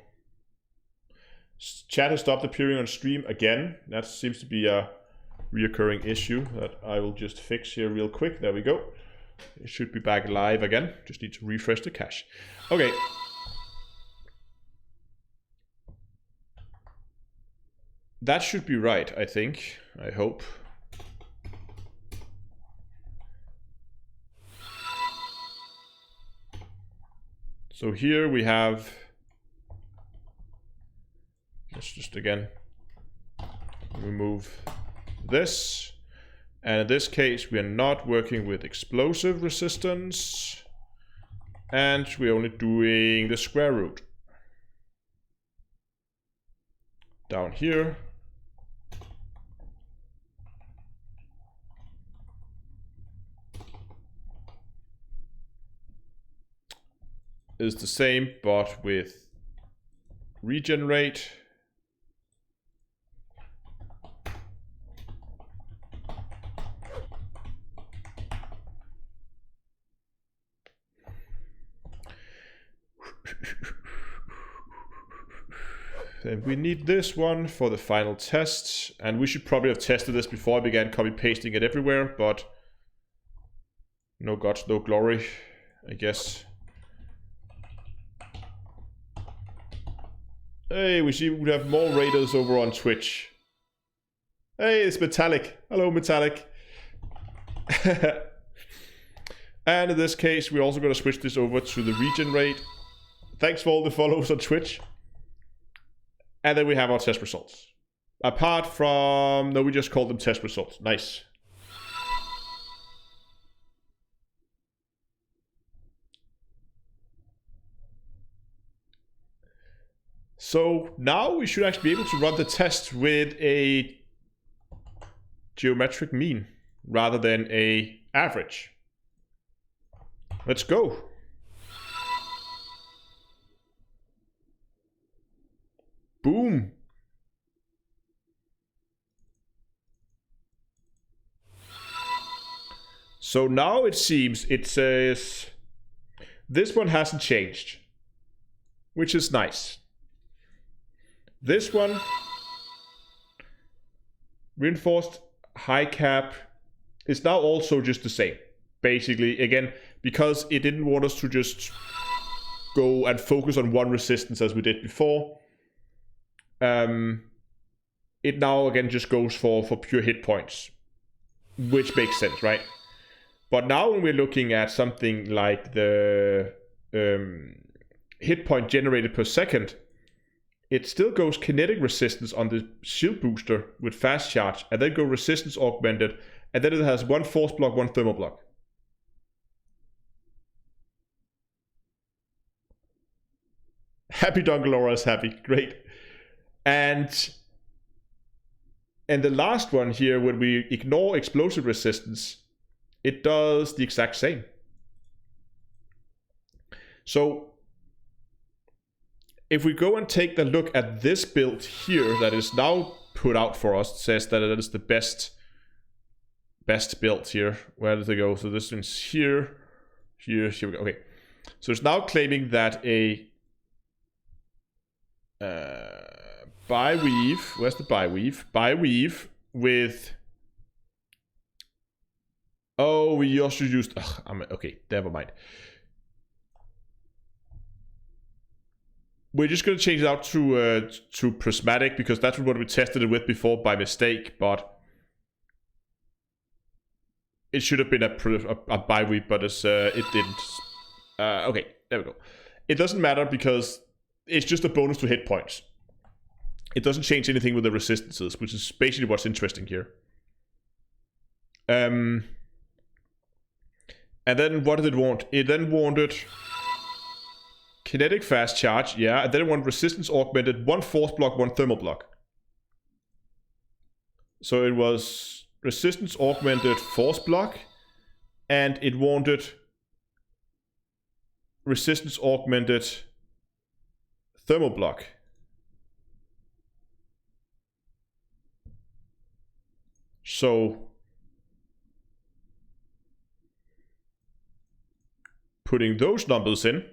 Chat has stopped appearing on stream again. That seems to be a reoccurring issue that I will just fix here real quick. There we go. It should be back live again. Just need to refresh the cache. Okay. That should be right, I think. I hope. So here we have, let's just again remove this. And in this case, we are not working with explosive resistance. And we're only doing the square root. Down here. Is the same, but with regenerate. And we need this one for the final test, and we should probably have tested this before I began copy pasting it everywhere, but no guts, no glory, I guess. Hey, we see we have more raiders over on Twitch. Hey, it's Metallic. Hello, Metallic. And in this case, we're also going to switch this over to the regenerate. Thanks for all the follows on Twitch. And then we have our test results. Apart from, no, we just called them test results. Nice. So now we should actually be able to run the test with a geometric mean rather than a average. Let's go. Boom. So now it seems it says this one hasn't changed, which is nice. This one Reinforced high cap is now also just the same. Basically, again, because it didn't want us to just go and focus on one resistance as we did before. It now again just goes for pure hit points, which makes sense, right? But now when we're looking at something like the hit point generated per second, it still goes kinetic resistance on the shield booster with fast charge, and then go resistance augmented, and then it has one force block, one thermal block. Happy Dungalora is happy, great. And the last one here, when we ignore explosive resistance, it does the exact same. So if we go and take a look at this build here that is now put out for us, it says that it is the best build here. Where does it go? So this one's here we go. Okay, so it's now claiming that a bi-weave, where's the bi-weave? Bi-weave with, oh, we also used, okay, never mind. We're just going to change it out to prismatic, because that's what we tested it with before by mistake, but it should have been a bi-weave, but it didn't. Okay, there we go. It doesn't matter because it's just a bonus to hit points. It doesn't change anything with the resistances, which is basically what's interesting here. And then what did it want? It then wanted kinetic fast charge, yeah, and then it wanted resistance augmented, one force block, one thermal block. So it was resistance augmented force block, and it wanted resistance augmented thermal block. So putting those numbers in,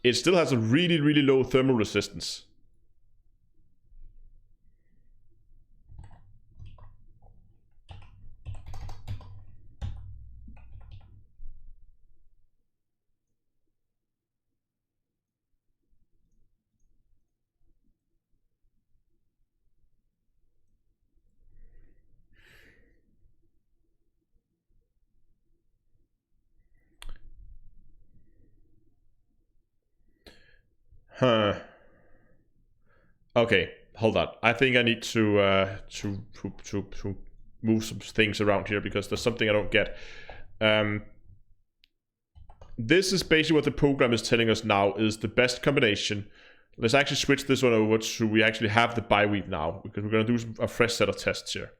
it still has a really, really low thermal resistance. Huh. Okay, hold on. I think I need to move some things around here because there's something I don't get. This is basically what the program is telling us now is the best combination. Let's actually switch this one over so we actually have the bi-weave now, because we're going to do a fresh set of tests here.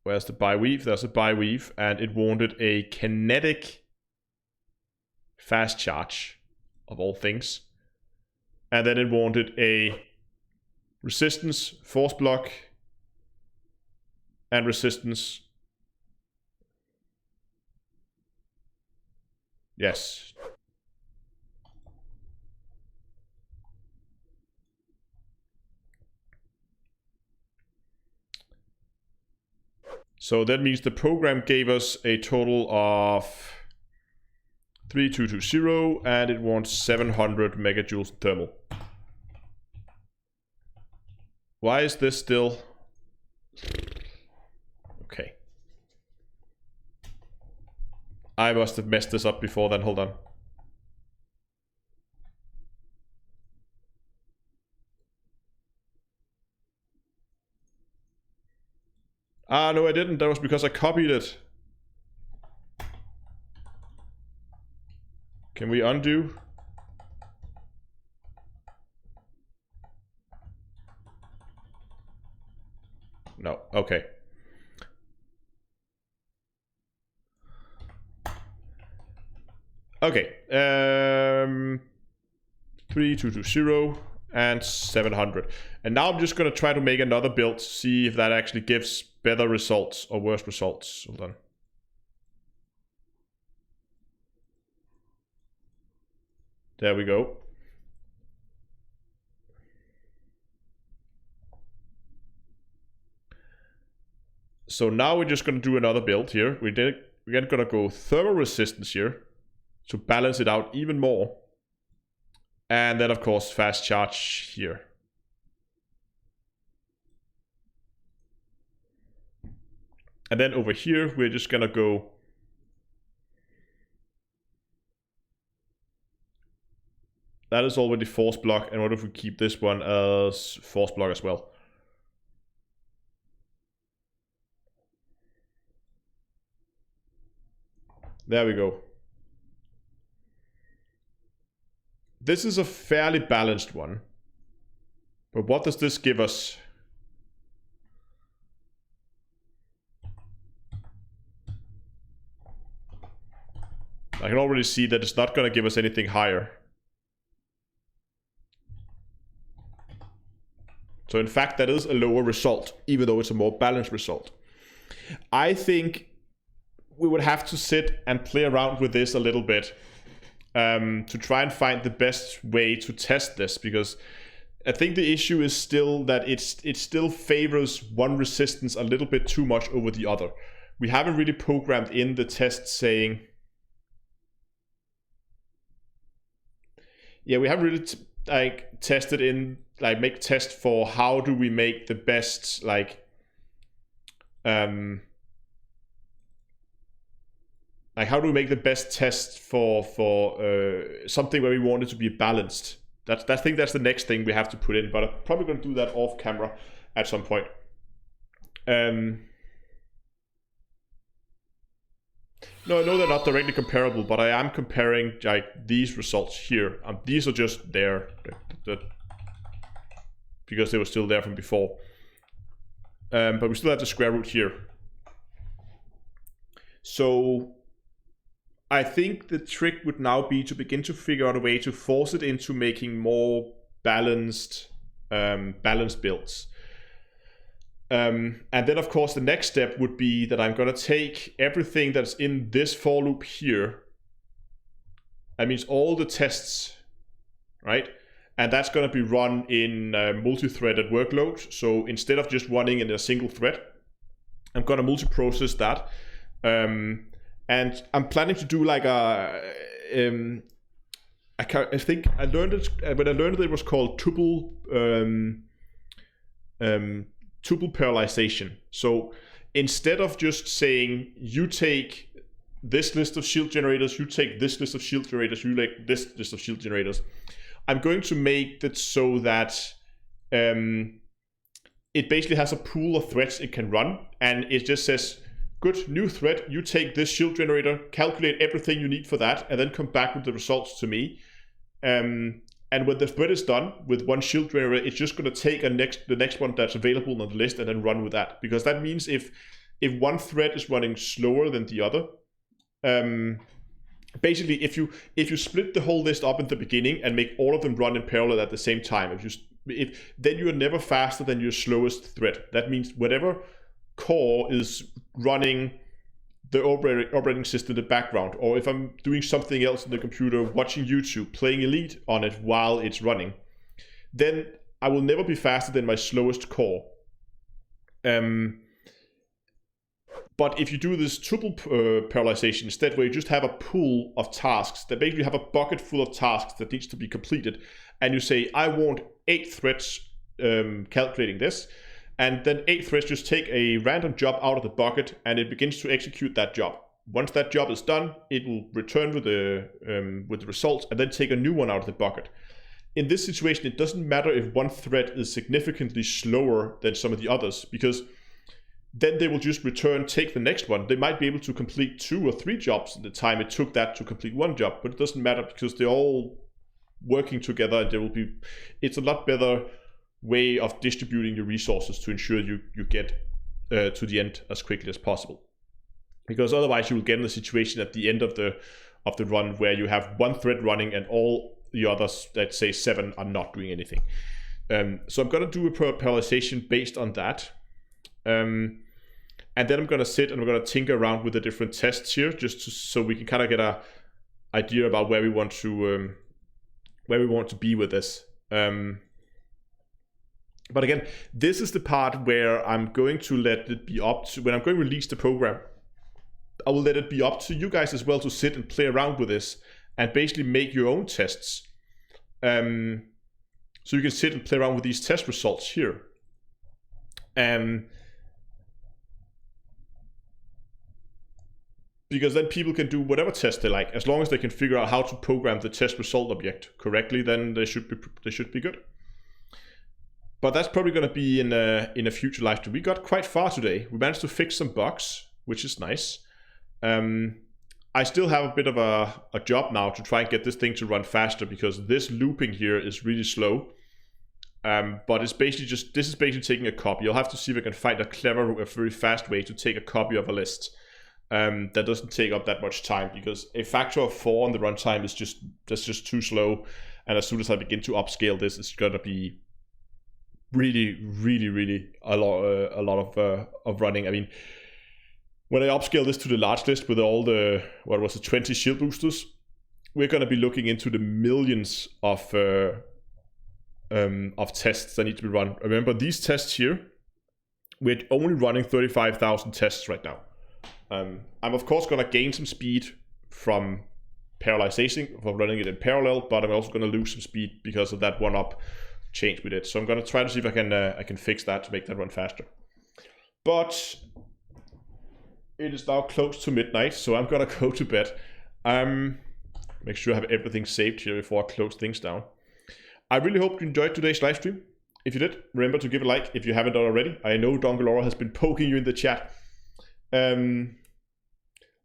Where's the bi-weave? There's a bi-weave, and it wanted a kinetic fast charge, of all things. And then it wanted a resistance force block and resistance. Yes. So that means the program gave us a total of 3220, and it wants 700 megajoules thermal. Why is this still? Okay. I must have messed this up before then, hold on. Ah, no I didn't, that was because I copied it. Can we undo? No, okay. Okay, 3220 and 700. And now I'm just gonna try to make another build to see if that actually gives better results or worse results. Hold on. There we go. So now we're just going to do another build here. We're going to go thermal resistance here to balance it out even more. And then, of course, fast charge here. And then over here, we're just going to go that is already force block. And what if we keep this one as force block as well? There we go. This is a fairly balanced one. But what does this give us? I can already see that it's not going to give us anything higher. So in fact, that is a lower result, even though it's a more balanced result. I think we would have to sit and play around with this a little bit to try and find the best way to test this, because I think the issue is still that it still favors one resistance a little bit too much over the other. We haven't really programmed in the test saying, yeah, we haven't really tested in, like, make test for how do we make the best, like how do we make the best test for something where we want it to be balanced. I think that's the next thing we have to put in, but I'm probably going to do that off camera at some point. No, I know they're not directly comparable, but I am comparing like these results here. These are just there because they were still there from before. But we still have the square root here. So I think the trick would now be to begin to figure out a way to force it into making more balanced builds. And then, of course, the next step would be that I'm going to take everything that's in this for loop here. That means all the tests, right? And that's going to be run in multi-threaded workload. So instead of just running in a single thread, I'm going to multi-process that. And I'm planning to do like a... I think I learned it when I learned that it was called tuple parallelization. So instead of just saying you take this list of shield generators, you take this list of shield generators, you take this list of shield generators, I'm going to make it so that it basically has a pool of threads it can run, and it just says, good, new thread, you take this shield generator, calculate everything you need for that, and then come back with the results to me. And when the thread is done with one shield generator, it's just going to take the next one that's available on the list and then run with that. Because that means if one thread is running slower than the other, basically if you split the whole list up in the beginning and make all of them run in parallel at the same time, then you are never faster than your slowest thread. That means whatever core is running the operating system in the background, or if I'm doing something else in the computer, watching YouTube, playing Elite on it while it's running, then I will never be faster than my slowest core. But if you do this tuple parallelization instead, where you just have a pool of tasks, that basically have a bucket full of tasks that needs to be completed, and you say, I want 8 threads calculating this, and then 8 threads just take a random job out of the bucket, and it begins to execute that job. Once that job is done, it will return with the results, and then take a new one out of the bucket. In this situation, it doesn't matter if one thread is significantly slower than some of the others, because then they will just return, take the next one. They might be able to complete 2 or 3 jobs in the time it took that to complete one job, but it doesn't matter because they're all working together, and it's a lot better way of distributing your resources to ensure you get to the end as quickly as possible. Because otherwise you will get in a situation at the end of the run where you have one thread running and all the others, let's say 7, are not doing anything. So I'm going to do a parallelization based on that. And then I'm going to sit and we're going to tinker around with the different tests here, so we can kind of get an idea about where we want to be with this. But again, this is the part where I'm going to let it be up to, when I'm going to release the program, I will let it be up to you guys as well to sit and play around with this and basically make your own tests. So you can sit and play around with these test results here. Because then people can do whatever test they like, as long as they can figure out how to program the test result object correctly, then they should be good. But that's probably going to be in a future live stream. We got quite far today. We managed to fix some bugs, which is nice. I still have a bit of a job now to try and get this thing to run faster, because this looping here is really slow. But it's basically this is basically taking a copy. I'll have to see if I can find a very fast way to take a copy of a list that doesn't take up that much time, because a factor of 4 on the runtime is just too slow. And as soon as I begin to upscale this, it's gonna be really a lot of running. I mean, when I upscale this to the large list with all the 20 shield boosters, we're gonna be looking into the millions of tests that need to be run. Remember, these tests here, we're only running 35,000 tests right now. I'm of course gonna gain some speed from parallelizing, from running it in parallel, but I'm also gonna lose some speed because of that one-up change we did. So I'm gonna try to see if I can fix that to make that run faster. But it is now close to midnight, so I'm gonna go to bed. Make sure I have everything saved here before I close things down. I really hope you enjoyed today's live stream. If you did, remember to give a like if you haven't done already. I know Dongalora has been poking you in the chat.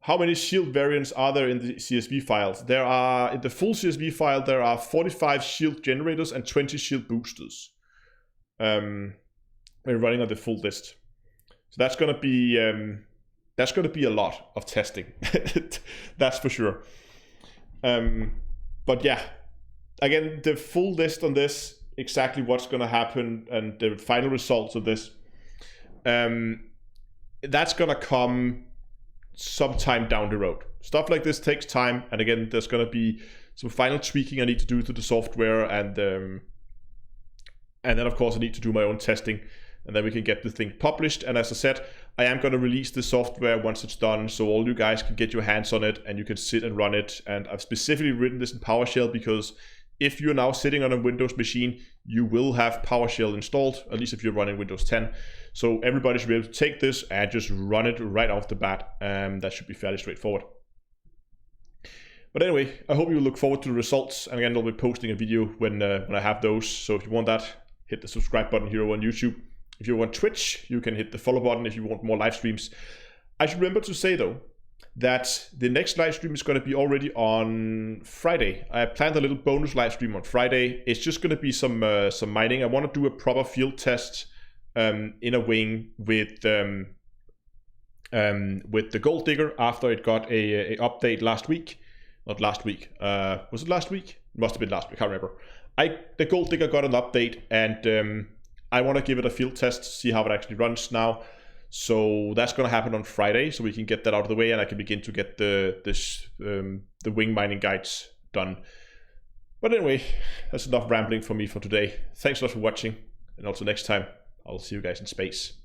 How many shield variants are there in the CSV files? There are, in the full CSV file, there are 45 shield generators and 20 shield boosters. We're running on the full list. So that's gonna be a lot of testing. That's for sure. But yeah, again, the full list on this, exactly what's gonna happen and the final results of this, that's gonna come sometime down the road. Stuff like this takes time, and again, there's gonna be some final tweaking I need to do to the software, and then of course I need to do my own testing, and then we can get the thing published. And as I said, I am gonna release the software once it's done, so all you guys can get your hands on it and you can sit and run it. And I've specifically written this in PowerShell because if you're now sitting on a Windows machine, you will have PowerShell installed, at least if you're running Windows 10. So everybody should be able to take this and just run it right off the bat. That should be fairly straightforward. But anyway, I hope you look forward to the results. And again, I'll be posting a video when I have those. So if you want that, hit the subscribe button here on YouTube. If you want Twitch, you can hit the follow button if you want more live streams. I should remember to say though, that the next live stream is going to be already on Friday. I planned a little bonus live stream on Friday. It's just going to be some mining. I want to do a proper field test in a wing with the gold digger after it got a update last week. Not last week. Was it last week? It must have been last week. I can't remember. The gold digger got an update, and I want to give it a field test to see how it actually runs now. So that's going to happen on Friday, so we can get that out of the way, and I can begin to get the wing mining guides done. But anyway, that's enough rambling for me for today. Thanks a lot for watching, and also next time, I'll see you guys in space.